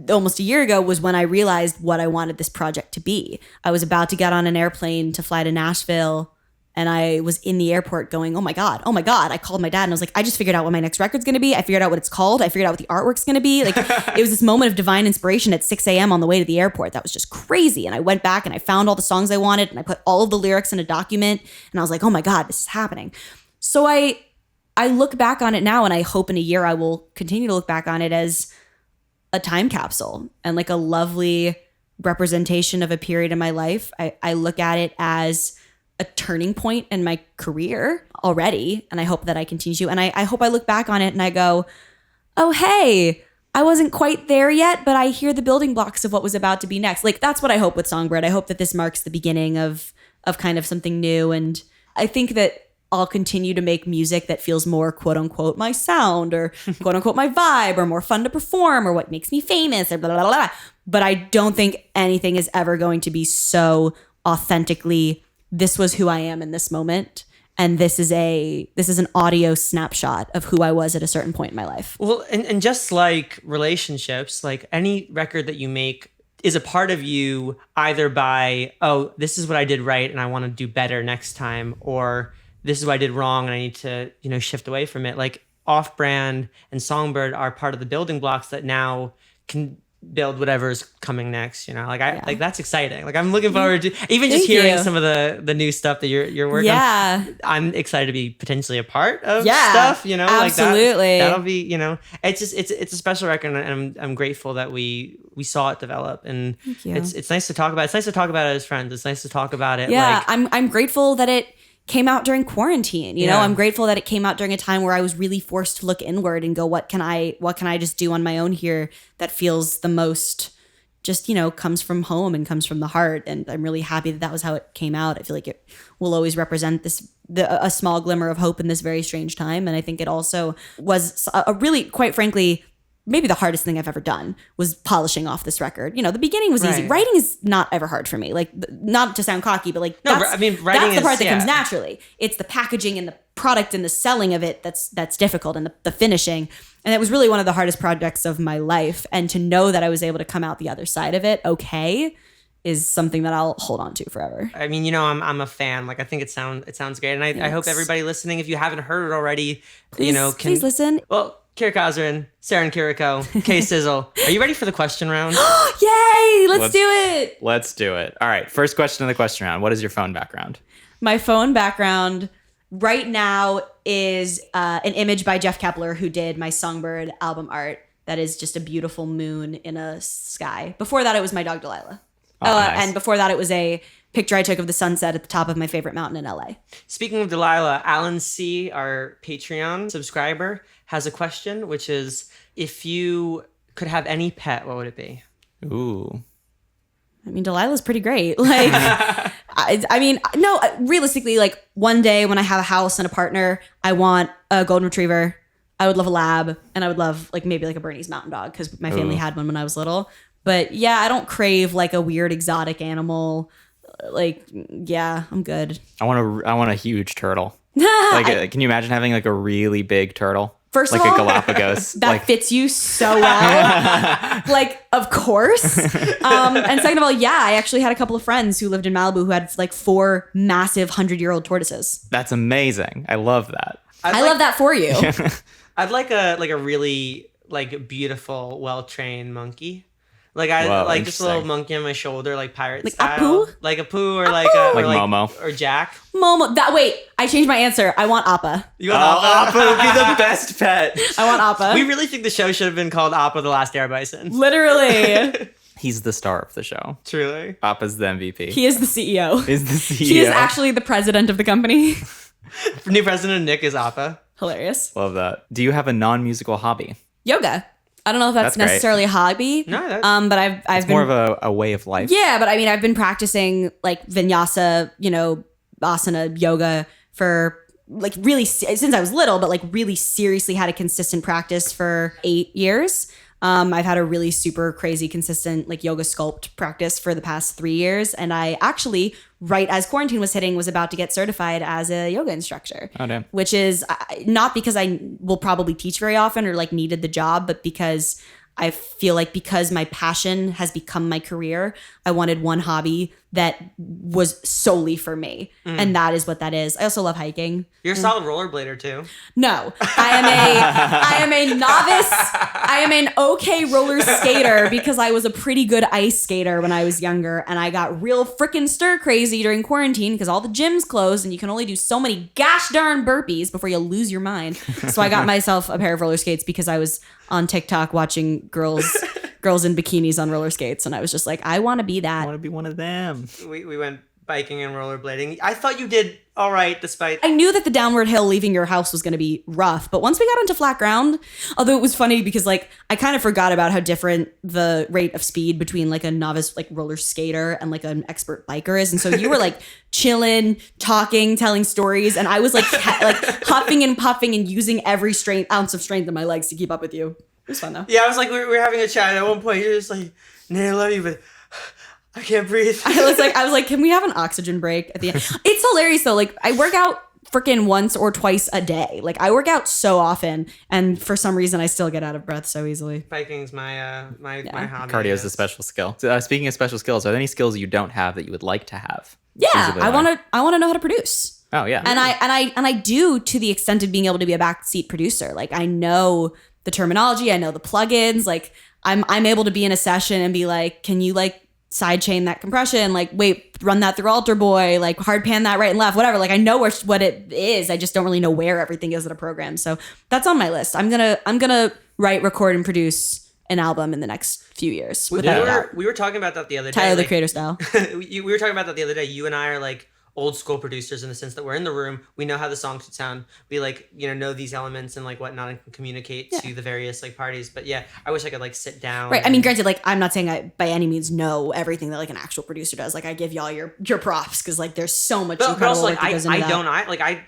almost a year ago was when I realized what I wanted this project to be. I was about to get on an airplane to fly to Nashville, and I was in the airport going, oh my God. I called my dad and I was like, I just figured out what my next record's going to be. I figured out what it's called. I figured out what the artwork's going to be. Like, it was this moment of divine inspiration at 6 a.m. on the way to the airport. That was just crazy. And I went back and I found all the songs I wanted and I put all of the lyrics in a document and I was like, oh my God, this is happening. So I look back on it now, and I hope in a year I will continue to look back on it as a time capsule and like a lovely representation of a period in my life. I look at it as a turning point in my career already. And I hope that I continue to. And I hope I look back on it and I go, oh, hey, I wasn't quite there yet, but I hear the building blocks of what was about to be next. Like, that's what I hope with Songbird. I hope that this marks the beginning of kind of something new. And I think that I'll continue to make music that feels more quote unquote my sound or quote unquote my vibe or more fun to perform or what makes me famous or blah, blah, blah, blah. But I don't think anything is ever going to be so authentically, this was who I am in this moment. And this is an audio snapshot of who I was at a certain point in my life. Well, and just like relationships, like any record that you make is a part of you either by, oh, this is what I did right and I want to do better next time, or this is what I did wrong and I need to, shift away from it. Like Off-Brand and Songbird are part of the building blocks that now can build whatever's coming next, like that's exciting. Like I'm looking forward to even just hearing some of the new stuff that you're working on. I'm excited to be potentially a part of stuff, absolutely. Like that'll be, it's just it's a special record, and I'm grateful that we saw it develop, and it's nice to talk about. It's nice to talk about it as friends. It's nice to talk about it. Yeah, I'm grateful that it came out during quarantine. You know, I'm grateful that it came out during a time where I was really forced to look inward and go, what can I just do on my own here that feels the most just, comes from home and comes from the heart. And I'm really happy that was how it came out. I feel like it will always represent a small glimmer of hope in this very strange time. And I think it also was a really, quite frankly, maybe the hardest thing I've ever done was polishing off this record. The beginning was easy. Writing is not ever hard for me. Like, not to sound cocky, but like, writing that's the part is, that comes naturally. It's the packaging and the product and the selling of it that's difficult, and the finishing. And it was really one of the hardest projects of my life. And to know that I was able to come out the other side of it okay is something that I'll hold on to forever. I mean, I'm a fan. Like, I think it sounds great, and I hope everybody listening, if you haven't heard it already, please listen. Well, Kira Kosarin, Saren Kiriko, Kay Sizzle. Are you ready for the question round? Yay! Let's do it. Let's do it. All right. First question of the question round. What is your phone background? My phone background right now is an image by Jeff Kepler, who did my Songbird album art. That is just a beautiful moon in a sky. Before that, it was my dog Delilah. Nice. And before that, it was a picture I took of the sunset at the top of my favorite mountain in LA. Speaking of Delilah, Alan C., our Patreon subscriber, has a question, which is, if you could have any pet, what would it be? Ooh. I mean, Delilah's pretty great. Like, I mean, no, realistically, like one day when I have a house and a partner, I want a golden retriever. I would love a lab, and I would love like maybe like a Bernese Mountain Dog because my family had one when I was little. But yeah, I don't crave like a weird exotic animal. Like, yeah, I'm good. I want a huge turtle. Like, can you imagine having like a really big turtle? First like of all, a Galapagos. that fits you so well. Like, of course. And second of all, yeah, I actually had a couple of friends who lived in Malibu who had like 4 massive 100-year-old tortoises. That's amazing. I love that. I love that for you. I'd like a really like beautiful, well-trained monkey. Like like just a little monkey on my shoulder, like pirate like style. Apu? Like Apu or like Momo or Jack. Momo. Wait, I changed my answer. I want Appa. You want Appa? Appa would be the best pet. I want Appa. We really think the show should have been called Appa the Last Air Bison. Literally. He's the star of the show. Truly. Appa's the MVP. He is the CEO. Is the CEO. He is actually the president of the company. New president Nick is Appa. Hilarious. Love that. Do you have a non-musical hobby? Yoga. I don't know if that's That's great. necessarily a hobby. No, that's but I've It's been more of a way of life. Yeah, but I mean, I've been practicing like vinyasa, asana yoga for like really since I was little, but like really seriously had a consistent practice for 8 years. I've had a really super crazy consistent like yoga sculpt practice for the past 3 years. And I actually, right as quarantine was hitting, was about to get certified as a yoga instructor. Oh, damn. Which is not because I will probably teach very often or like needed the job, but because I feel like because my passion has become my career, I wanted one hobby that was solely for me. And that is what that is. I also love hiking. You're a solid rollerblader too. No, I am a novice. I am an okay roller skater because I was a pretty good ice skater when I was younger, and I got real freaking stir crazy during quarantine because all the gyms closed and you can only do so many gosh darn burpees before you lose your mind. So I got myself a pair of roller skates because I was on TikTok watching girls in bikinis on roller skates, and I was just like, I want to be I that. want to be one of them. We went biking and rollerblading. I thought you did all right despite. I knew that the downward hill leaving your house was going to be rough, but once we got onto flat ground, although it was funny because like I kind of forgot about how different the rate of speed between like a novice like roller skater and like an expert biker is, and so you were like chilling, talking, telling stories, and I was like like huffing and puffing and using every ounce of strength in my legs to keep up with you. It was fun though. Yeah, I was like, we were having a chat. At one point, you're just like, Nate, I love you, but I can't breathe. I was like, can we have an oxygen break at the end? It's hilarious though. Like I work out freaking once or twice a day. Like I work out so often, and for some reason I still get out of breath so easily. Biking's my my hobby. Cardio is a special skill. So, speaking of special skills, are there any skills you don't have that you would like to have? Yeah, Feasibly I like? want to know how to produce. Oh yeah. And I do, to the extent of being able to be a backseat producer. Like I know the terminology, I know the plugins. Like I'm able to be in a session and be like, can you like sidechain that compression? Like wait, run that through Alter Boy. Like hard pan that right and left. Whatever. Like I know what it is. I just don't really know where everything is in a program. So that's on my list. I'm gonna write, record, and produce an album in the next few years. We were talking about that the other day. Tyler the like, Creator style. we were talking about that the other day. You and I are like old school producers in the sense that we're in the room, we know how the song should sound, we like know these elements and like whatnot and can communicate to the various like parties. But yeah, I wish I could like sit down. Right. I mean, granted, like I'm not saying I by any means know everything that like an actual producer does. Like I give y'all your props because like there's so much but incredible also like work that goes into that.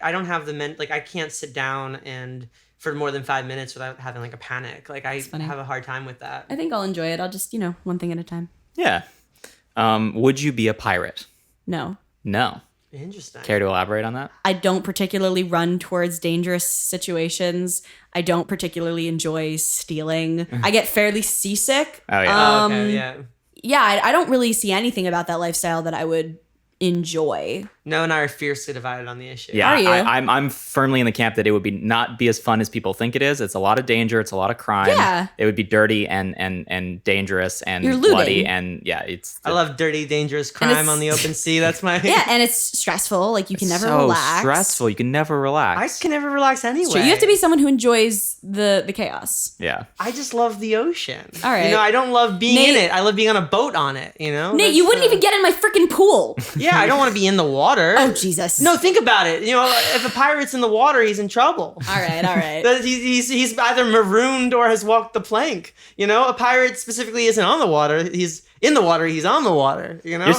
I don't have the like I can't sit down and for more than 5 minutes without having like a panic. Like I have a hard time with that. I think I'll enjoy it. I'll just one thing at a time. Yeah. Would you be a pirate? No. No. Interesting. Care to elaborate on that? I don't particularly run towards dangerous situations. I don't particularly enjoy stealing. I get fairly seasick. Oh yeah. Okay, yeah. Yeah, I don't really see anything about that lifestyle that I would enjoy. Noah and I are fiercely divided on the issue. Yeah, Are you? I'm firmly in the camp that it would not be as fun as people think it is. It's a lot of danger. It's a lot of crime. Yeah. It would be dirty and dangerous and You're looting. bloody and it's. I love dirty, dangerous crime on the open sea. That's my Yeah, and it's stressful. Like you can never so relax. stressful. You can never I relax. can never relax anyway. So you have to be someone who enjoys the chaos. Yeah. I just love the ocean. All right. You know, I don't love being Nate- in it. I love being on a boat on it, you know? Nate, you wouldn't even get in my freaking pool. Yeah, I don't want to be in the water. Oh, Jesus. No, think about it. You know, if a pirate's in the water, he's in trouble. All right. He's either marooned or has walked the plank. You know, a pirate specifically isn't on the water. He's in the water. He's on the water. You know, You're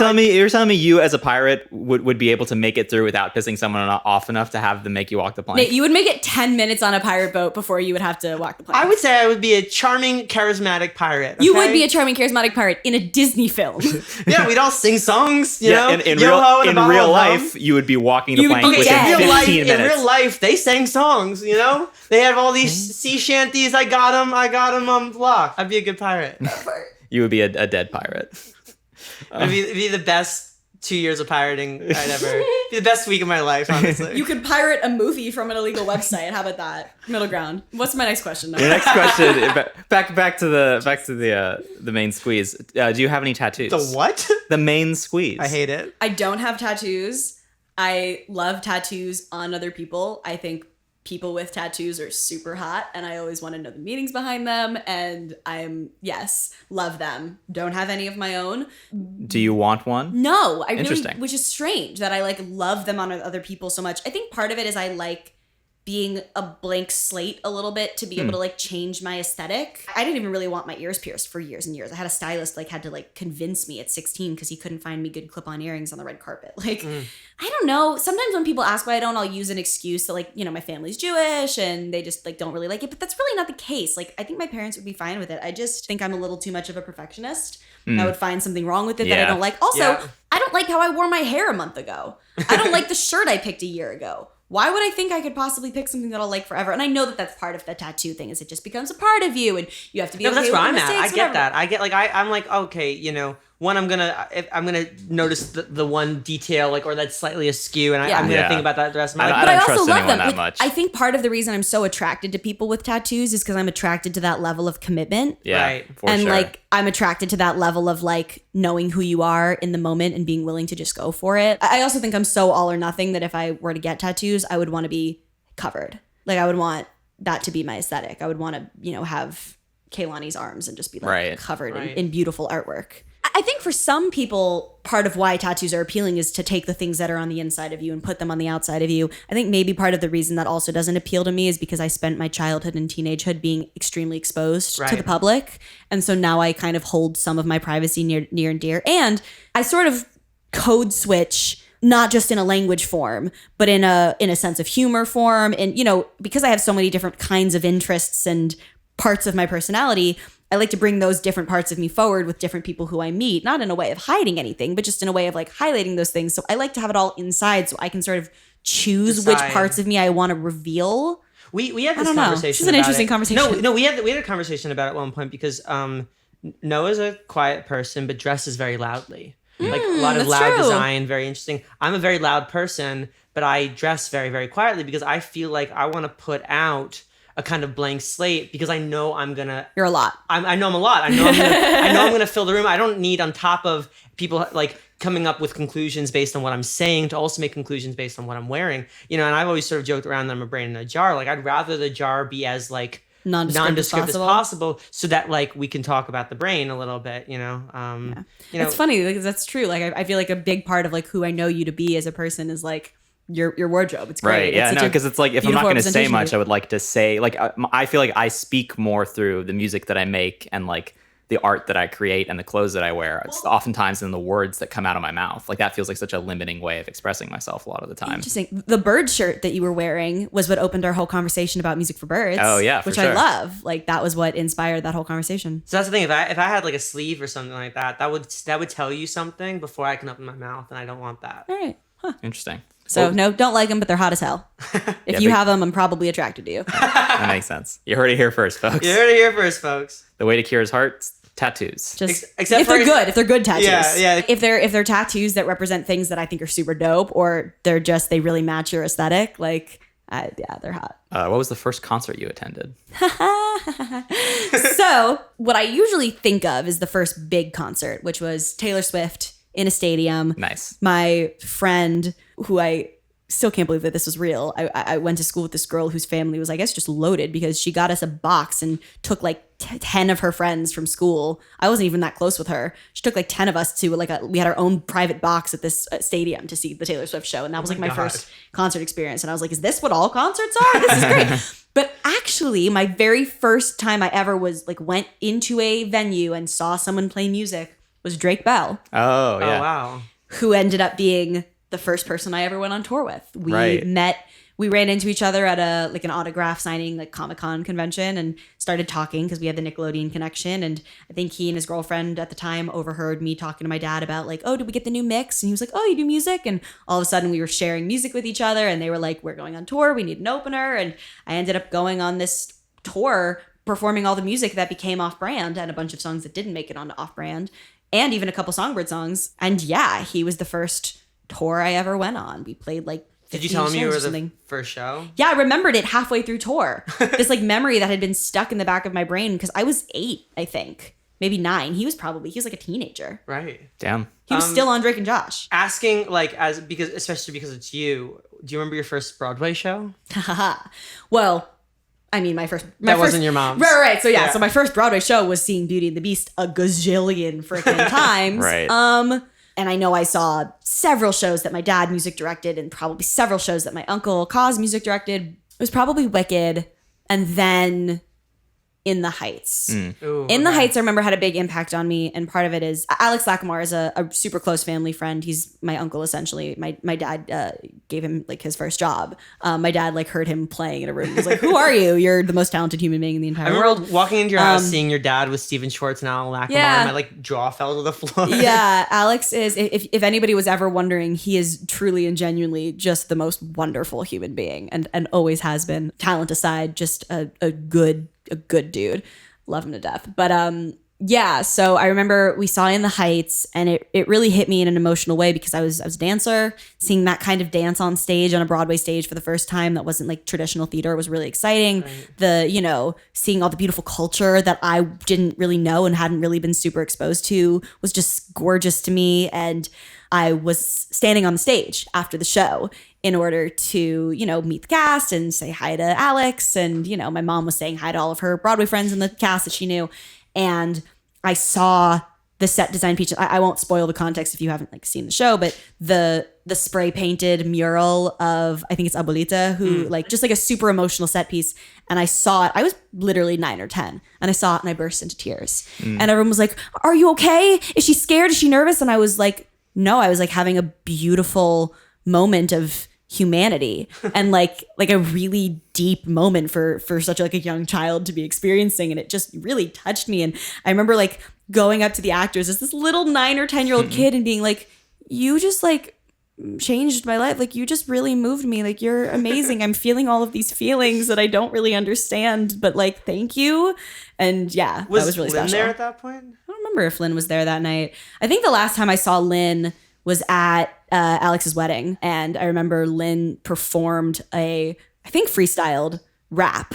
telling me you as a pirate would be able to make it through without pissing someone off enough to have them make you walk the plank. Nate, you would make it 10 minutes on a pirate boat before you would have to walk the plank. I would say I would be a charming, charismatic pirate. You okay? would be a charming, charismatic pirate in a Disney film. Yeah, we'd all sing songs. You know, in Yo-ho and a in bottle real of rum. life, you would be walking the You would plank be within dead. In 15 minutes. in real life, they sang songs. You know, they have all these sea shanties. I got them on lock. I'd be a good pirate. You would be a dead pirate. It'd be the best 2 years of pirating I'd ever. Be the best week of my life, honestly. You could pirate a movie from an illegal website. How about that? Middle ground. What's my next question? Your next question, back to the main squeeze. Do you have any tattoos? The what? The main squeeze. I hate it. I don't have tattoos. I love tattoos on other people. I think people with tattoos are super hot and I always want to know the meanings behind them. And love them. Don't have any of my own. Do you want one? No, I really, Interesting. which is strange that I love them on other people so much. I think part of it is I like being a blank slate a little bit to be able to change my aesthetic. I didn't even really want my ears pierced for years and years. I had a stylist had to convince me at 16 because he couldn't find me good clip-on earrings on the red carpet. I don't know. Sometimes when people ask why I don't, I'll use an excuse that my family's Jewish and they just don't really like it. But that's really not the case. I think my parents would be fine with it. I just think I'm a little too much of a perfectionist. I would find something wrong with it that I Yeah. don't like. Also, Yeah. I don't like how I wore my hair a month ago. I don't like the shirt I picked a year ago. Why would I think I could possibly pick something that I'll like forever? And I know that that's part of the tattoo thing is it just becomes a part of you and you have to be No, okay that's with where the I'm at. mistakes, I get whatever. that. I get I'm okay, one, I'm gonna notice the one detail or that's slightly askew, and I'm gonna Yeah. think about that the rest of my life. I But I don't also trust love anyone them. that much. I think part of the reason I'm so attracted to people with tattoos is because I'm attracted to that level of commitment. Yeah, Right. for And sure. I'm attracted to that level of knowing who you are in the moment and being willing to just go for it. I also think I'm so all or nothing that if I were to get tattoos, I would want to be covered. I would want that to be my aesthetic. I would want to, have Kaylani's arms and just be Right. covered Right. in beautiful artwork. I think for some people, part of why tattoos are appealing is to take the things that are on the inside of you and put them on the outside of you. I think maybe part of the reason that also doesn't appeal to me is because I spent my childhood and teenagehood being extremely exposed to Right. the public. And so now I kind of hold some of my privacy near and dear. And I sort of code switch not just in a language form, but in a sense of humor form. And, because I have so many different kinds of interests and parts of my personality, I like to bring those different parts of me forward with different people who I meet, not in a way of hiding anything, but just in a way of highlighting those things. So I like to have it all inside so I can sort of choose which Decide. parts of me I want to reveal. We had this don't know. conversation. This is an about interesting it. conversation. No, we had a conversation about it at one point because Noah's a quiet person but dresses very loudly. A lot of that's loud true. design, very interesting. I'm a very loud person, but I dress very, very quietly because I feel like I want to put out a kind of blank slate because I know I'm gonna. You're a lot. I know I'm a lot. I know I'm gonna fill the room. I don't need on top of people coming up with conclusions based on what I'm saying to also make conclusions based on what I'm wearing. And I've always sort of joked around that I'm a brain in a jar. I'd rather the jar be as nondescript as possible so that we can talk about the brain a little bit. It's funny because that's true. I feel like a big part of who I know you to be as a person is your wardrobe. It's great. Right. Yeah. It's No, such a because it's if I'm not beautiful going to say representation much, of I would like to say I feel like I speak more through the music that I make and the art that I create and the clothes that I wear. It's oftentimes in the words that come out of my mouth. That feels like such a limiting way of expressing myself a lot of the time. Interesting. The bird shirt that you were wearing was what opened our whole conversation about music for birds. Oh, yeah, for which I sure. love. That was what inspired that whole conversation. So that's the thing. If I had a sleeve or something like that, that would tell you something before I can open my mouth, and I don't want that. All right. Huh. Interesting. So no, don't like them, but they're hot as hell. If you have them, I'm probably attracted to you. That makes sense. You heard it here first, folks. You heard it here first, folks. The way to cure his heart, Tattoos. Just Except if for if they're good tattoos. Yeah. If they're tattoos that represent things that I think are super dope, or they really match your aesthetic, like they're hot. What was the first concert you attended? So what I usually think of is the first big concert, which was Taylor Swift in a stadium. Nice. My friend, who I still can't believe that this was real. I went to school with this girl whose family was, I guess, just loaded because she got us a box and took like 10 of her friends from school. I wasn't even that close with her. She took like 10 of us to we had our own private box at this stadium to see the Taylor Swift show. And that was like my first concert experience. And I was like, is this what all concerts are? This is great. But actually, my very first time I ever went into a venue and saw someone play music was Drake Bell. Oh, yeah. Oh, wow. Who ended up being the first person I ever went on tour with. We ran into each other at an autograph signing, like Comic-Con convention, and started talking because we had the Nickelodeon connection. And I think he and his girlfriend at the time overheard me talking to my dad about like, oh, did we get the new mix? And he was like, oh, you do music? And all of a sudden we were sharing music with each other, and they were like, we're going on tour. We need an opener. And I ended up going on this tour, performing all the music that became off-brand and a bunch of songs that didn't make it onto off-brand, and even a couple Songbird songs. And yeah, he was the first tour I ever went on. We played like 15 Did you tell him you were shows or the something. first show? Yeah, I remembered it halfway through tour. This like memory that had been stuck in the back of my brain because I was 8, I think. Maybe 9. He was like a teenager. Right. Damn. He was still on Drake and Josh. Asking especially because it's you. Do you remember your first Broadway show? Well, I mean, That wasn't your mom's. Right. So yeah, so my first Broadway show was seeing Beauty and the Beast a gazillion freaking times. Right. And I know I saw several shows that my dad music directed and probably several shows that my uncle Kaz music directed. It was probably Wicked and then In the Heights. Ooh, In the Heights, I remember, had a big impact on me. And part of it is Alex Lacamoire is a super close family friend. He's my uncle, essentially. My dad gave him like his first job. My dad like heard him playing in a room. He was like, who are you? You're the most talented human being in the entire I remember world. walking into your house, seeing your dad with Stephen Schwartz and Alan Lacamoire. Yeah. And my like jaw fell to the floor. Yeah, Alex is, if anybody was ever wondering, he is truly and genuinely just the most wonderful human being and always has been. Talent aside, just a good dude. Love him to death. But yeah, so I remember we saw In the Heights, and it really hit me in an emotional way because I was a dancer. Seeing that kind of dance on stage, on a Broadway stage for the first time that wasn't like traditional theater was really exciting. Right. Seeing all the beautiful culture that I didn't really know and hadn't really been super exposed to was just gorgeous to me. And I was standing on the stage after the show in order to, meet the cast and say hi to Alex. And, my mom was saying hi to all of her Broadway friends in the cast that she knew. And I saw the set design feature. I won't spoil the context if you haven't seen the show, but the spray painted mural of, I think it's Abuelita, who just a super emotional set piece. And I saw it. I was literally 9 or 10, and I saw it and I burst into tears. And everyone was like, "Are you okay? Is she scared? Is she nervous?" And I was like, no, I was having a beautiful moment of humanity and like a really deep moment for such a young child to be experiencing. And it just really touched me. And I remember going up to the actors as this little 9 or 10-year-old kid and being like, you just changed my life. You just really moved me. You're amazing. I'm feeling all of these feelings that I don't really understand, but thank you. And yeah, that was really Lynn special. there at that point? I don't remember if Lynn was there that night. I think the last time I saw Lynn was at Alex's wedding. And I remember Lynn performed I think freestyled rap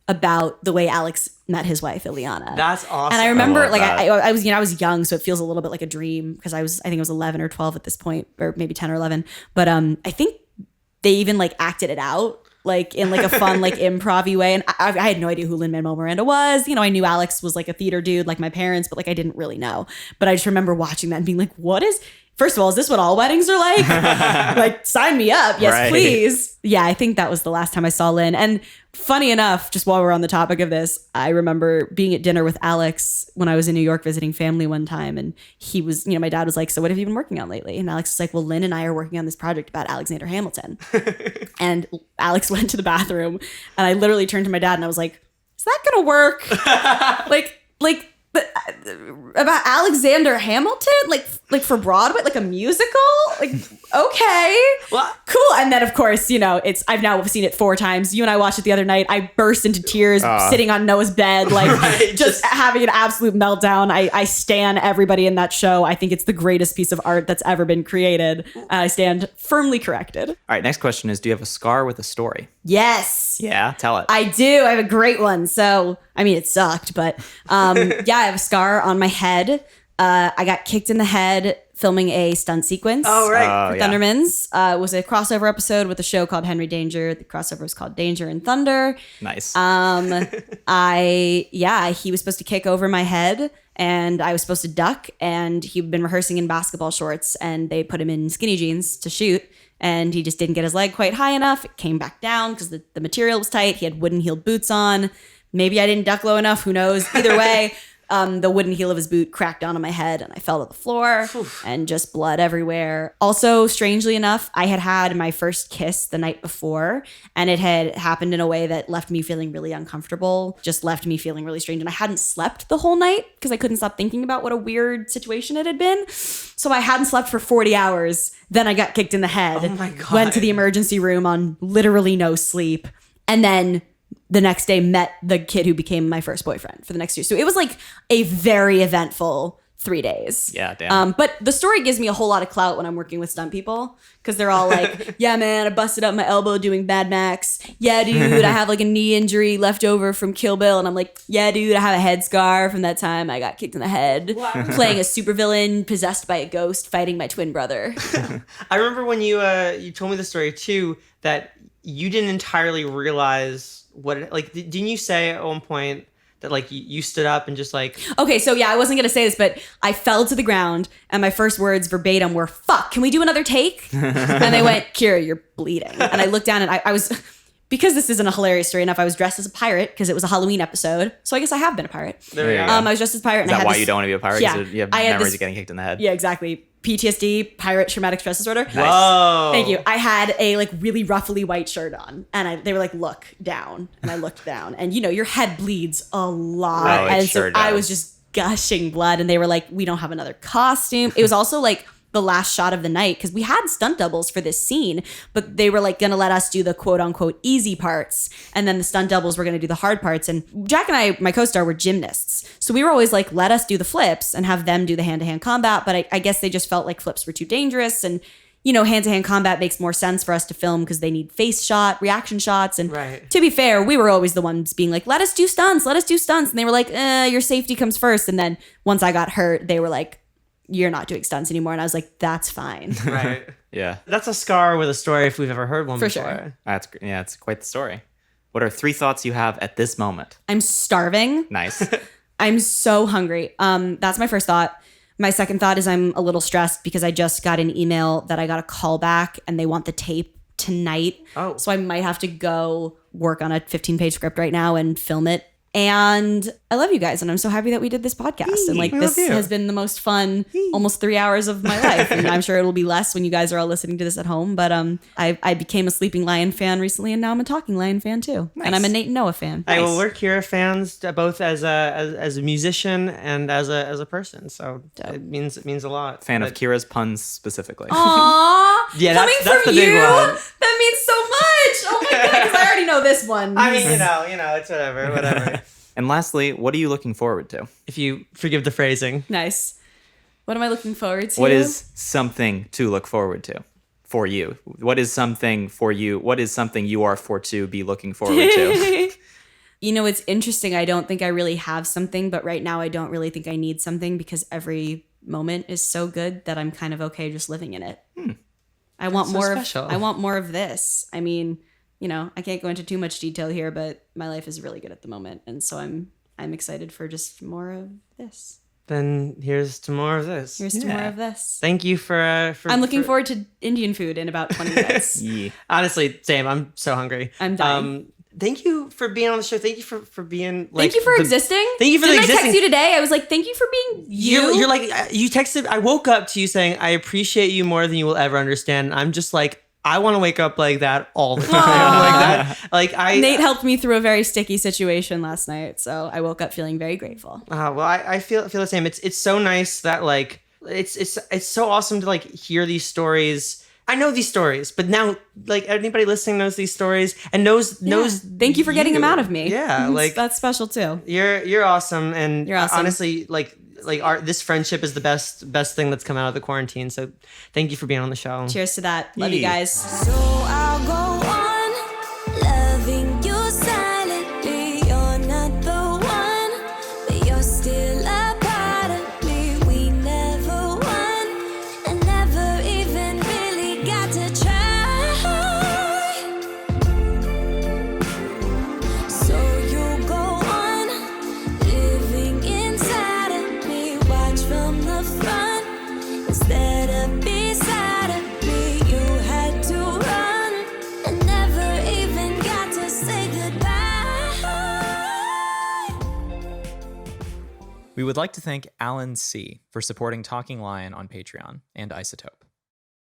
about the way Alex met his wife, Ileana. That's awesome. And I remember I was young, so it feels a little bit like a dream because I think I was 11 or 12 at this point, or maybe 10 or 11. But I think they even acted it out in a fun improv-y way. And I had no idea who Lin-Manuel Miranda was. I knew Alex was a theater dude like my parents, but I didn't really know. But I just remember watching that and being first of all, is this what all weddings are like? Sign me up. Yes, right. Please. Yeah, I think that was the last time I saw Lynn. And funny enough, just while we're on the topic of this, I remember being at dinner with Alex when I was in New York visiting family one time. And he was, my dad was like, so what have you been working on lately? And Alex was like, well, Lynn and I are working on this project about Alexander Hamilton. And Alex went to the bathroom and I literally turned to my dad and I was like, is that going to work? About Alexander Hamilton? Like for Broadway, like a musical? Like, okay. Well, Cool. And then of course, I've now seen it 4 times. You and I watched it the other night. I burst into tears sitting on Noah's bed, like just having an absolute meltdown. I stan everybody in that show. I think it's the greatest piece of art that's ever been created. I stand firmly corrected. All right, next question is, do you have a scar with a story? Yes. Yeah, tell it. I do. I have a great one. So, I mean, it sucked, but yeah, I have a scar on my head. I got kicked in the head filming a stunt sequence. Oh, right. For Thundermans. It was a crossover episode with a show called Henry Danger. The crossover was called Danger and Thunder. Nice. He was supposed to kick over my head and I was supposed to duck, and he'd been rehearsing in basketball shorts and they put him in skinny jeans to shoot. And he just didn't get his leg quite high enough. It came back down because the material was tight. He had wooden heeled boots on. Maybe I didn't duck low enough. Who knows? Either way, the wooden heel of his boot cracked down on my head and I fell to the floor and just blood everywhere. Also, strangely enough, I had my first kiss the night before and it had happened in a way that left me feeling really uncomfortable, just left me feeling really strange. And I hadn't slept the whole night because I couldn't stop thinking about what a weird situation it had been. So I hadn't slept for 40 hours. Then I got kicked in the head. Oh my God. Went to the emergency room on literally no sleep. And then the next day met the kid who became my first boyfriend for the next year. So it was like a very eventful 3 days. Yeah, damn. But the story gives me a whole lot of clout when I'm working with stunt people because they're all like, yeah, man, I busted up my elbow doing Mad Max. Yeah, dude, I have like a knee injury left over from Kill Bill. And I'm like, yeah, dude, I have a head scar from that time I got kicked in the head. Wow. Playing a supervillain possessed by a ghost fighting my twin brother. I remember when you told me the story too, that you didn't entirely realize didn't you say at one point that like you stood up and just like... Okay, so yeah, I wasn't going to say this, but I fell to the ground and my first words verbatim were, fuck, can we do another take? And they went, Kira, you're bleeding. And I looked down and I was... Because this isn't a hilarious story enough, I was dressed as a pirate because it was a Halloween episode. So I guess I have been a pirate. There we go. I was dressed as a pirate. Is that why you don't want to be a pirate? Yeah. You have I had memories this- of getting kicked in the head? Yeah, exactly. PTSD, pirate traumatic stress disorder. Nice. Whoa. Thank you. I had a like really ruffly white shirt on and they were like, look down. And I looked down and your head bleeds a lot. Oh, it and sure so I does. was just gushing blood and they were like, we don't have another costume. It was also like the last shot of the night because we had stunt doubles for this scene, but they were like gonna let us do the quote unquote easy parts and then the stunt doubles were gonna do the hard parts. And Jack and I, my co-star, were gymnasts, so we were always like, let us do the flips and have them do the hand-to-hand combat. But I guess they just felt like flips were too dangerous, and hand-to-hand combat makes more sense for us to film because they need face shot, reaction shots. And Right. to be fair, we were always the ones being like, let us do stunts. And they were like, your safety comes first. And then once I got hurt, they were like, you're not doing stunts anymore. And I was like, that's fine. Right. Yeah. That's a scar with a story if we've ever heard one For before. sure. It's quite the story. What are 3 thoughts you have at this moment? I'm starving. Nice. I'm so hungry. That's my first thought. My second thought is I'm a little stressed because I just got an email that I got a call back and they want the tape tonight. Oh. So I might have to go work on a 15-page script right now and film it. And I love you guys, and I'm so happy that we did this podcast. And like I this love you. has been the most fun almost 3 hours of my life. And I'm sure it'll be less when you guys are all listening to this at home. But I became a Sleeping Lion fan recently, and now I'm a Talking Lion fan too. Nice. And I'm a Nate and Noah fan. Hey, well, we're Kira fans, both as a musician and as a person. So it means a lot. Fan of But- Kira's puns specifically. Aww. Yeah, Coming that's from the big you, one. that means so much. Oh my god, because I already know this one. I mean, it's whatever. And lastly, what are you looking forward to? If you forgive the phrasing. Nice. What am I looking forward to? What is something to look forward to for you? What is something for you? What is something you are for to be looking forward to? It's interesting. I don't think I really have something, but right now I don't really think I need something because every moment is so good that I'm kind of okay just living in it. I want so more special. I want more of this. I mean, I can't go into too much detail here, but my life is really good at the moment, and so I'm excited for just more of this. Then here's to more of this. Here's to more of this. Thank you for I'm looking forward to Indian food in about 20 minutes. Yeah. Honestly, same. I'm so hungry. I'm dying. Thank you for being on the show. Thank you for being like. Thank you for existing. Thank you for Didn't existing. I text you today? I was like, thank you for being you. You're like you texted. I woke up to you saying, "I appreciate you more than you will ever understand." I'm just like, I want to wake up like that all the time. Like that. Nate helped me through a very sticky situation last night, so I woke up feeling very grateful. Well, I feel the same. It's so nice that like it's so awesome to like hear these stories. I know these stories, but now like anybody listening knows these stories and knows. Thank you for getting them out of me. Yeah, like that's special too. You're awesome, and You're awesome. honestly, like this friendship is the best thing that's come out of the quarantine. So thank you for being on the show. Cheers to that. Love you guys. So I'll go on loving you silently. You're not the one, but you're still a part of me. We never won and never even really got to try. So you go on living inside of me. Watch from the front instead of beside of me. You had to run and never even got to say goodbye. We would like to thank Alan C. for supporting Talking Lion on Patreon and Isotope.